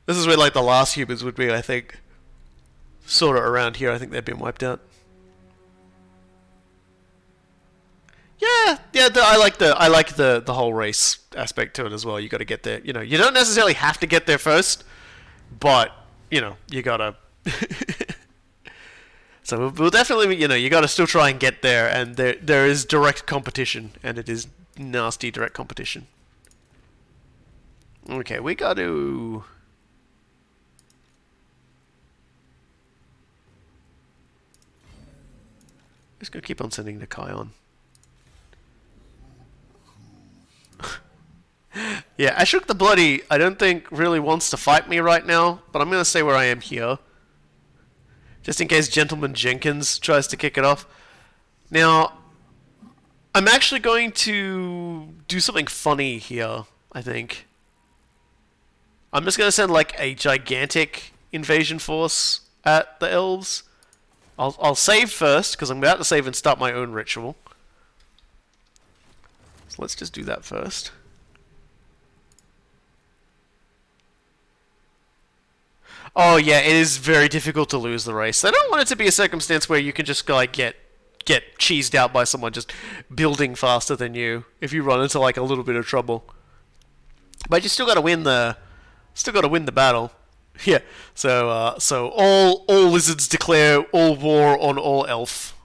like the last humans would be, I think. Sort of around here, I think they've been wiped out. Yeah, I like the whole race aspect to it as well. You got to get there. You don't necessarily have to get there first, but you gotta. So we'll definitely, you gotta still try and get there, and there is direct competition, and it is nasty direct competition. Okay, we got to. Just gonna keep on sending the Kion. Yeah, Ashok the Bloody, I don't think really wants to fight me right now, but I'm gonna stay where I am here. Just in case Gentleman Jenkins tries to kick it off. Now, I'm actually going to do something funny here, I think. I'm just gonna send like a gigantic invasion force at the elves. I'll save first, because I'm about to save and start my own ritual. So let's just do that first. Oh yeah, it is very difficult to lose the race. They don't want it to be a circumstance where you can just like get cheesed out by someone just building faster than you if you run into like a little bit of trouble. But you still got to win the battle. Yeah, so all lizards declare all war on all elf.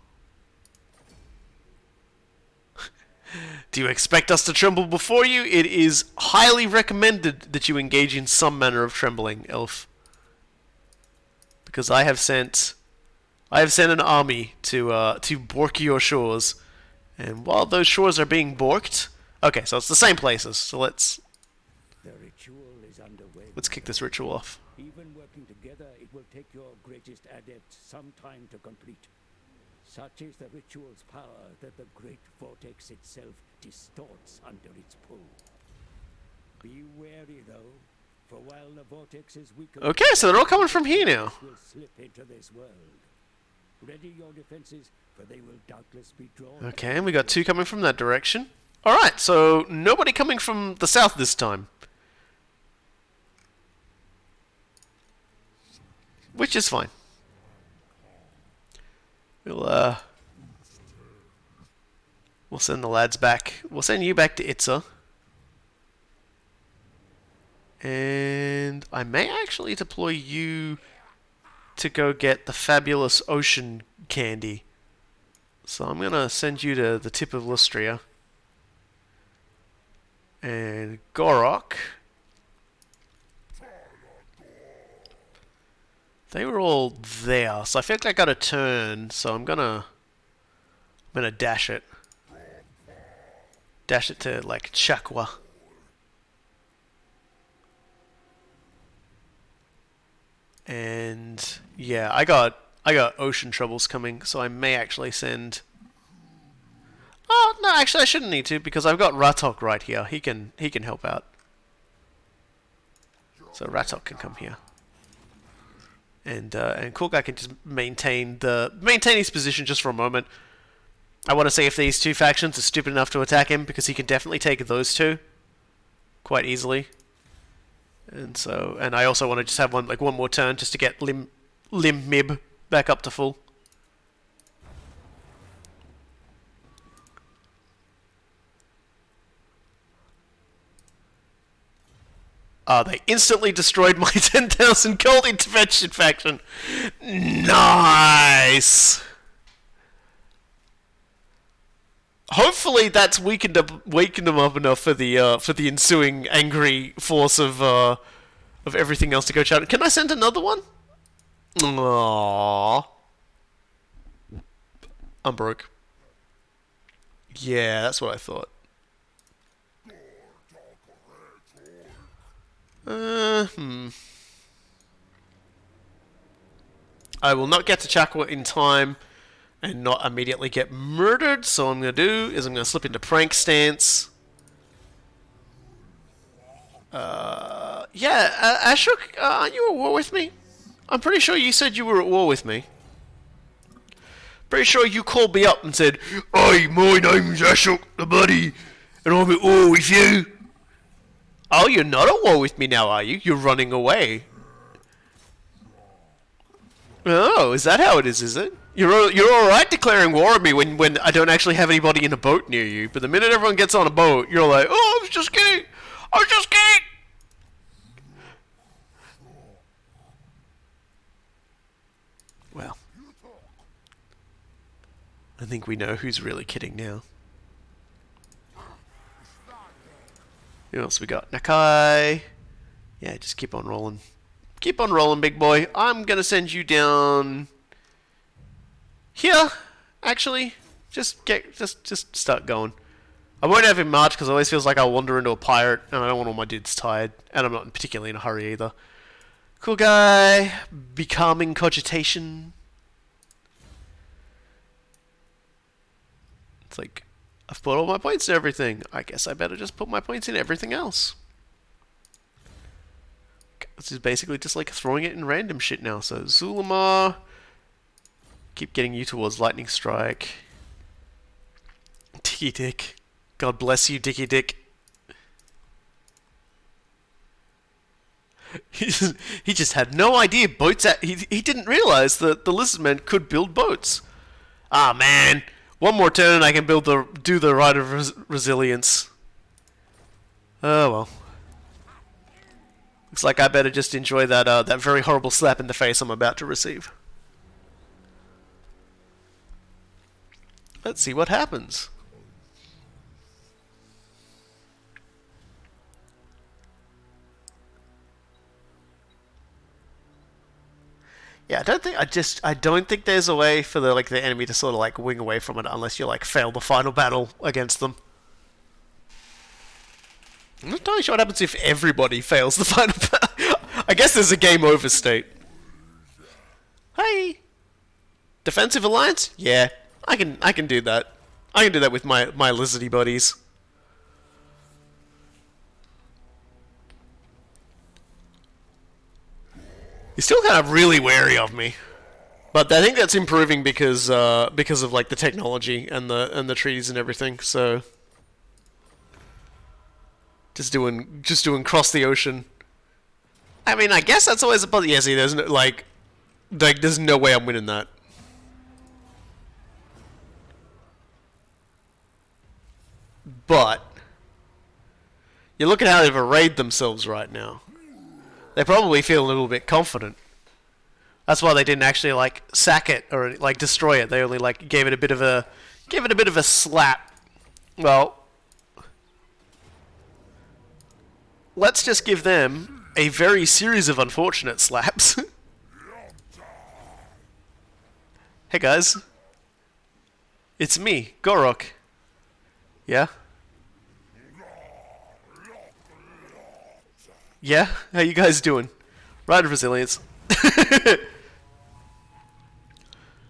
Do you expect us to tremble before you? It is highly recommended that you engage in some manner of trembling, elf. Because I have sent an army to bork your shores, and while those shores are being borked, okay, so it's the same places. So let's kick this ritual off. Even working together, it will take your greatest adept some time to complete. Such is the ritual's power that the great vortex itself distorts under its pull. Be wary, though, for while the vortex is weaker... Okay, so they're all coming from here now. ...will slip into this world. Ready your defenses, for they will doubtless be drawn... Okay, and we got two coming from that direction. Alright, so nobody coming from the south this time. Which is fine. We'll send the lads back. We'll send you back to Itza. And I may actually deploy you to go get the fabulous ocean candy. So I'm going to send you to the tip of Lustria. And Gor'rok. They were all there, so I feel like I got a turn, so I'm gonna dash it. dash it to like Chakwa. And yeah, I got ocean troubles coming, so I may actually send. Oh no, actually I shouldn't need to because I've got Ratok right here. He can help out. So Ratok can come here. And Cool Guy can just maintain his position just for a moment. I want to see if these two factions are stupid enough to attack him because he can definitely take those two quite easily. And I also want to just have one more turn just to get Lim Mib back up to full. They instantly destroyed my 10,000 gold intervention faction. Nice. Hopefully that's weakened them up enough for the ensuing angry force of everything else to go chat. Can I send another one? Aww. I'm broke. Yeah, that's what I thought. I will not get to Chakwa in time and not immediately get murdered, so what I'm going to do is I'm going to slip into prank stance. Ashok, aren't you at war with me? I'm pretty sure you said you were at war with me. Pretty sure you called me up and said, "Hi, my name's Ashok the Buddy, and I'm at war with you." Oh, you're not at war with me now, are you? You're running away. Oh, is that how it is it? You're alright declaring war on me when I don't actually have anybody in a boat near you, but the minute everyone gets on a boat, you're like, "Oh, I was just kidding! I was just kidding!" Well, I think we know who's really kidding now. Who else we got? Nakai. Yeah, just keep on rolling. Keep on rolling, big boy. I'm gonna send you down here. Actually, just start going. I won't have him march because it always feels like I'll wander into a pirate, and I don't want all my dudes tired, and I'm not particularly in a hurry either. Cool Guy. Becoming cogitation. It's like, I've put all my points in everything. I guess I better just put my points in everything else. This is basically just like throwing it in random shit now. So Zul'Amar, keep getting you towards Lightning Strike. Dicky Dick. God bless you, Dicky Dick. He just had no idea boats. He didn't realize that the Lizardmen could build boats. Ah, man. One more turn and I can do the Rite of Resilience. Oh well. Looks like I better just enjoy that very horrible slap in the face I'm about to receive. Let's see what happens. Yeah, I don't think there's a way for the enemy to sort of like wing away from it unless you like fail the final battle against them. I'm not entirely sure what happens if everybody fails the final battle. I guess there's a game over state. Hey, defensive alliance? Yeah, I can do that. I can do that with my lizardy buddies. He's still kind of really wary of me, but I think that's improving because of like the technology and the treaties and everything. So just doing cross the ocean. I mean, I guess that's always a positive. Yeah, see, there's no, there's no way I'm winning that. But you look at how they've arrayed themselves right now. They probably feel a little bit confident. That's why they didn't actually like sack it or like destroy it. They only like gave it a bit of a slap. Well, let's just give them a very series of unfortunate slaps. Hey guys, it's me, Gor'rok. Yeah? Yeah? How you guys doing? Right of resilience.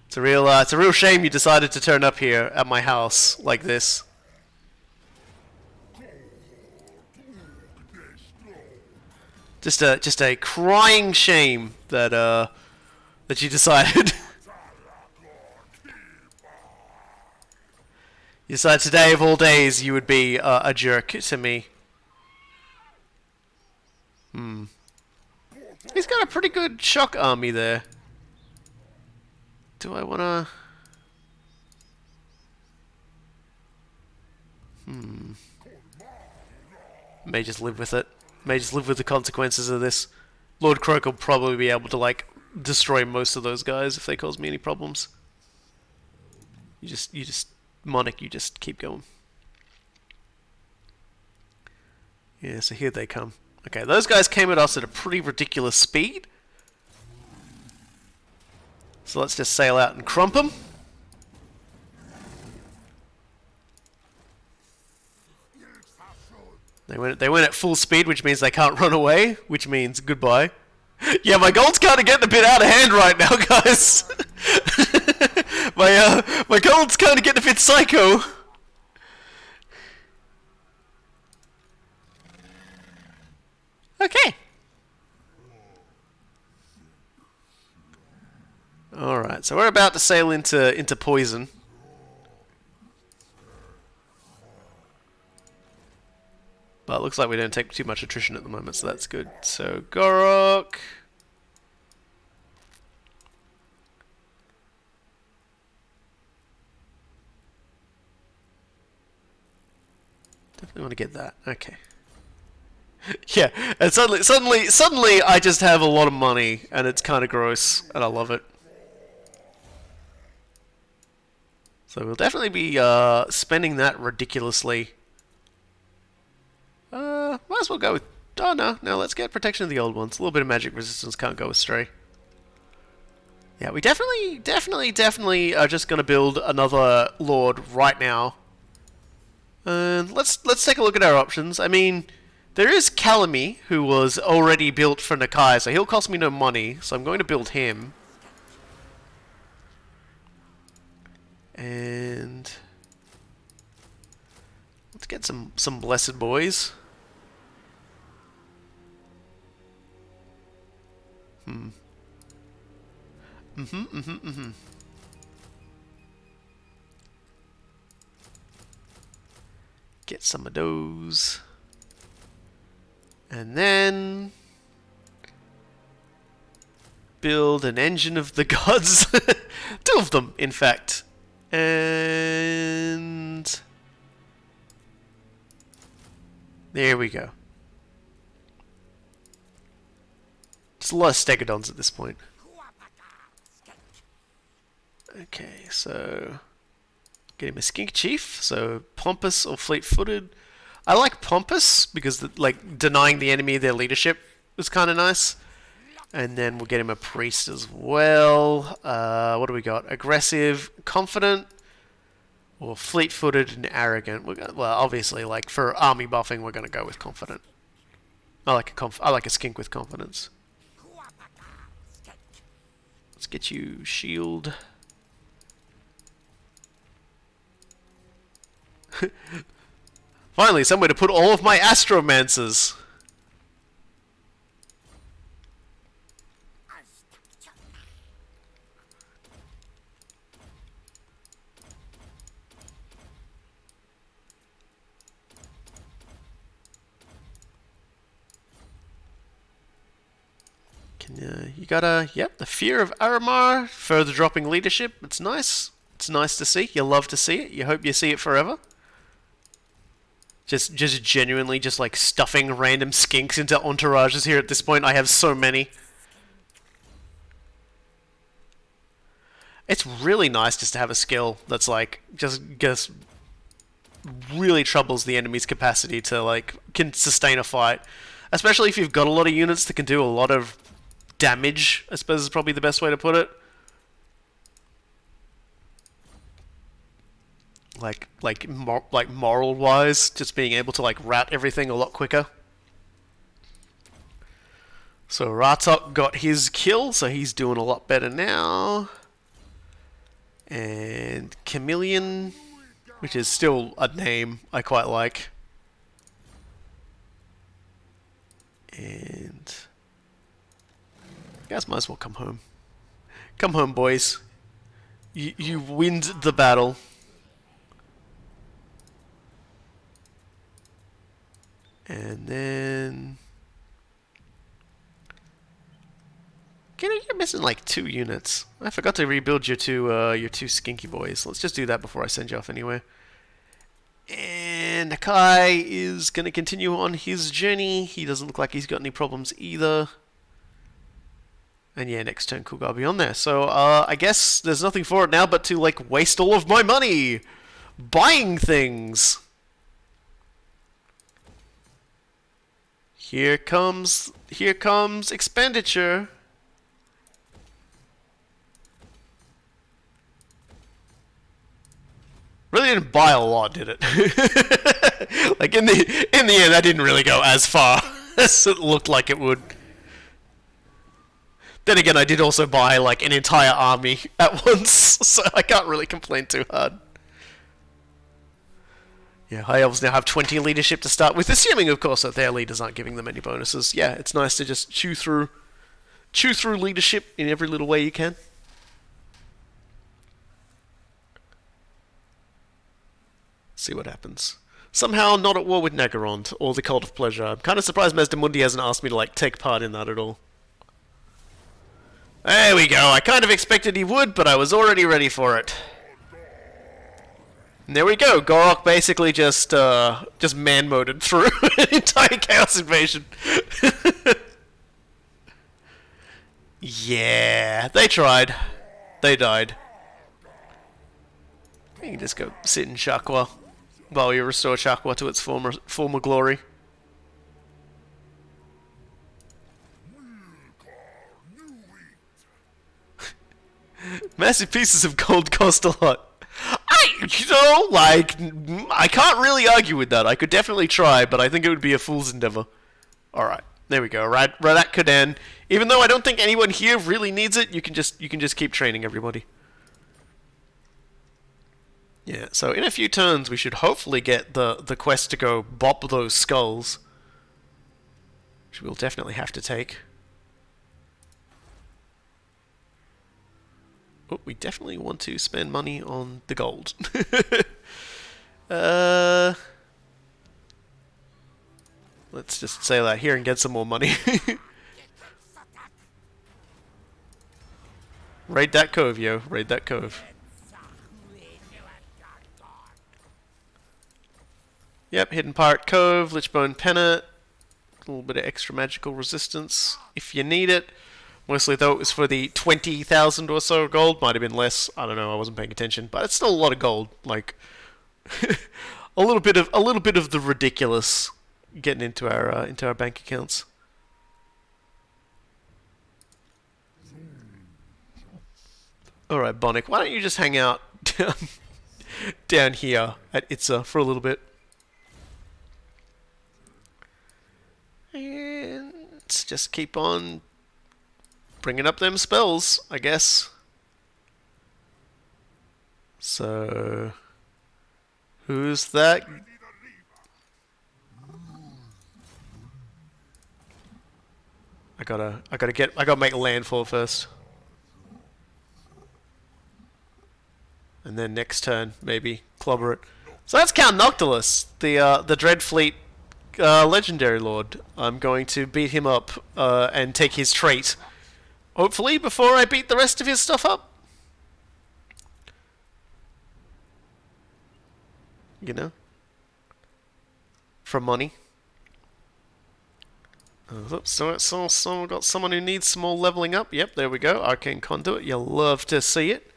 It's a real shame you decided to turn up here at my house like this. Just a crying shame that that you decided. You decided today of all days you would be a jerk to me. He's got a pretty good shock army there. Do I wanna... May just live with it. May just live with the consequences of this. Lord Croak will probably be able to, like, destroy most of those guys if they cause me any problems. You just... Monarch, you just keep going. Yeah, so here they come. Okay, those guys came at us at a pretty ridiculous speed. So let's just sail out and crump them. They went at full speed, which means they can't run away, which means goodbye. Yeah, my gold's kind of getting a bit out of hand right now, guys. My gold's kind of getting a bit psycho. Okay. Alright, so we're about to sail into poison. But it looks like we don't take too much attrition at the moment, so that's good. So, Gor'rok. Definitely want to get that. Okay. Yeah, and suddenly I just have a lot of money, and it's kind of gross, and I love it. So we'll definitely be spending that ridiculously. Might as well go with... Oh, no, let's get Protection of the Old Ones. A little bit of magic resistance can't go astray. Yeah, we definitely are just going to build another Lord right now. And let's take a look at our options. I mean, there is Calamy, who was already built for Nakai, so he'll cost me no money, so I'm going to build him. And... let's get some blessed boys. Get some of those. And then... build an engine of the gods. 2 of them, in fact. And... there we go. Just a lot of stegodons at this point. Okay, so... get him a skink chief, so pompous or fleet-footed. I like pompous because like denying the enemy their leadership was kind of nice. And then we'll get him a priest as well. What do we got? Aggressive, confident, or fleet-footed and arrogant. Well, obviously, like for army buffing, we're gonna go with confident. I like a skink with confidence. Let's get you shield. Finally, somewhere to put all of my astromancers. You gotta, yep, the fear of Aramar, further dropping leadership. It's nice. It's nice to see. You love to see it. You hope you see it forever. Just genuinely just like stuffing random skinks into entourages here at this point. I have so many. It's really nice just to have a skill that's like just really troubles the enemy's capacity to like can sustain a fight. Especially if you've got a lot of units that can do a lot of damage, I suppose is probably the best way to put it. Like moral wise, just being able to like route everything a lot quicker. So Ratok got his kill, so he's doing a lot better now. And Chameleon, which is still a name I quite like. And you guys might as well come home. Come home, boys. You win the battle. And then you're missing like 2 units. I forgot to rebuild your two skinky boys. Let's just do that before I send you off anyway. And Nakai is gonna continue on his journey. He doesn't look like he's got any problems either. And yeah, next turn Cougar will be on there. So I guess there's nothing for it now but to like waste all of my money buying things. Here comes expenditure. Really didn't buy a lot, did it? Like in the end, that didn't really go as far as it looked like it would. Then again, I did also buy like an entire army at once, so I can't really complain too hard. Yeah, High Elves now have 20 leadership to start with, assuming, of course, that their leaders aren't giving them any bonuses. Yeah, it's nice to just chew through leadership in every little way you can. See what happens. Somehow not at war with Naggarond or the Cult of Pleasure. I'm kind of surprised Mazdamundi hasn't asked me to like take part in that at all. There we go. I kind of expected he would, but I was already ready for it. And there we go. Gor'rok basically just man-moded through an entire Chaos Invasion. Yeah, they tried. They died. You can just go sit in Chakwa while you restore Chakwa to its former glory. Massive pieces of gold cost a lot. I can't really argue with that. I could definitely try, but I think it would be a fool's endeavor. Alright, there we go. Radak Kadan. Even though I don't think anyone here really needs it, you can just keep training everybody. Yeah, so in a few turns we should hopefully get the quest to go bop those skulls. Which we'll definitely have to take. Oh, we definitely want to spend money on the gold. Let's just say that here and get some more money. Raid that cove, yo. Raid that cove. Yep, Hidden Pirate Cove, Lichbone Pennant. A little bit of extra magical resistance if you need it. Mostly though it was for the 20,000 or so gold. Might have been less. I don't know. I wasn't paying attention, but it's still a lot of gold. Like a little bit of the ridiculous getting into our bank accounts. All right, Bonnick, why don't you just hang out down here at Itza for a little bit? And let's just keep on bringing up them spells, I guess. So, who's that? I gotta make landfall first. And then next turn, maybe clobber it. So that's Count Noctilus, the Dreadfleet legendary lord. I'm going to beat him up and take his trait. Hopefully, before I beat the rest of his stuff up. You know? For money. So got someone who needs some more leveling up. Yep, there we go. Arcane Conduit. You'll love to see it.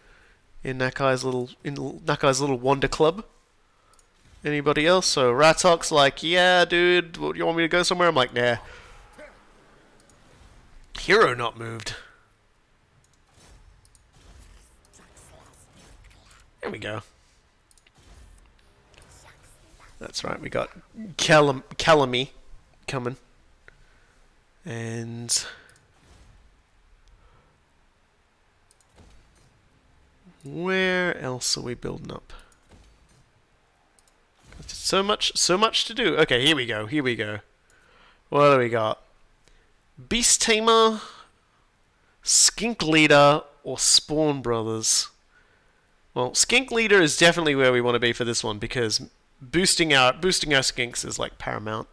In Nakai's little Wonder Club. Anybody else? So Ratok's like, yeah, dude, what, you want me to go somewhere? I'm like, nah. Hero not moved. There we go. That's right, we got Calamy coming. And Where else are we building up? So much to do. Okay, here we go. What do we got? Beast Tamer, Skink Leader, or Spawn Brothers? Well, Skink Leader is definitely where we want to be for this one because boosting our skinks is like paramount.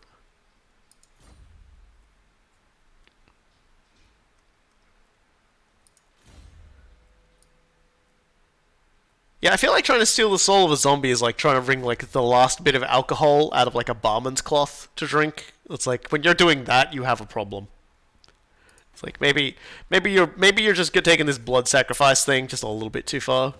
Yeah, I feel like trying to steal the soul of a zombie is like trying to wring like the last bit of alcohol out of like a barman's cloth to drink. It's like when you're doing that, you have a problem. It's like maybe you're just taking this blood sacrifice thing just a little bit too far.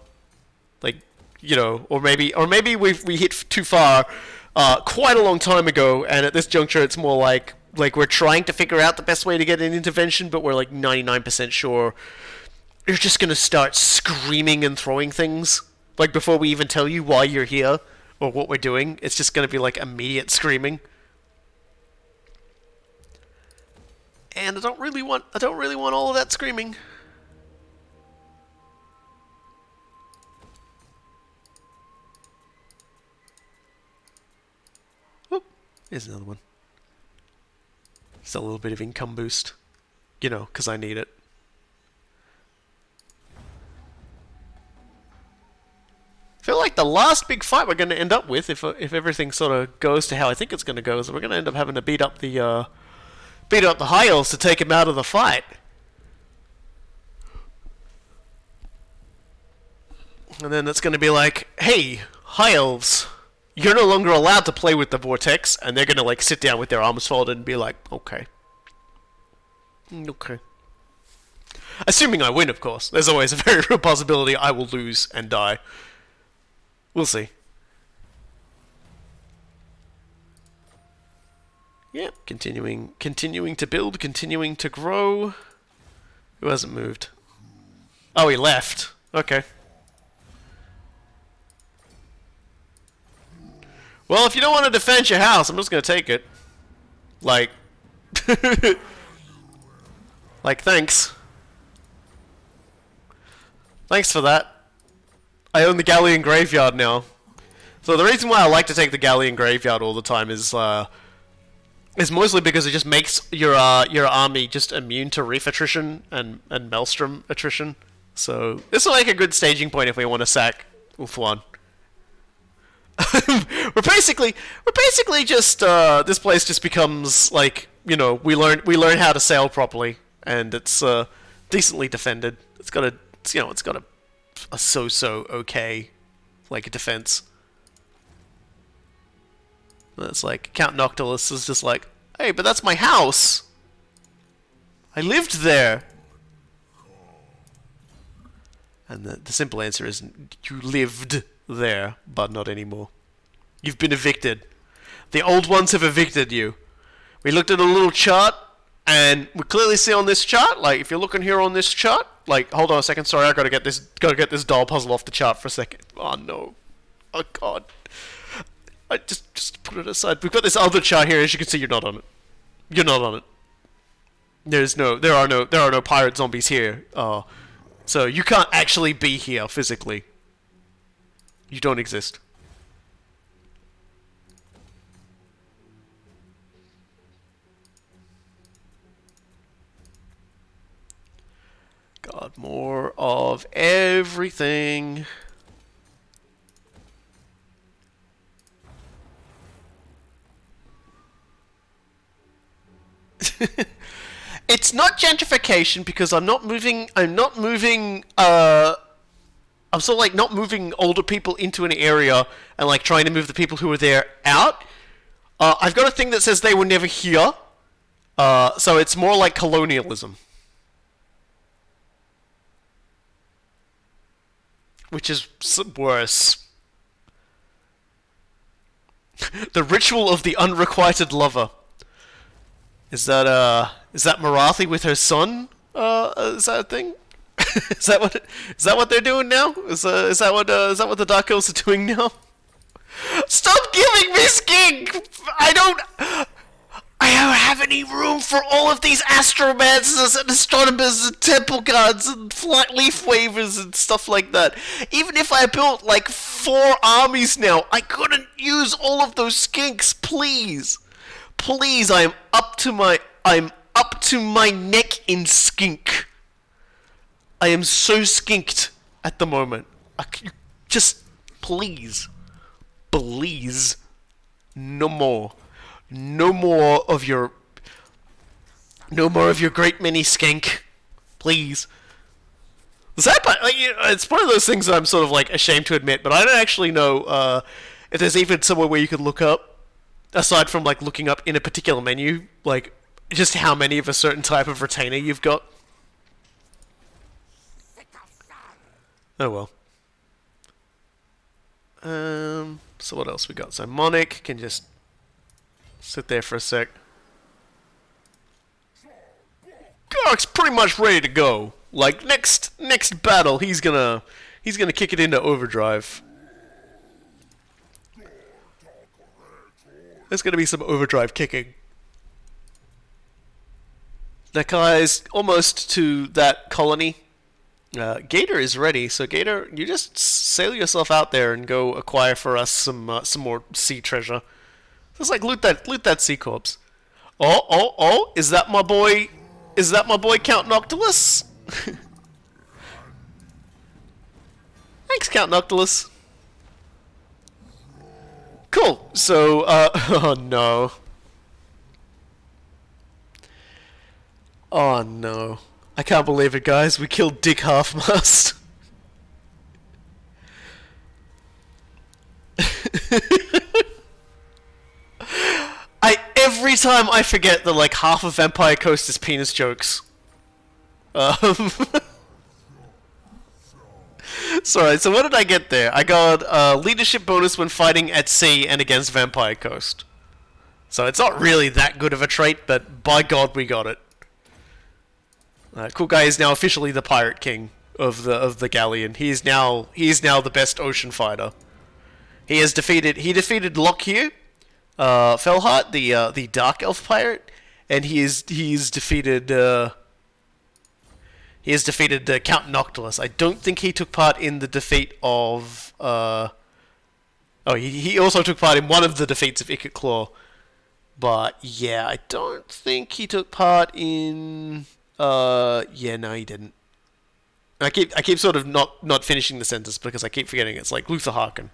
Like, you know, or maybe we hit too far quite a long time ago, and at this juncture, it's more like we're trying to figure out the best way to get an intervention, but we're like 99% sure you're just gonna start screaming and throwing things. Like before we even tell you why you're here or what we're doing, it's just gonna be like immediate screaming. And I don't really want all of that screaming. Whoop, here's another one. Just a little bit of income boost. You know, because I need it. I feel like the last big fight we're going to end up with, if everything sort of goes to how I think it's going to go, is we're going to end up having to beat up the high elves to take him out of the fight. And then it's going to be like, hey, high elves, you're no longer allowed to play with the vortex, and they're going to like sit down with their arms folded and be like, okay. Okay. Assuming I win, of course. There's always a very real possibility I will lose and die. We'll see. Yep, continuing to build, continuing to grow. Who hasn't moved? Oh, he left. Okay. Well, if you don't want to defend your house, I'm just gonna take it. Like... like, thanks. Thanks for that. I own the Galleon Graveyard now. So the reason why I like to take the Galleon Graveyard all the time is mostly because it just makes your army just immune to reef attrition and maelstrom attrition. So this will make a good staging point if we want to sack Ulthuan. we're basically just this place just becomes like, you know, we learn how to sail properly, and it's decently defended. It's got a so-so okay, like, defense. And it's like, Count Noctilus is just like, hey, but that's my house! I lived there! And the simple answer is, you lived there, but not anymore. You've been evicted. The old ones have evicted you. We looked at a little chart, and we clearly see on this chart, like, if you're looking here on this chart, like, hold on a second, sorry, I gotta get this doll puzzle off the chart for a second. Oh no. Oh god. I just put it aside. We've got this other chart here, as you can see, you're not on it. You're not on it. There are no pirate zombies here. So you can't actually be here physically. You don't exist. God, more of everything. It's not gentrification because I'm sort of like not moving older people into an area and like trying to move the people who are there out. I've got a thing that says they were never here. So it's more like colonialism. Which is worse. The ritual of the unrequited lover. Is that Marathi with her son? Is that a thing? is that what they're doing now? Is that what the Dark Elves are doing now? Stop giving me skink! I I don't have any room for all of these astromancers and astronomers and temple guards and flight leaf wavers and stuff like that. Even if I built like 4 armies now, I couldn't use all of those skinks. Please, please, I'm up to my neck in skink. I am so skinked at the moment. Just please, please, no more. No more of your great mini skink, please. The sad part, like, it's one of those things that I'm sort of like ashamed to admit, but I don't actually know if there's even somewhere where you can look up, aside from like looking up in a particular menu, like just how many of a certain type of retainer you've got. Oh well. So what else we got? So Monarch can just sit there for a sec. Gor'rok's pretty much ready to go. Like next battle, he's gonna kick it into overdrive. There's gonna be some overdrive kicking. That guy's almost to that colony. Gator is ready, so Gator, you just sail yourself out there and go acquire for us some more sea treasure. Just like loot that sea corpse. Oh! Is that my boy? Is that my boy Count Noctilus? Thanks, Count Noctilus. Cool. So, oh no. Oh no. I can't believe it, guys. We killed Dick Halfmast. Every time I forget that like half of Vampire Coast is penis jokes. Sorry, so what did I get there? I got leadership bonus when fighting at sea and against Vampire Coast. So it's not really that good of a trait, but by God we got it. Cool Guy is now officially the pirate king of the galleon. He is now the best ocean fighter. He defeated Lockheed, Felhart, the Dark Elf pirate, and he's defeated Count Noctilus. I don't think he took part in the defeat of he also took part in one of the defeats of Ikit Claw. But yeah, I don't think he took part in no, he didn't. I keep sort of not finishing the sentence because I keep forgetting it's like Luther Harkon.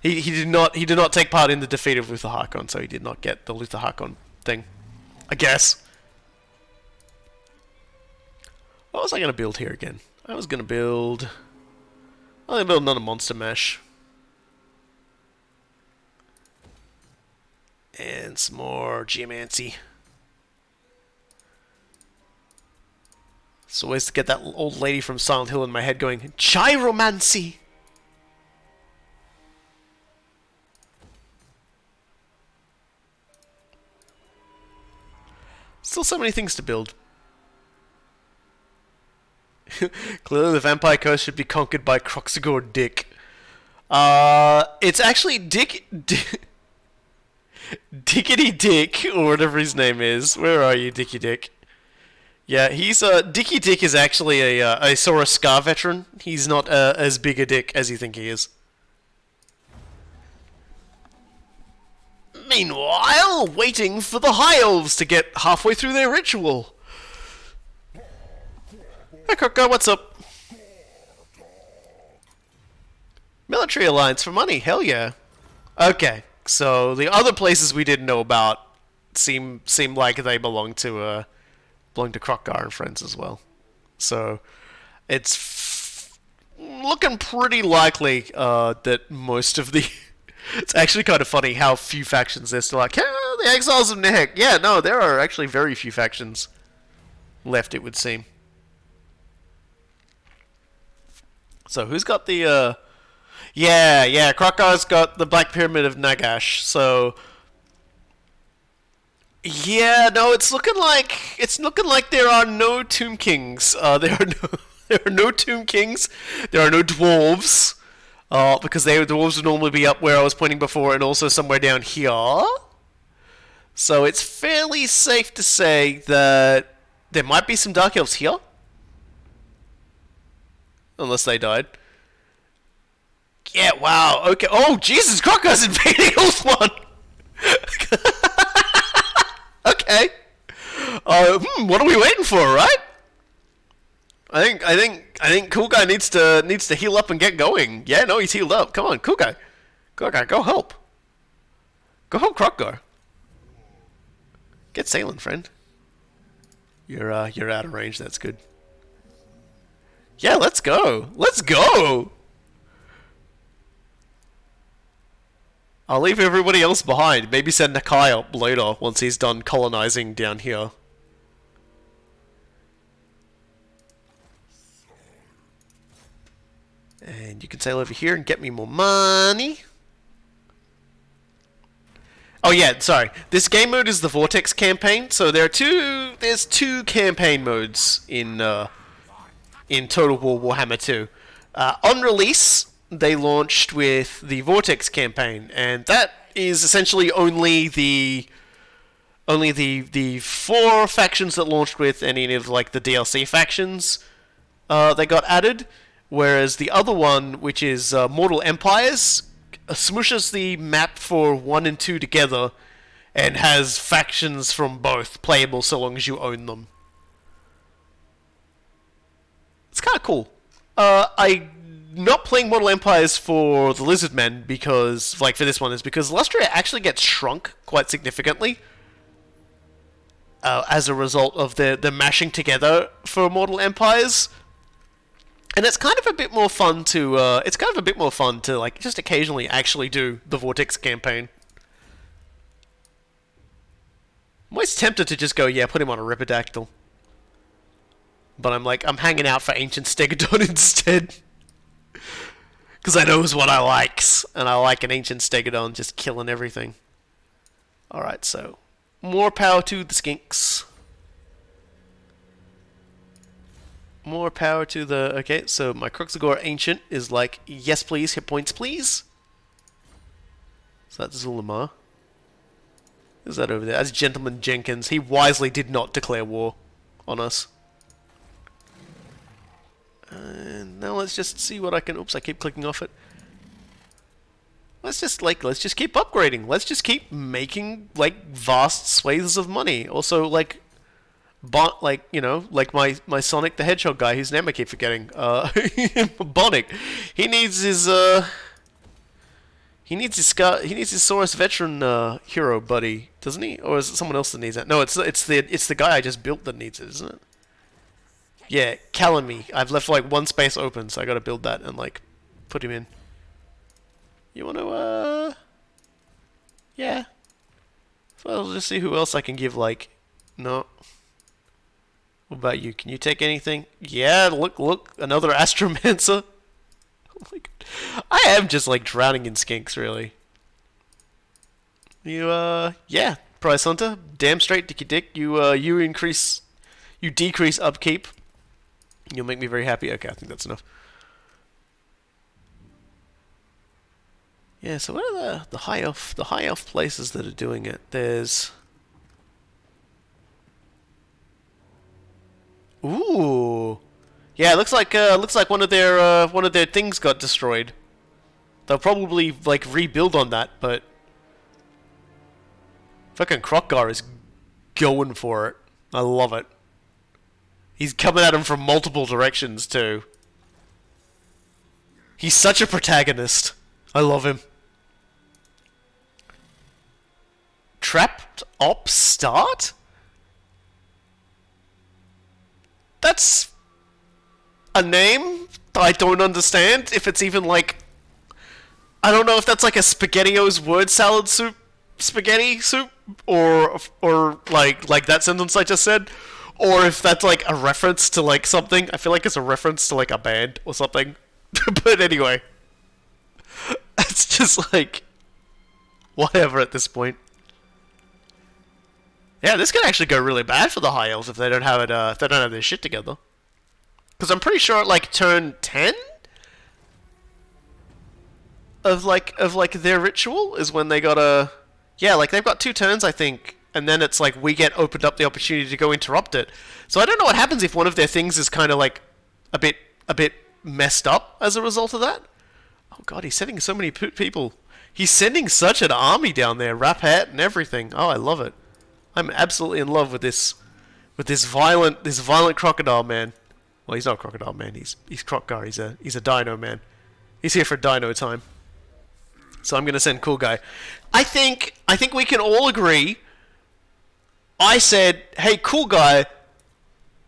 He did not take part in the defeat of Luther Harkon, so he did not get the Luther Harkon thing, I guess. What was I gonna build here again? I was gonna build another monster mesh. And some more geomancy. It's always to get that old lady from Silent Hill in my head going, gyromancy! Still so many things to build. Clearly the Vampire Coast should be conquered by Croxagore Dick. It's actually Dickety Dick, or whatever his name is. Where are you, Dicky Dick? Yeah, he's Dicky Dick is actually a Sora Scar veteran. He's not as big a dick as you think he is. Meanwhile, waiting for the High Elves to get halfway through their ritual. Hey, Kroko, what's up? Military alliance for money, hell yeah. Okay, so the other places we didn't know about seem like they belong to Krokgar and friends as well. So it's looking pretty likely that most of the it's actually kind of funny how few factions there's still like, the Exiles of Nehek. Yeah, no, there are actually very few factions left, it would seem. So who's got the Krokgar's got the Black Pyramid of Nagash. So yeah, no, it's looking like there are no Tomb Kings. There are no Tomb Kings. There are no dwarves. Because the dwarves would normally be up where I was pointing before, and also somewhere down here. So it's fairly safe to say that there might be some Dark Elves here. Unless they died. Yeah, wow, okay. Oh, Jesus, Crocodile's invading Ulthuan! Okay. What are we waiting for, right? I think Cool Guy needs to heal up and get going. Yeah, no, he's healed up. Come on, Cool Guy. Cool Guy, go help. Go help Crocgar. Get sailing, friend. You're out of range, that's good. Yeah, let's go. Let's go! I'll leave everybody else behind. Maybe send Nakai up later once he's done colonizing down here. And you can sail over here and get me more money. Oh yeah, sorry. This game mode is the Vortex campaign. So there's two campaign modes in Total War Warhammer 2. On release, they launched with the Vortex campaign, and that is essentially only the 4 factions that launched with any of like the DLC factions that got added. Whereas the other one, which is Mortal Empires, smooshes the map for 1 and 2 together and has factions from both playable so long as you own them. It's kind of cool. I'm not playing Mortal Empires for the Lizardmen because, like, for this one, is because Lustria actually gets shrunk quite significantly as a result of the mashing together for Mortal Empires. And it's kind of a bit more fun to, like, just occasionally actually do the Vortex campaign. I'm always tempted to just go, yeah, put him on a Ripidactyl. But I'm hanging out for Ancient Stegodon instead. Because I know it's what I likes. And I like an Ancient Stegodon just killing everything. Alright, so more power to the skinks. More power to the... Okay, so my Cruxagore Ancient is like, yes please, hit points please. So that's Zul'Amar. Who's that over there? That's Gentleman Jenkins. He wisely did not declare war on us. And now let's just see what I can... Oops, I keep clicking off it. Let's just keep upgrading. Let's just keep making, like, vast swathes of money. Also, like... like, you know, like my Sonic the Hedgehog guy, whose name I keep forgetting, Bonic. He needs his Saurus veteran hero buddy, doesn't he? Or is it someone else that needs that? No, it's the guy I just built that needs it, isn't it? Yeah, Calamy. I've left like one space open, so I gotta build that and like put him in. You wanna yeah. So I'll just see who else I can give like no. What about you? Can you take anything? Yeah, look, another Astromancer. Oh my god. I am just like drowning in skinks, really. You, yeah, Price Hunter. Damn straight, Dicky Dick. You decrease upkeep. You'll make me very happy. Okay, I think that's enough. Yeah, so what are the high elf places that are doing it? There's... Ooh, yeah. It looks like one of their things got destroyed. They'll probably like rebuild on that, but fucking Crocgar is going for it. I love it. He's coming at him from multiple directions too. He's such a protagonist. I love him. Trapped Ops start? That's a name I don't understand. If it's even like... I don't know if that's like a SpaghettiOs word salad soup, spaghetti soup, or like that sentence I just said, or if that's like a reference to like something. I feel like it's a reference to like a band or something. But anyway, it's just like whatever at this point. Yeah, this could actually go really bad for the High Elves if they don't have it. If they don't have their shit together. Because I'm pretty sure at like turn 10 of like their ritual is when they gotta. Yeah, like they've got 2 turns I think and then it's like we get opened up the opportunity to go interrupt it. So I don't know what happens if one of their things is kind of like a bit messed up as a result of that. Oh god, he's sending so many people. He's sending such an army down there, rap hat and everything. Oh, I love it. I'm absolutely in love with this violent crocodile man. Well, he's not a crocodile man. He's Crocgar. He's a dino man. He's here for dino time. So I'm gonna send cool guy. I think we can all agree. I said, hey, cool guy,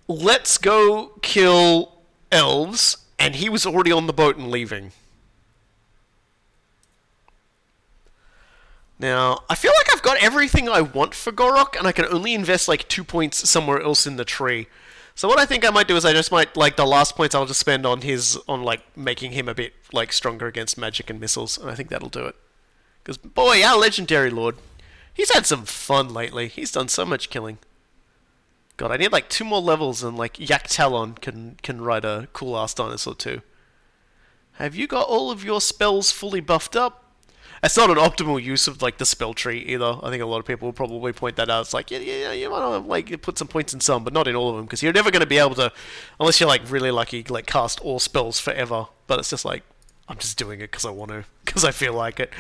let's go kill elves, and he was already on the boat and leaving. Now, I feel like I've got everything I want for Gor'rok, and I can only invest like 2 points somewhere else in the tree. So what I think I might do is I just might, like, the last points I'll just spend on like, making him a bit, like, stronger against magic and missiles, and I think that'll do it. Because, boy, our legendary lord, he's had some fun lately. He's done so much killing. God, I need, like, 2 more levels, and, like, Yak Talon can ride a cool-ass dinosaur, too. Have you got all of your spells fully buffed up? It's not an optimal use of, like, the spell tree, either. I think a lot of people will probably point that out. It's like, yeah, you might want to, like, put some points in some, but not in all of them, because you're never going to be able to, unless you're, like, really lucky, like, cast all spells forever. But it's just like, I'm just doing it because I want to, because I feel like it.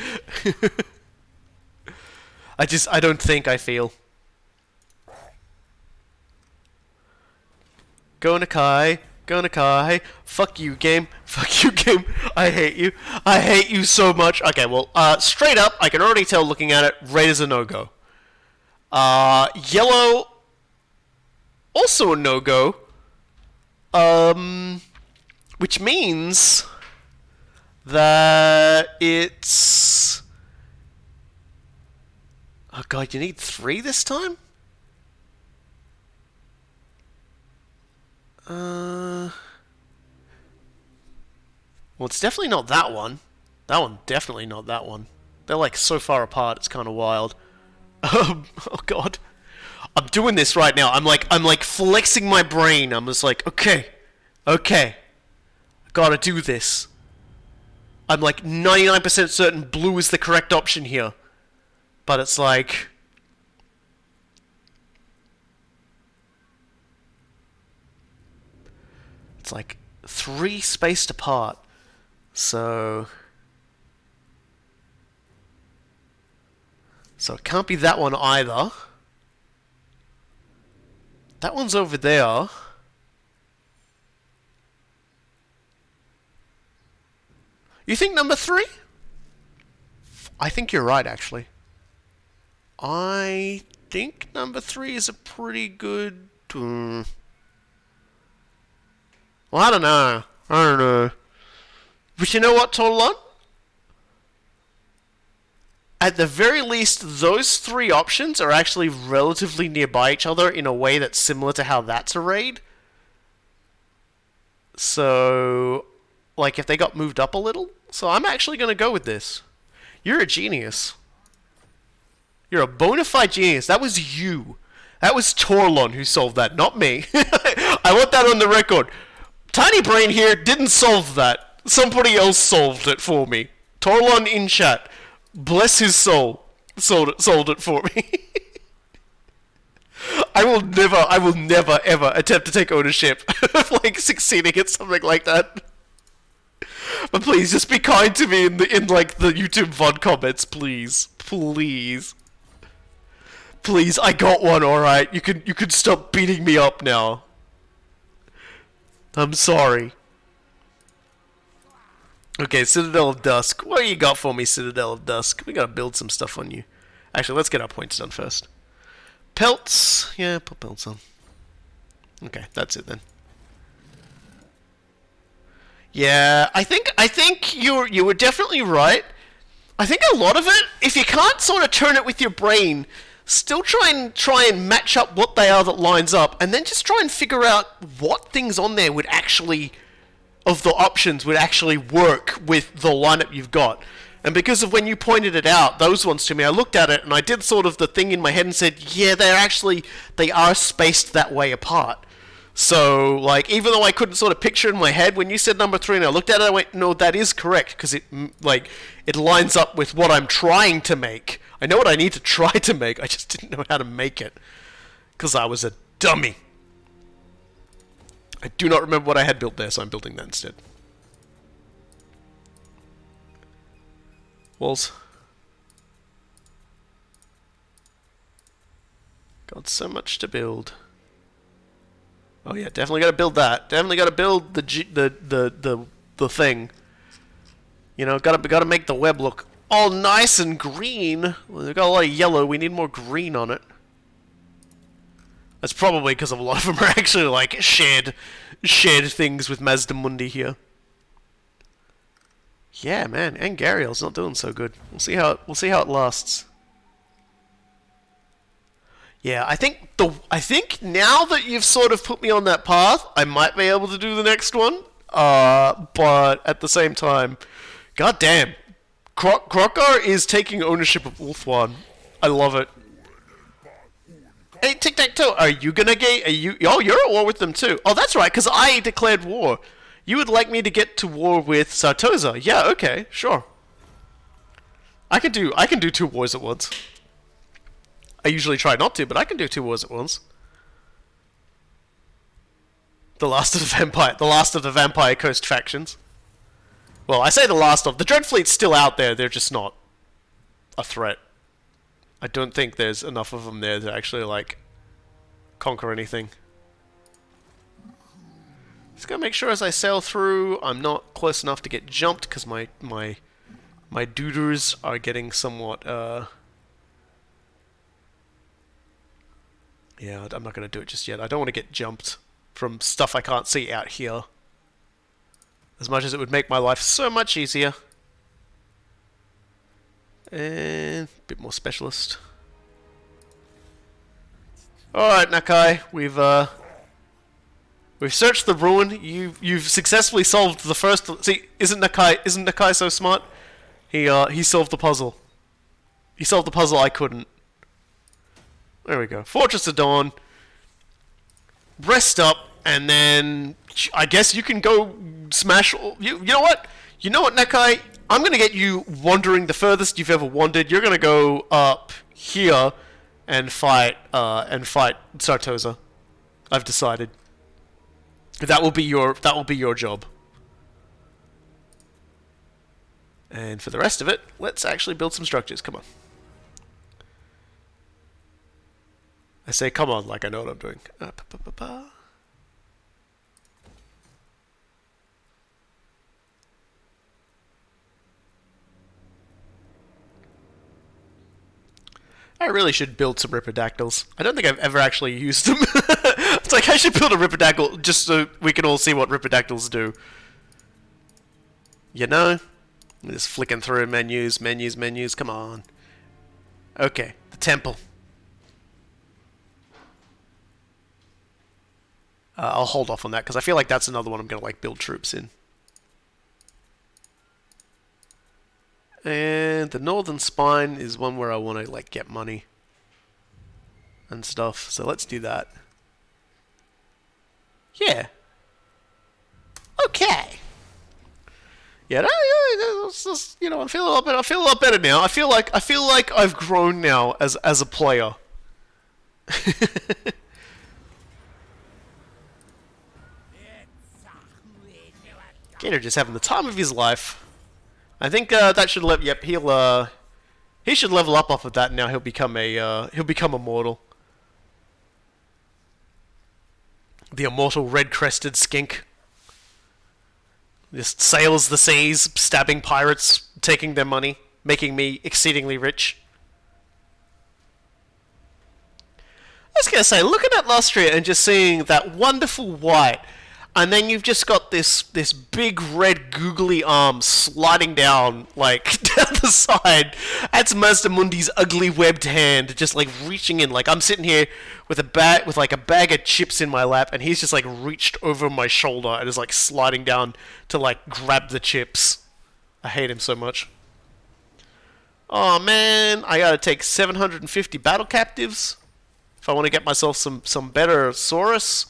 I don't think I feel. Go Nakai. Go Nakai. Fuck you, game. Fuck you, game. I hate you. I hate you so much. Okay, well, straight up, I can already tell looking at it, red is a no-go. Yellow, also a no-go. Which means that it's... Oh god, you need 3 this time? Well, it's definitely not that one. That one, definitely not that one. They're like so far apart, it's kind of wild. Oh god. I'm doing this right now. I'm like flexing my brain. I'm just like, okay. I gotta do this. I'm like 99% certain blue is the correct option here. But it's like... It's like 3 spaced apart. So it can't be that one either. That one's over there. You think number 3? I think you're right, actually. I think number 3 is a pretty good... Well, I don't know. But you know what, Torlon? At the very least, those 3 options are actually relatively nearby each other in a way that's similar to how that's arrayed. So, like, if they got moved up a little. So I'm actually going to go with this. You're a genius. You're a bona fide genius. That was you. That was Torlon who solved that, not me. I want that on the record. Tiny Brain here didn't solve that. Somebody else solved it for me. Torlon in chat. Bless his soul. Solved it for me. I will never, ever attempt to take ownership of, like, succeeding at something like that. But please, just be kind to me in like, the YouTube VOD comments, please. Please. Please, I got one, alright? You can stop beating me up now. I'm sorry. Okay, Citadel of Dusk. What do you got for me, Citadel of Dusk? We gotta build some stuff on you. Actually, let's get our points done first. Pelts. Yeah, put pelts on. Okay, that's it then. Yeah, I think you were definitely right. I think a lot of it, if you can't sort of turn it with your brain, still try and match up what they are that lines up, and then just try and figure out what things on there would actually, of the options, would actually work with the lineup you've got. And because of when you pointed it out, those ones to me, I looked at it and I did sort of the thing in my head and said, yeah, they are spaced that way apart. So, like, even though I couldn't sort of picture in my head, when you said number 3 and I looked at it, I went, no, that is correct, because it lines up with what I'm trying to make. I know what I need to try to make, I just didn't know how to make it. Because I was a dummy. I do not remember what I had built there, so I'm building that instead. Walls. Got so much to build. Oh yeah, definitely gotta build that. Definitely gotta build the thing. You know, gotta make the web look all nice and green. We've got a lot of yellow, we need more green on it. That's probably because a lot of them are actually like shared things with Mazdamundi here. Yeah, man, and Gariel's not doing so good. We'll see how it lasts. Yeah, I think now that you've sort of put me on that path, I might be able to do the next one. But at the same time, goddamn, Gor'rok is taking ownership of Ulthuan. I love it. Hey, Tic-Tac-Toe, are you gonna get... Oh, you're at war with them too. Oh, that's right, because I declared war. You would like me to get to war with Sartosa. Yeah, okay, sure. I can do 2 wars at once. I usually try not to, but I can do 2 wars at once. The last of the Vampire Coast factions. Well, I say the last of. The Dreadfleet's still out there, they're just not a threat. I don't think there's enough of them there to actually, like, conquer anything. Just gotta make sure as I sail through, I'm not close enough to get jumped, because my dooders are getting somewhat, yeah, I'm not gonna do it just yet. I don't want to get jumped from stuff I can't see out here. As much as it would make my life so much easier. And a bit more specialist. Alright, Nakai, we've searched the ruin. You've successfully solved the first. See, isn't Nakai so smart? He solved the puzzle. He solved the puzzle I couldn't. There we go. Fortress of Dawn. Rest up, and then I guess you can go smash. You know what? You know what, Nakai? I'm gonna get you wandering the furthest you've ever wandered. You're gonna go up here and fight Sartosa. I've decided. That will be your job. And for the rest of it, let's actually build some structures. Come on. I say come on like I know what I'm doing. I really should build some Ripidactyls. I don't think I've ever actually used them. It's like I should build a Ripidactyl just so we can all see what Ripidactyls do. You know? I'm just flicking through menus, come on. Okay, the temple. I'll hold off on that, because I feel like that's another one I'm going to like build troops in. And the Northern Spine is one where I want to like get money and stuff, so let's do that. Yeah. Okay. Yeah, it's just, you know, I feel a lot better. I feel a lot better now. I feel like I've grown now as a player. Gator just having the time of his life. I think that should yep, he should level up off of that, and now he'll become a mortal. The immortal red-crested skink. Just sails the seas, stabbing pirates, taking their money, making me exceedingly rich. I was gonna say, looking at Lustria and just seeing that wonderful white, and then you've just got this big red googly arm sliding down, like, down the side. That's Mazdamundi's ugly webbed hand, just like reaching in. Like, I'm sitting here with a bag of chips in my lap, and he's just like reached over my shoulder and is like sliding down to like grab the chips. I hate him so much. Oh man, I gotta take 750 battle captives if I want to get myself some better Saurus.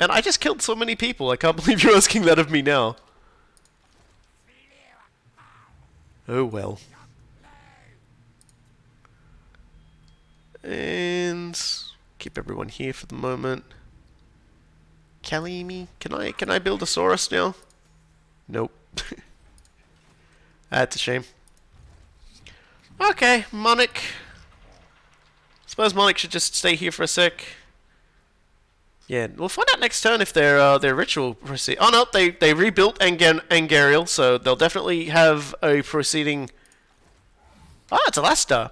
And I just killed so many people. I can't believe you're asking that of me now. Oh well. And keep everyone here for the moment. Kalimi, can I build a Saurus now? Nope. That's a shame. Okay, Monic. Suppose Monic should just stay here for a sec. Yeah, we'll find out next turn if their ritual proceed. Oh no, they rebuilt Angariel, so they'll definitely have a proceeding. Ah, it's Alastar.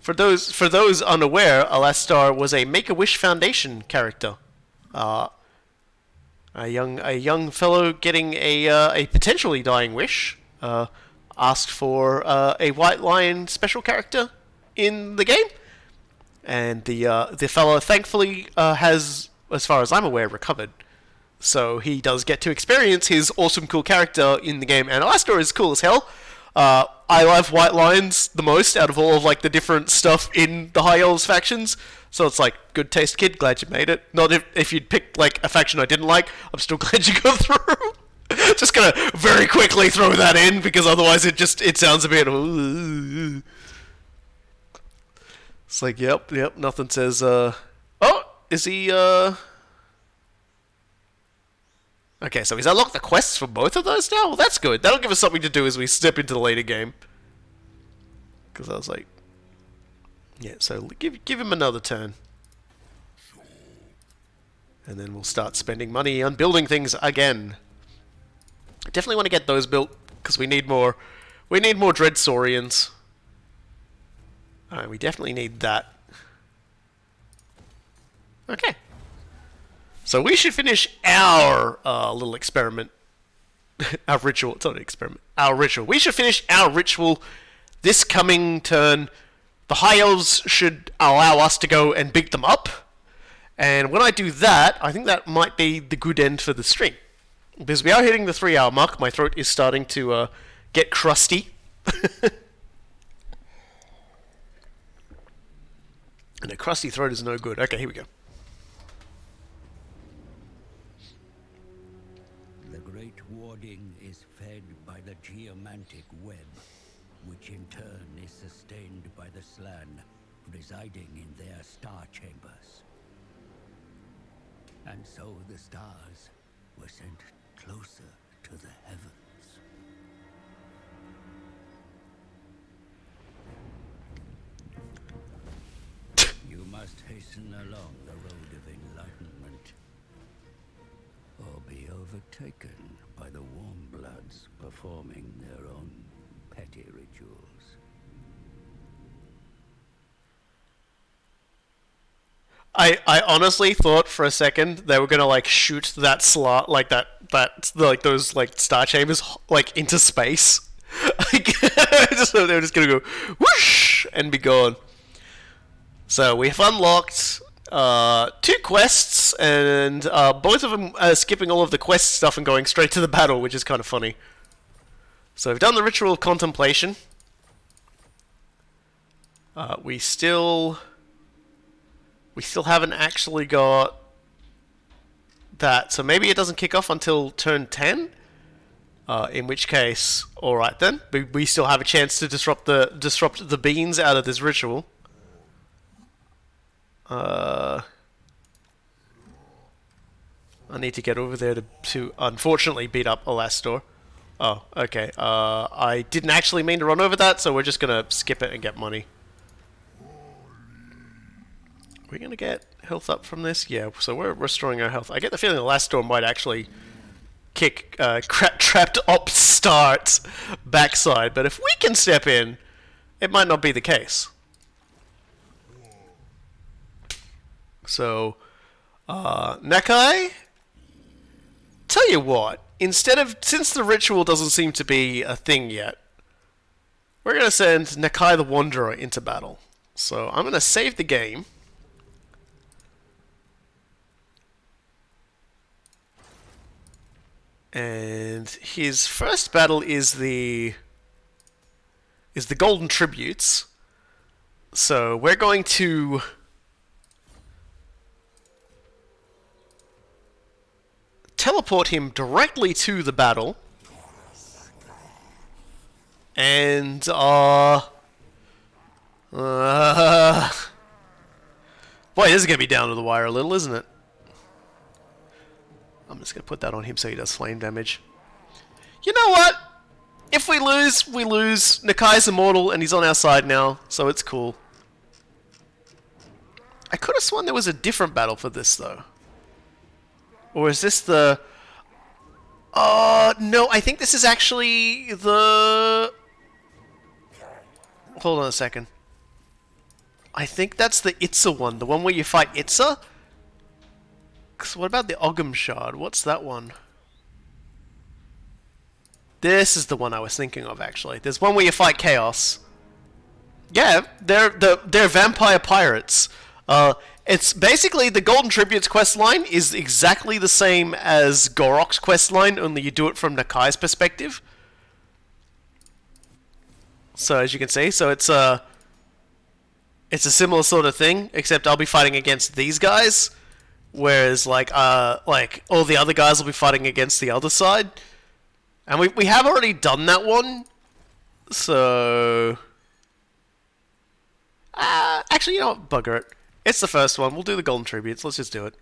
For those unaware, Alastar was a Make-A-Wish Foundation character. A young fellow getting a potentially dying wish. Asked for a White Lion special character in the game, and the fellow thankfully has, as far as I'm aware, recovered. So he does get to experience his awesome, cool character in the game, and Alastor is cool as hell. I love White Lions the most out of all of like the different stuff in the High Elves factions. So it's like, good taste, kid. Glad you made it. Not if you'd picked like a faction I didn't like. I'm still glad you got through. Just gonna very quickly throw that in because otherwise it sounds a bit. It's like, yep. Nothing says. Oh, is he? Okay, so he's unlocked the quests for both of those now? Well, that's good. That'll give us something to do as we step into the later game. Because I was like... Yeah, so give him another turn. And then we'll start spending money on building things again. I definitely want to get those built, because we need more... We need more Dreadsaurians. Alright, we definitely need that. Okay. So we should finish our little experiment. Our ritual. It's not an experiment. Our ritual. We should finish our ritual this coming turn. The High Elves should allow us to go and beat them up. And when I do that, I think that might be the good end for the stream. Because we are hitting the 3-hour mark. My throat is starting to get crusty. And a crusty throat is no good. Okay, here we go. Warding is fed by the geomantic web, which in turn is sustained by the Slan residing in their star chambers. And so the stars were sent closer to the heavens. You must hasten along the road of enlightenment, or be overtaken by the warm bloods performing their own petty rituals. I honestly thought for a second they were gonna like shoot that slot like that like those like star chambers like into space. Like, so they were just gonna go whoosh and be gone. So we have unlocked 2 quests, and both of them are skipping all of the quest stuff and going straight to the battle, which is kind of funny. So we've done the Ritual of Contemplation. We still haven't actually got that, so maybe it doesn't kick off until turn 10. In which case, all right then, we still have a chance to disrupt the beans out of this ritual. I need to get over there to unfortunately beat up Alastor. Oh, okay. I didn't actually mean to run over that, so we're just gonna skip it and get money. We're gonna get health up from this? Yeah, so we're restoring our health. I get the feeling Alastor might actually kick Trapped Op Start's backside, but if we can step in, it might not be the case. So, Nakai, tell you what, since the ritual doesn't seem to be a thing yet, we're going to send Nakai the Wanderer into battle. So I'm going to save the game. And his first battle is the Golden Tributes. So we're going to teleport him directly to the battle. And Boy, this is going to be down to the wire a little, isn't it? I'm just going to put that on him so he does flame damage. You know what? If we lose, we lose. Nakai's immortal and he's on our side now, so it's cool. I could have sworn there was a different battle for this, though. Or is this the... no, I think this is actually the... Hold on a second. I think that's the Itza one, the one where you fight Itza? So what about the Ogham Shard? What's that one? This is the one I was thinking of, actually. There's one where you fight Chaos. Yeah, they're vampire pirates. It's basically the Golden Tributes questline is exactly the same as Gor'rok's questline, only you do it from Nakai's perspective. So as you can see, so it's a similar sort of thing, except I'll be fighting against these guys, whereas like all the other guys will be fighting against the other side. And we have already done that one, so actually, you know what? Bugger it. It's the first one. We'll do the Golden Tributes. Let's just do it.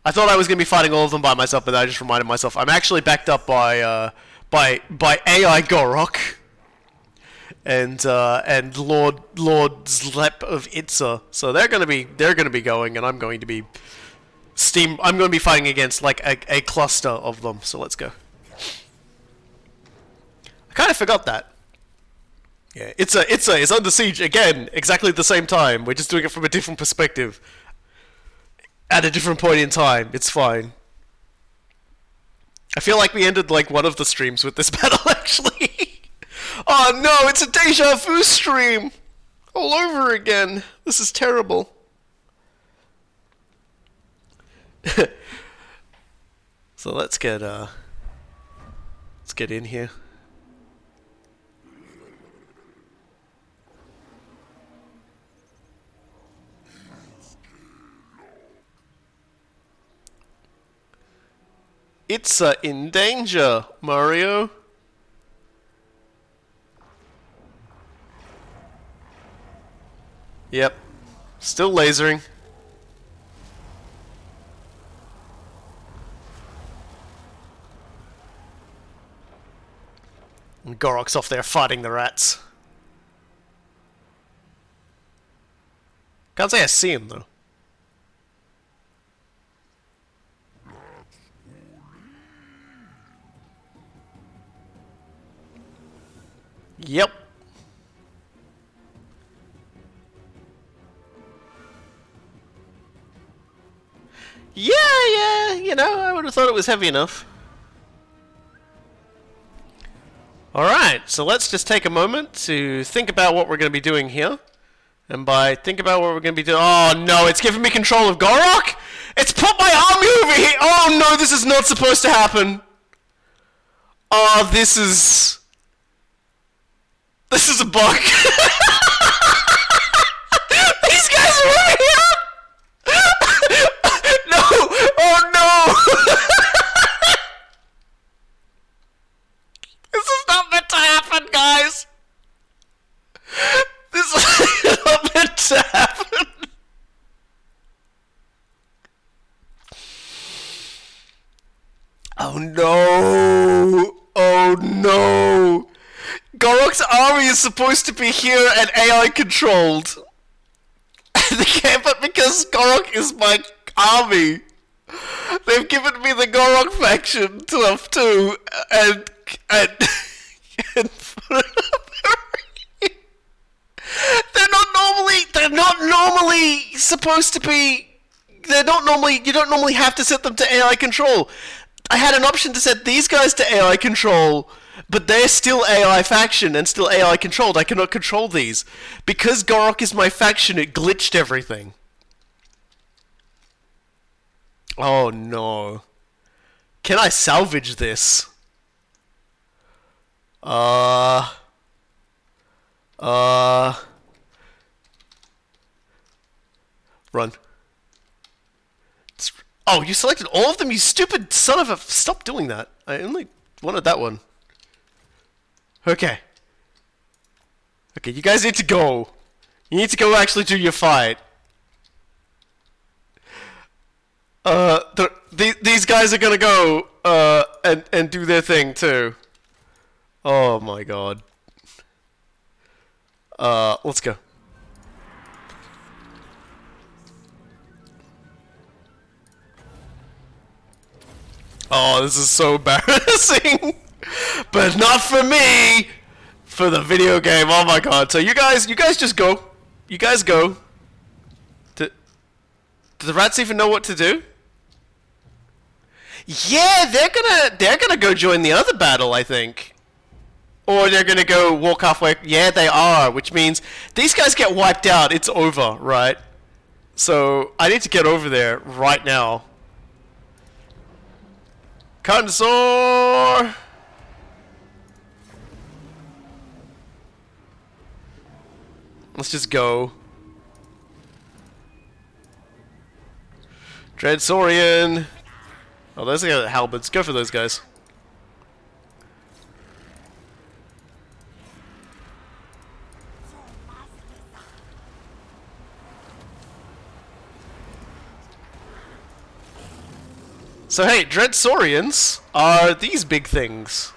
I thought I was going to be fighting all of them by myself, but I just reminded myself I'm actually backed up by AI Gor'rok and Lord Zlep of Itza. So they're going to be going, and I'm going to be fighting against like a cluster of them. So let's go. I kind of forgot that. Yeah, Itza is under siege again, exactly at the same time. We're just doing it from a different perspective. At a different point in time. It's fine. I feel like we ended like one of the streams with this battle, actually. Oh no, it's a deja vu stream! All over again. This is terrible. So let's get in here. It's in danger, Mario. Yep. Still lasering. And Gor'rok's off there fighting the rats. Can't say I see him, though. Yep. Yeah, you know, I would have thought it was heavy enough. Alright, so let's just take a moment to think about what we're going to be doing here. And by think about what we're going to be doing... Oh no, it's giving me control of Gor'rok! It's put my army over here! Oh no, this is not supposed to happen! Oh, this is a bug. These guys are over here! No! Oh no! This is not meant to happen, guys! This is not meant to happen! Oh no! Oh no! Gor'rok's army is supposed to be here and AI controlled. They can't, but because Gor'rok is my army, they've given me the Gor'rok faction too, and they're not normally supposed to be. You don't normally have to set them to AI control. I had an option to set these guys to AI control, but they're still AI faction and still AI controlled. I cannot control these. Because Gor'rok is my faction, it glitched everything. Oh no. Can I salvage this? Run. Oh, you selected all of them, you stupid son of a... Stop doing that. I only wanted that one. Okay. Okay, you guys need to go. You need to go actually do your fight. These guys are gonna go and do their thing too. Oh my god. Let's go. Oh, this is so embarrassing. But not for me. For the video game. Oh my god. So you guys just go. You guys go. Do the rats even know what to do? Yeah, they're gonna go join the other battle, I think. Or they're gonna go walk halfway. Yeah, they are, which means these guys get wiped out. It's over, right? So I need to get over there right now. Consor! Let's just go. Dreadsorian. Oh, those are halberds. Go for those guys. So hey, Dreadsorians are these big things.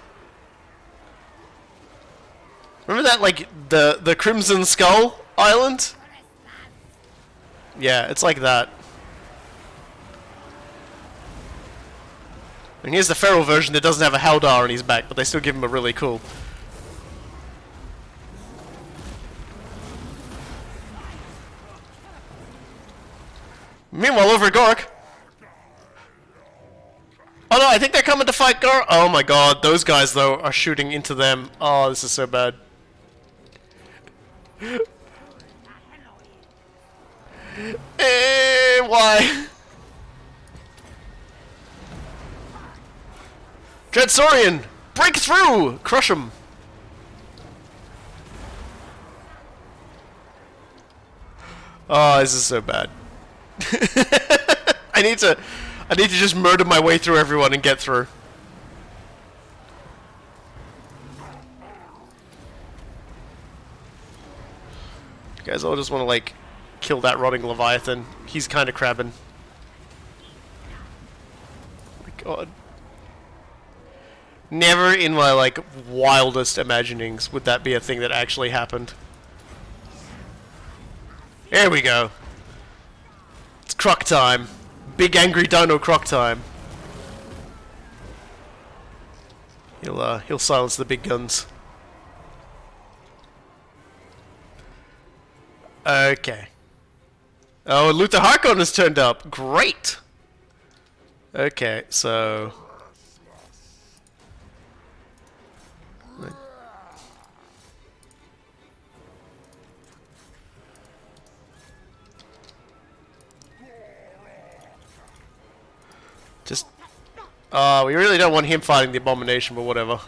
Remember that, like, the Crimson Skull Island? Yeah, it's like that. And here's the feral version that doesn't have a Haldar on his back, but they still give him a really cool. Meanwhile, over at Gor'rok. Oh no, I think they're coming to fight Gor'rok. Oh my god, those guys though are shooting into them. Oh, this is so bad. Why? Dreadsorian! Break through! Crush him! Oh, this is so bad. I need to just murder my way through everyone and get through. You guys all just want to, like, kill that rotting Leviathan. He's kind of crabbing. Oh my god. Never in my, like, wildest imaginings would that be a thing that actually happened. There we go. It's croc time. Big angry dino croc time. He'll silence the big guns. Okay. Oh, Luther Harkon has turned up. Great. Okay, so just we really don't want him fighting the Abomination, but whatever.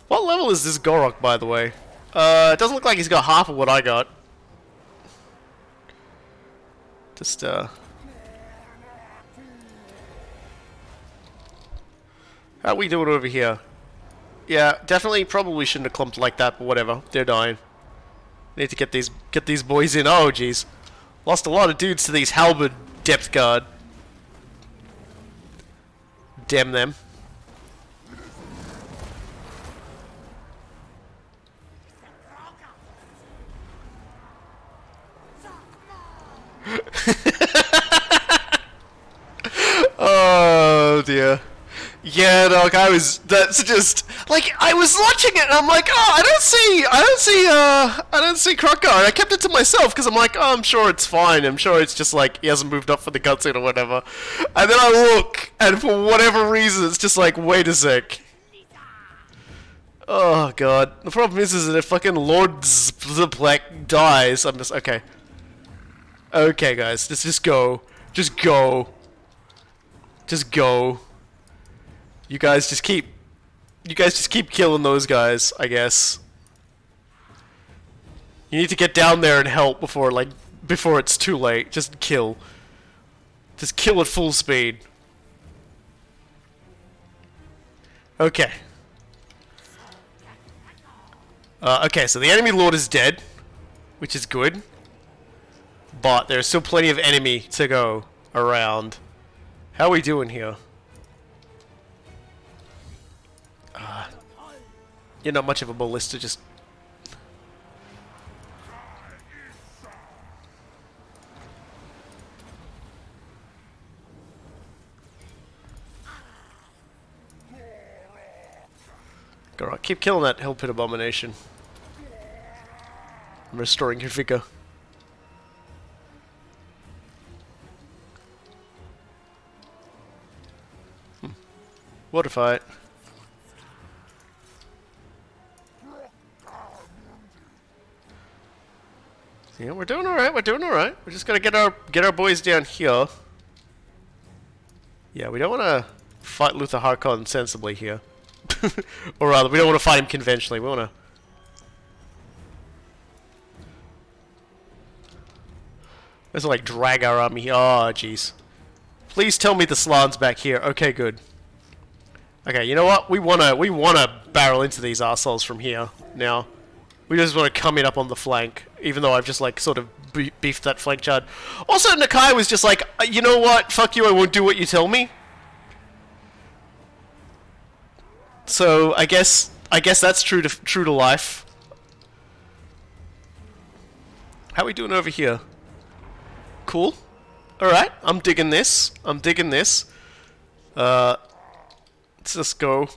What level is this Gor'rok, by the way? It doesn't look like he's got half of what I got. Just, how are we doing over here? Yeah, definitely probably shouldn't have clumped like that, but whatever. They're dying. Need to get these boys in. Oh, jeez. Lost a lot of dudes to these halberd depth guard. Damn them. Oh dear. Yeah, dog, that's just, like, I was watching it and I'm like, oh, I don't see Crockguard. I kept it to myself because I'm like, oh, I'm sure it's fine. I'm sure it's just like, he hasn't moved up for the cutscene or whatever. And then I look, and for whatever reason, it's just like, wait a sec. Oh, God. The problem is that if fucking Lord Zplek dies, I'm just, okay. Okay, guys, let's just go. Just go. Just go. You guys just keep killing those guys, I guess. You need to get down there and help before it's too late. Just kill. Just kill at full speed. Okay. Okay, so the enemy lord is dead, which is good. but there's still plenty of enemy to go around. How are we doing here? You're not much of a ballista, just... Gor'rok, keep killing that Hell Pit Abomination. I'm restoring your vigor. Water fight. Yeah, we're doing alright, we're doing alright. We're just gonna get our boys down here. Yeah, we don't wanna fight Luther Harkon sensibly here. Or rather, we don't want to fight him conventionally, we want to... Let's like drag our army. Oh, jeez. Please tell me the Slan's back here. Okay, good. Okay, you know what? We wanna barrel into these arseholes from here now. We just want to come in up on the flank, even though I've just like sort of beefed that flank charge. Also, Nakai was just like, you know what? Fuck you, I won't do what you tell me. So I guess that's true to life. How are we doing over here? Cool. All right, I'm digging this. I'm digging this. Let's just go.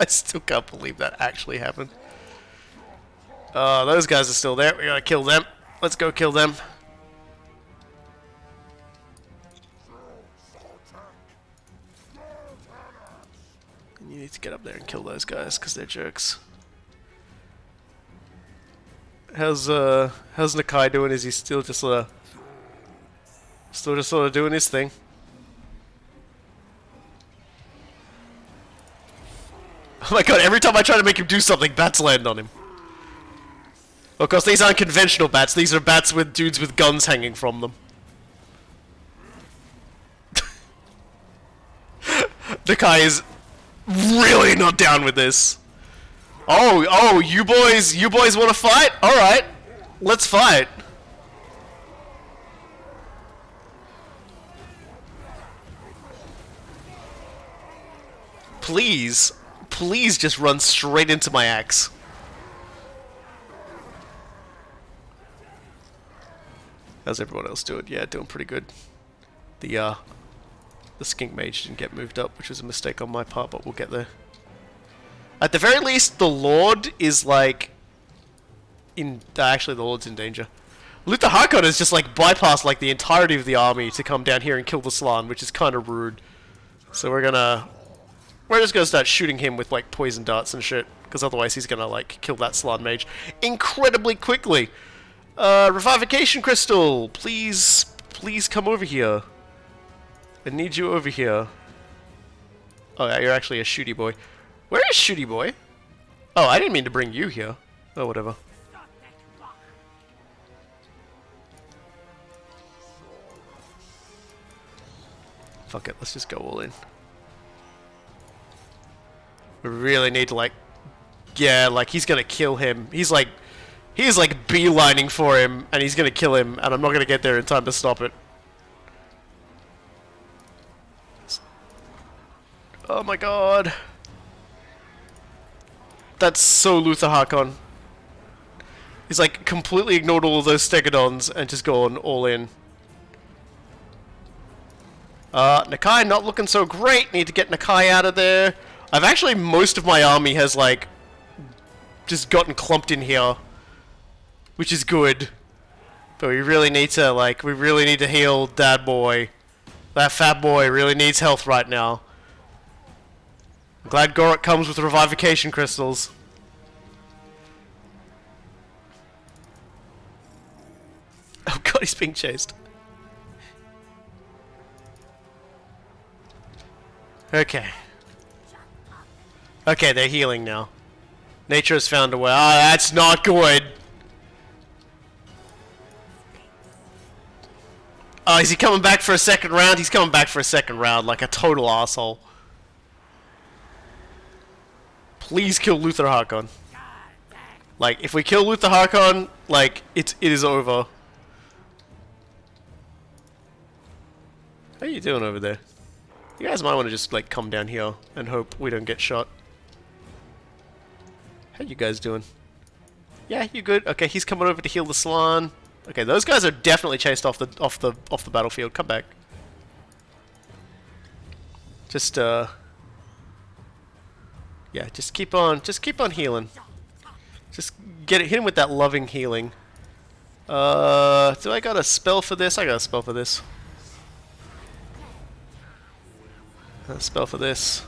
I still can't believe that actually happened. Those guys are still there. We gotta kill them. Let's go kill them. You need to get up there and kill those guys because they're jerks. How's Nakai doing? Is he still just sort of doing his thing? Oh my god, every time I try to make him do something, bats land on him. Of course, these aren't conventional bats, these are bats with dudes with guns hanging from them. Nakai is really not down with this. Oh, you boys want to fight? Alright, let's fight. Please just run straight into my axe. How's everyone else doing? Yeah, doing pretty good. The skink mage didn't get moved up, which was a mistake on my part, but we'll get there. At the very least, the Lord is like... actually, the Lord's in danger. Luther Harkon has just like bypassed like the entirety of the army to come down here and kill the Slan, which is kind of rude. So we're just gonna start shooting him with like poison darts and shit, because otherwise he's gonna like kill that Slan mage incredibly quickly. Revivification crystal, please come over here. I need you over here. Oh yeah, you're actually a shooty boy. Where is shooty boy? Oh, I didn't mean to bring you here. Oh, whatever. Fuck it, let's just go all in. We really need to like... Yeah, like he's gonna kill him. He's like beelining for him, and he's gonna kill him, and I'm not gonna get there in time to stop it. Oh my god. That's so Luther Harkon. He's like completely ignored all of those stegodons and just gone all in. Nakai not looking so great. Need to get Nakai out of there. I've actually, most of my army has like just gotten clumped in here, which is good. But we really need to heal that boy. That fat boy really needs health right now. I'm glad Gor'rok comes with revivification crystals. Oh god, he's being chased. Okay. Okay, they're healing now. Nature has found a way. Ah, that's not good. Oh, is he coming back for a second round? He's coming back for a second round like a total asshole. Please kill Luther Harkon. Like, if we kill Luther Harkon, like, it is over. How you doing over there? You guys might want to just, like, come down here and hope we don't get shot. How you guys doing? Yeah, you good? Okay, he's coming over to heal the Slan. Okay, those guys are definitely chased off the battlefield. Come back. Just yeah, just keep on healing. Just hit him with that loving healing. Do I got a spell for this? I got a spell for this. A spell for this.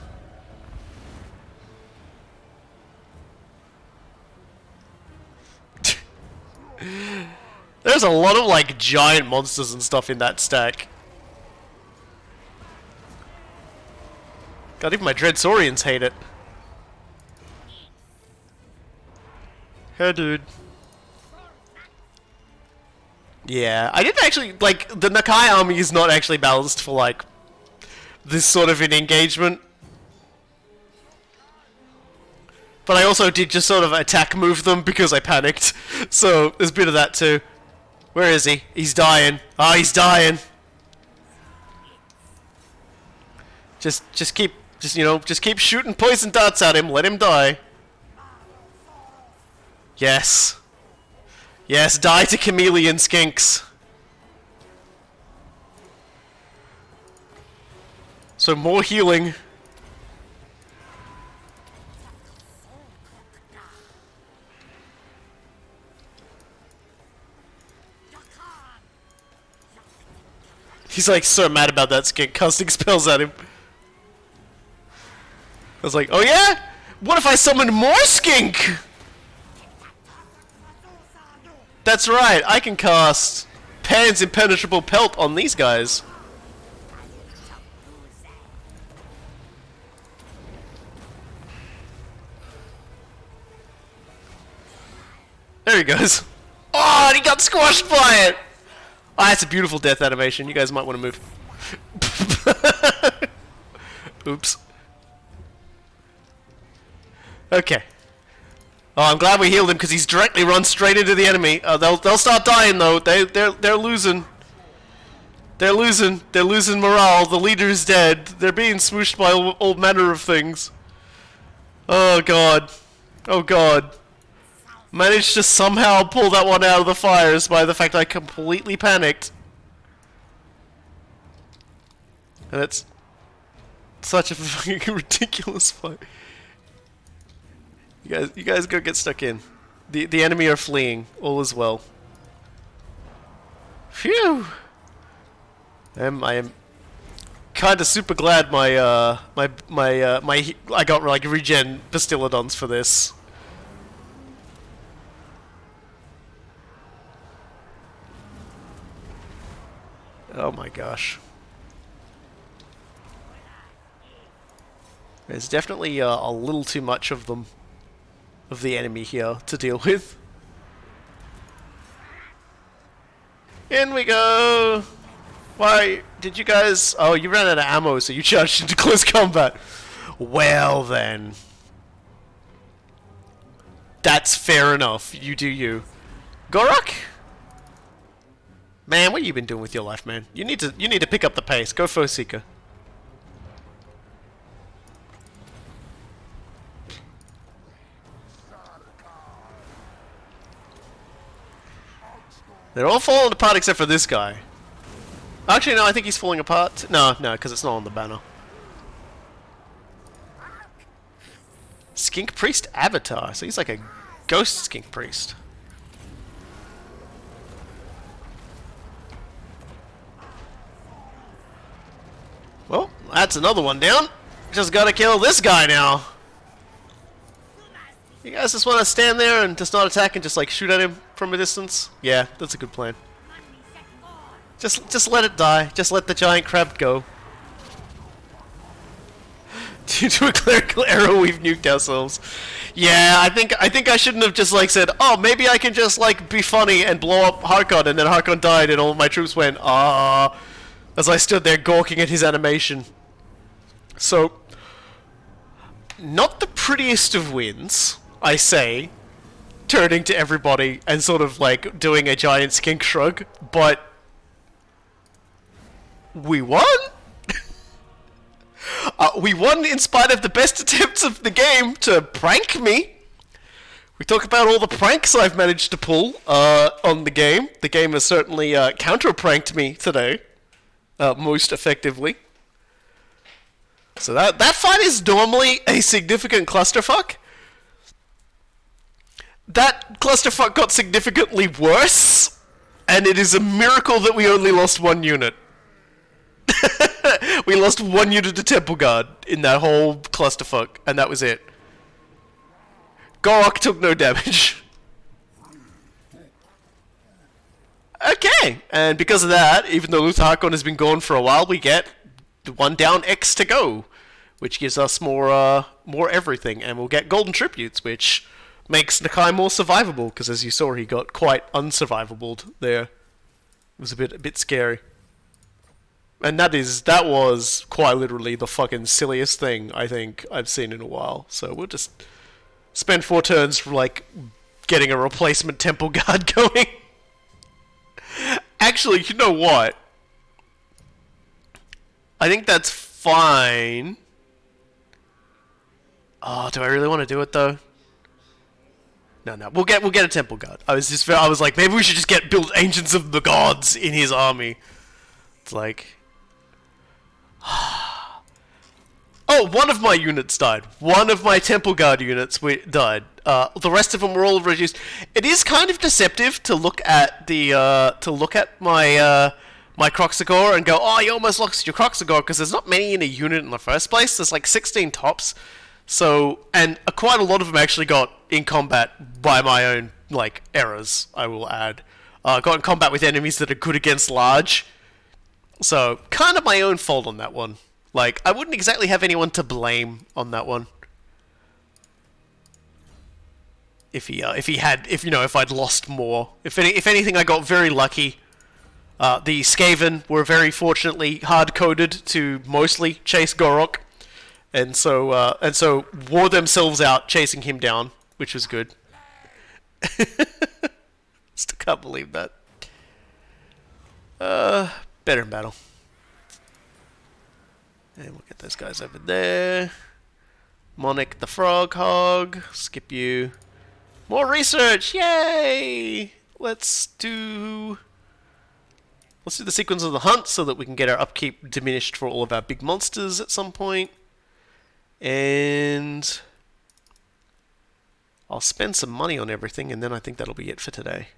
There's a lot of like giant monsters and stuff in that stack. God, even my Dreadsaurians hate it. Hey, dude. Yeah, I didn't actually, like, the Nakai army is not actually balanced for, like, this sort of an engagement. But I also did just sort of attack move them because I panicked. So, there's a bit of that too. Where is he? He's dying. Oh, he's dying. Just keep shooting poison darts at him. Let him die. Yes. Yes, die to chameleon skinks. So more healing. He's like so mad about that skink casting spells at him. I was like, oh yeah? What if I summoned more skink? That's right, I can cast Pan's Impenetrable Pelt on these guys. There he goes. Oh, and he got squashed by it! Oh, that's a beautiful death animation. You guys might want to move. Oops. Okay. Oh, I'm glad we healed him because he's directly run straight into the enemy. They'll start dying though. They're losing. They're losing morale. The leader's dead. They're being smooshed by all manner of things. Oh god. Oh god. Managed to somehow pull that one out of the fires by the fact I completely panicked. And it's such a fucking ridiculous fight. You guys go get stuck in. The enemy are fleeing. All is well. Phew. I am kind of super glad I got like regen Bastillodons for this. Oh my gosh. There's definitely a little too much of them, of the enemy here, to deal with. In we go! Why, did you guys... Oh, you ran out of ammo, so you charged into close combat. Well then. That's fair enough. You do you. Gor'rock? Man, what have you been doing with your life, man? You need to pick up the pace. Go Foe Seeker. They're all falling apart except for this guy. Actually, no, I think he's falling apart. No, because it's not on the banner. Skink Priest Avatar. So he's like a ghost Skink Priest. Well, that's another one down. Just gotta kill this guy now. You guys just want to stand there and just not attack and just like shoot at him from a distance? Yeah, that's a good plan. Just let it die. Just let the giant crab go. Due to a clerical error, we've nuked ourselves. Yeah, I think I shouldn't have just like said, oh, maybe I can just like be funny and blow up Harkon, and then Harkon died, and all of my troops went, ah, as I stood there gawking at his animation. So, not the prettiest of wins, I say, turning to everybody and sort of like doing a giant skink shrug, but we won? We won in spite of the best attempts of the game to prank me. We talk about all the pranks I've managed to pull on the game. The game has certainly counter-pranked me today, most effectively. So that fight is normally a significant clusterfuck. That clusterfuck got significantly worse, and it is a miracle that we only lost one unit. We lost one unit to Temple Guard in that whole clusterfuck, and that was it. Gor'rock took no damage. Okay, and because of that, even though Luther Harkon has been gone for a while, we get the 1 down X to go, which gives us more everything, and we'll get golden tributes, which makes Nakai more survivable, because as you saw, he got quite unsurvivable there. It was a bit scary. And that was quite literally the fucking silliest thing I think I've seen in a while. So we'll just spend 4 turns like getting a replacement Temple Guard going. Actually, you know what? I think that's fine. Oh, do I really want to do it though? No, we'll get a Temple Guard. I was like, maybe we should just build Ancients of the Gods in his army. It's like, oh, one of my units died. One of my Temple Guard units died. The rest of them were all reduced. It is kind of deceptive to look at my my Kroxagor and go, oh, you almost lost your Kroxagor, because there's not many in a unit in the first place. There's like 16 tops. So, and quite a lot of them actually got in combat by my own like errors, I will add. Got in combat with enemies that are good against large. So, kind of my own fault on that one. Like, I wouldn't exactly have anyone to blame on that one. If I'd lost more. If anything, I got very lucky. The Skaven were very fortunately hard-coded to mostly chase Gor'rock. And so wore themselves out chasing him down, which was good. Still can't believe that. Better in battle. And we'll get those guys over there. Monic the Frog Hog. Skip you. More research! Yay! Let's do the sequence of the hunt so that we can get our upkeep diminished for all of our big monsters at some point. And I'll spend some money on everything, and then I think that'll be it for today.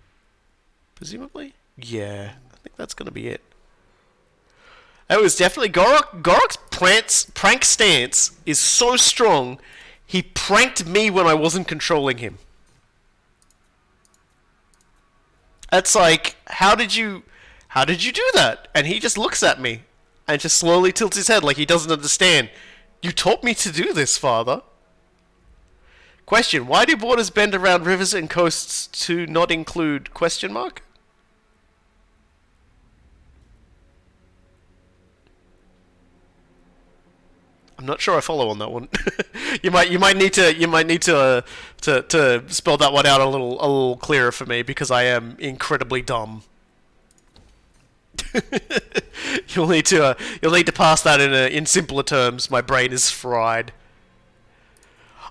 Presumably? Yeah, I think that's going to be it. It was definitely Gor'rock. Gor'rock's prank stance is so strong, he pranked me when I wasn't controlling him. That's like, how did you do that? And he just looks at me and just slowly tilts his head like he doesn't understand. You taught me to do this, father. Question, why do borders bend around rivers and coasts to not include question mark? I'm not sure I follow on that one. you might need to spell that one out a little clearer for me, because I am incredibly dumb. You'll need to pass that in simpler terms. My brain is fried.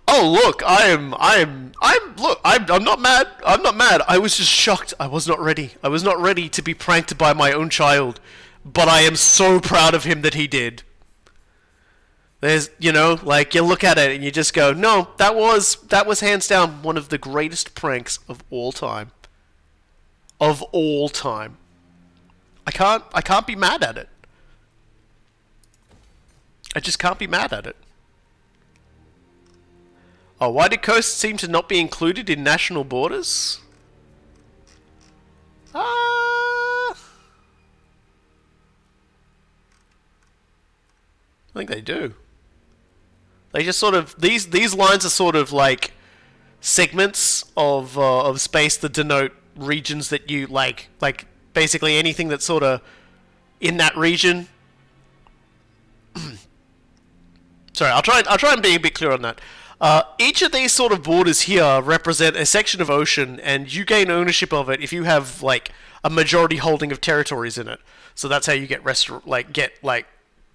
Oh look, I'm not mad. I'm not mad. I was just shocked. I was not ready. I was not ready to be pranked by my own child, but I am so proud of him that he did. There's, like, you look at it and you just go, no, that was hands down one of the greatest pranks of all time. Of all time. I can't be mad at it. I just can't be mad at it. Oh, why do coasts seem to not be included in national borders? I think they do. They just sort of, these lines are sort of like segments of space that denote regions that you like basically anything that's sort of in that region. Sorry, I'll try and be a bit clear on that. Each of these sort of borders here represent a section of ocean, and you gain ownership of it if you have like a majority holding of territories in it. So that's how you get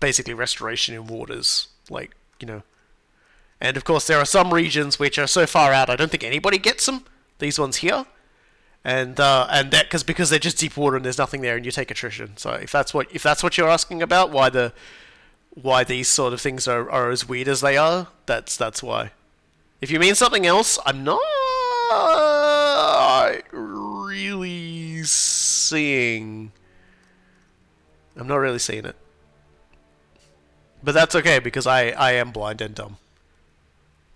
basically restoration in waters, And of course, there are some regions which are so far out, I don't think anybody gets them. These ones here, and that because they're just deep water and there's nothing there, and you take attrition. So if that's what you're asking about, why these sort of things are as weird as they are, that's why. If you mean something else, I'm not really seeing. I'm not really seeing it. But that's okay, because I am blind and dumb.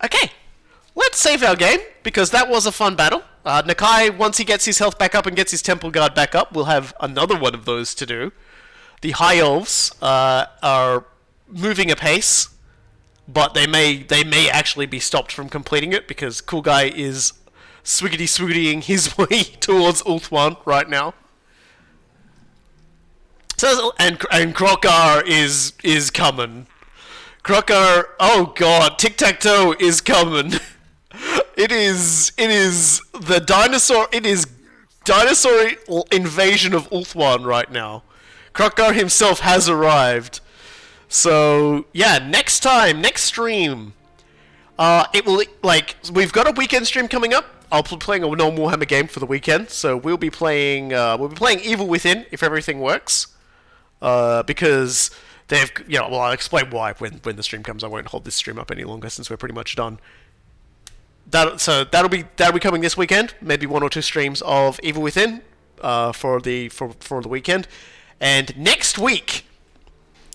Okay, let's save our game, because that was a fun battle. Nakai, once he gets his health back up and gets his temple guard back up, we'll have another one of those to do. The High Elves are moving apace, but they may actually be stopped from completing it, because Cool Guy is swiggity-swiggitying his way towards Ulthuan right now. So, and Krokar is coming. Krokar, oh god, Tic-Tac-Toe is coming. It is the dinosaur invasion of Ulthuan right now. Krokar himself has arrived. So, yeah, next stream, it will, we've got a weekend stream coming up. I'll be playing a non-Warhammer game for the weekend, so we'll be playing Evil Within, if everything works. Because they've, I'll explain why when the stream comes. I won't hold this stream up any longer since we're pretty much done. That'll be coming this weekend. Maybe 1 or 2 streams of Evil Within, for the weekend. And next week,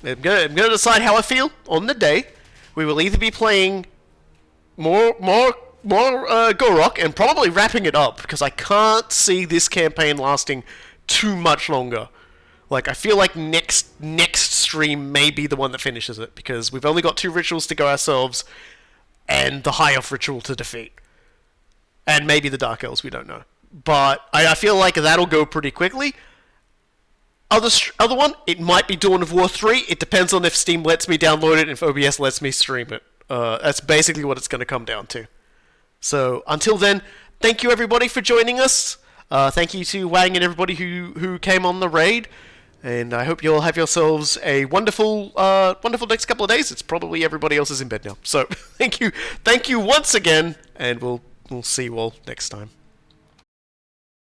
I'm gonna decide how I feel on the day. We will either be playing more Gor'rok and probably wrapping it up, because I can't see this campaign lasting too much longer. I feel like next stream may be the one that finishes it, because we've only got 2 rituals to go ourselves, and the High Elf ritual to defeat. And maybe the Dark Elves, we don't know. But I feel like that'll go pretty quickly. Other one, it might be Dawn of War 3. It depends on if Steam lets me download it and if OBS lets me stream it. That's basically what it's going to come down to. So, until then, thank you everybody for joining us. Thank you to Wang and everybody who came on the raid. And I hope you'll have yourselves a wonderful next couple of days. It's probably everybody else is in bed now. So, thank you once again, and we'll see you all next time.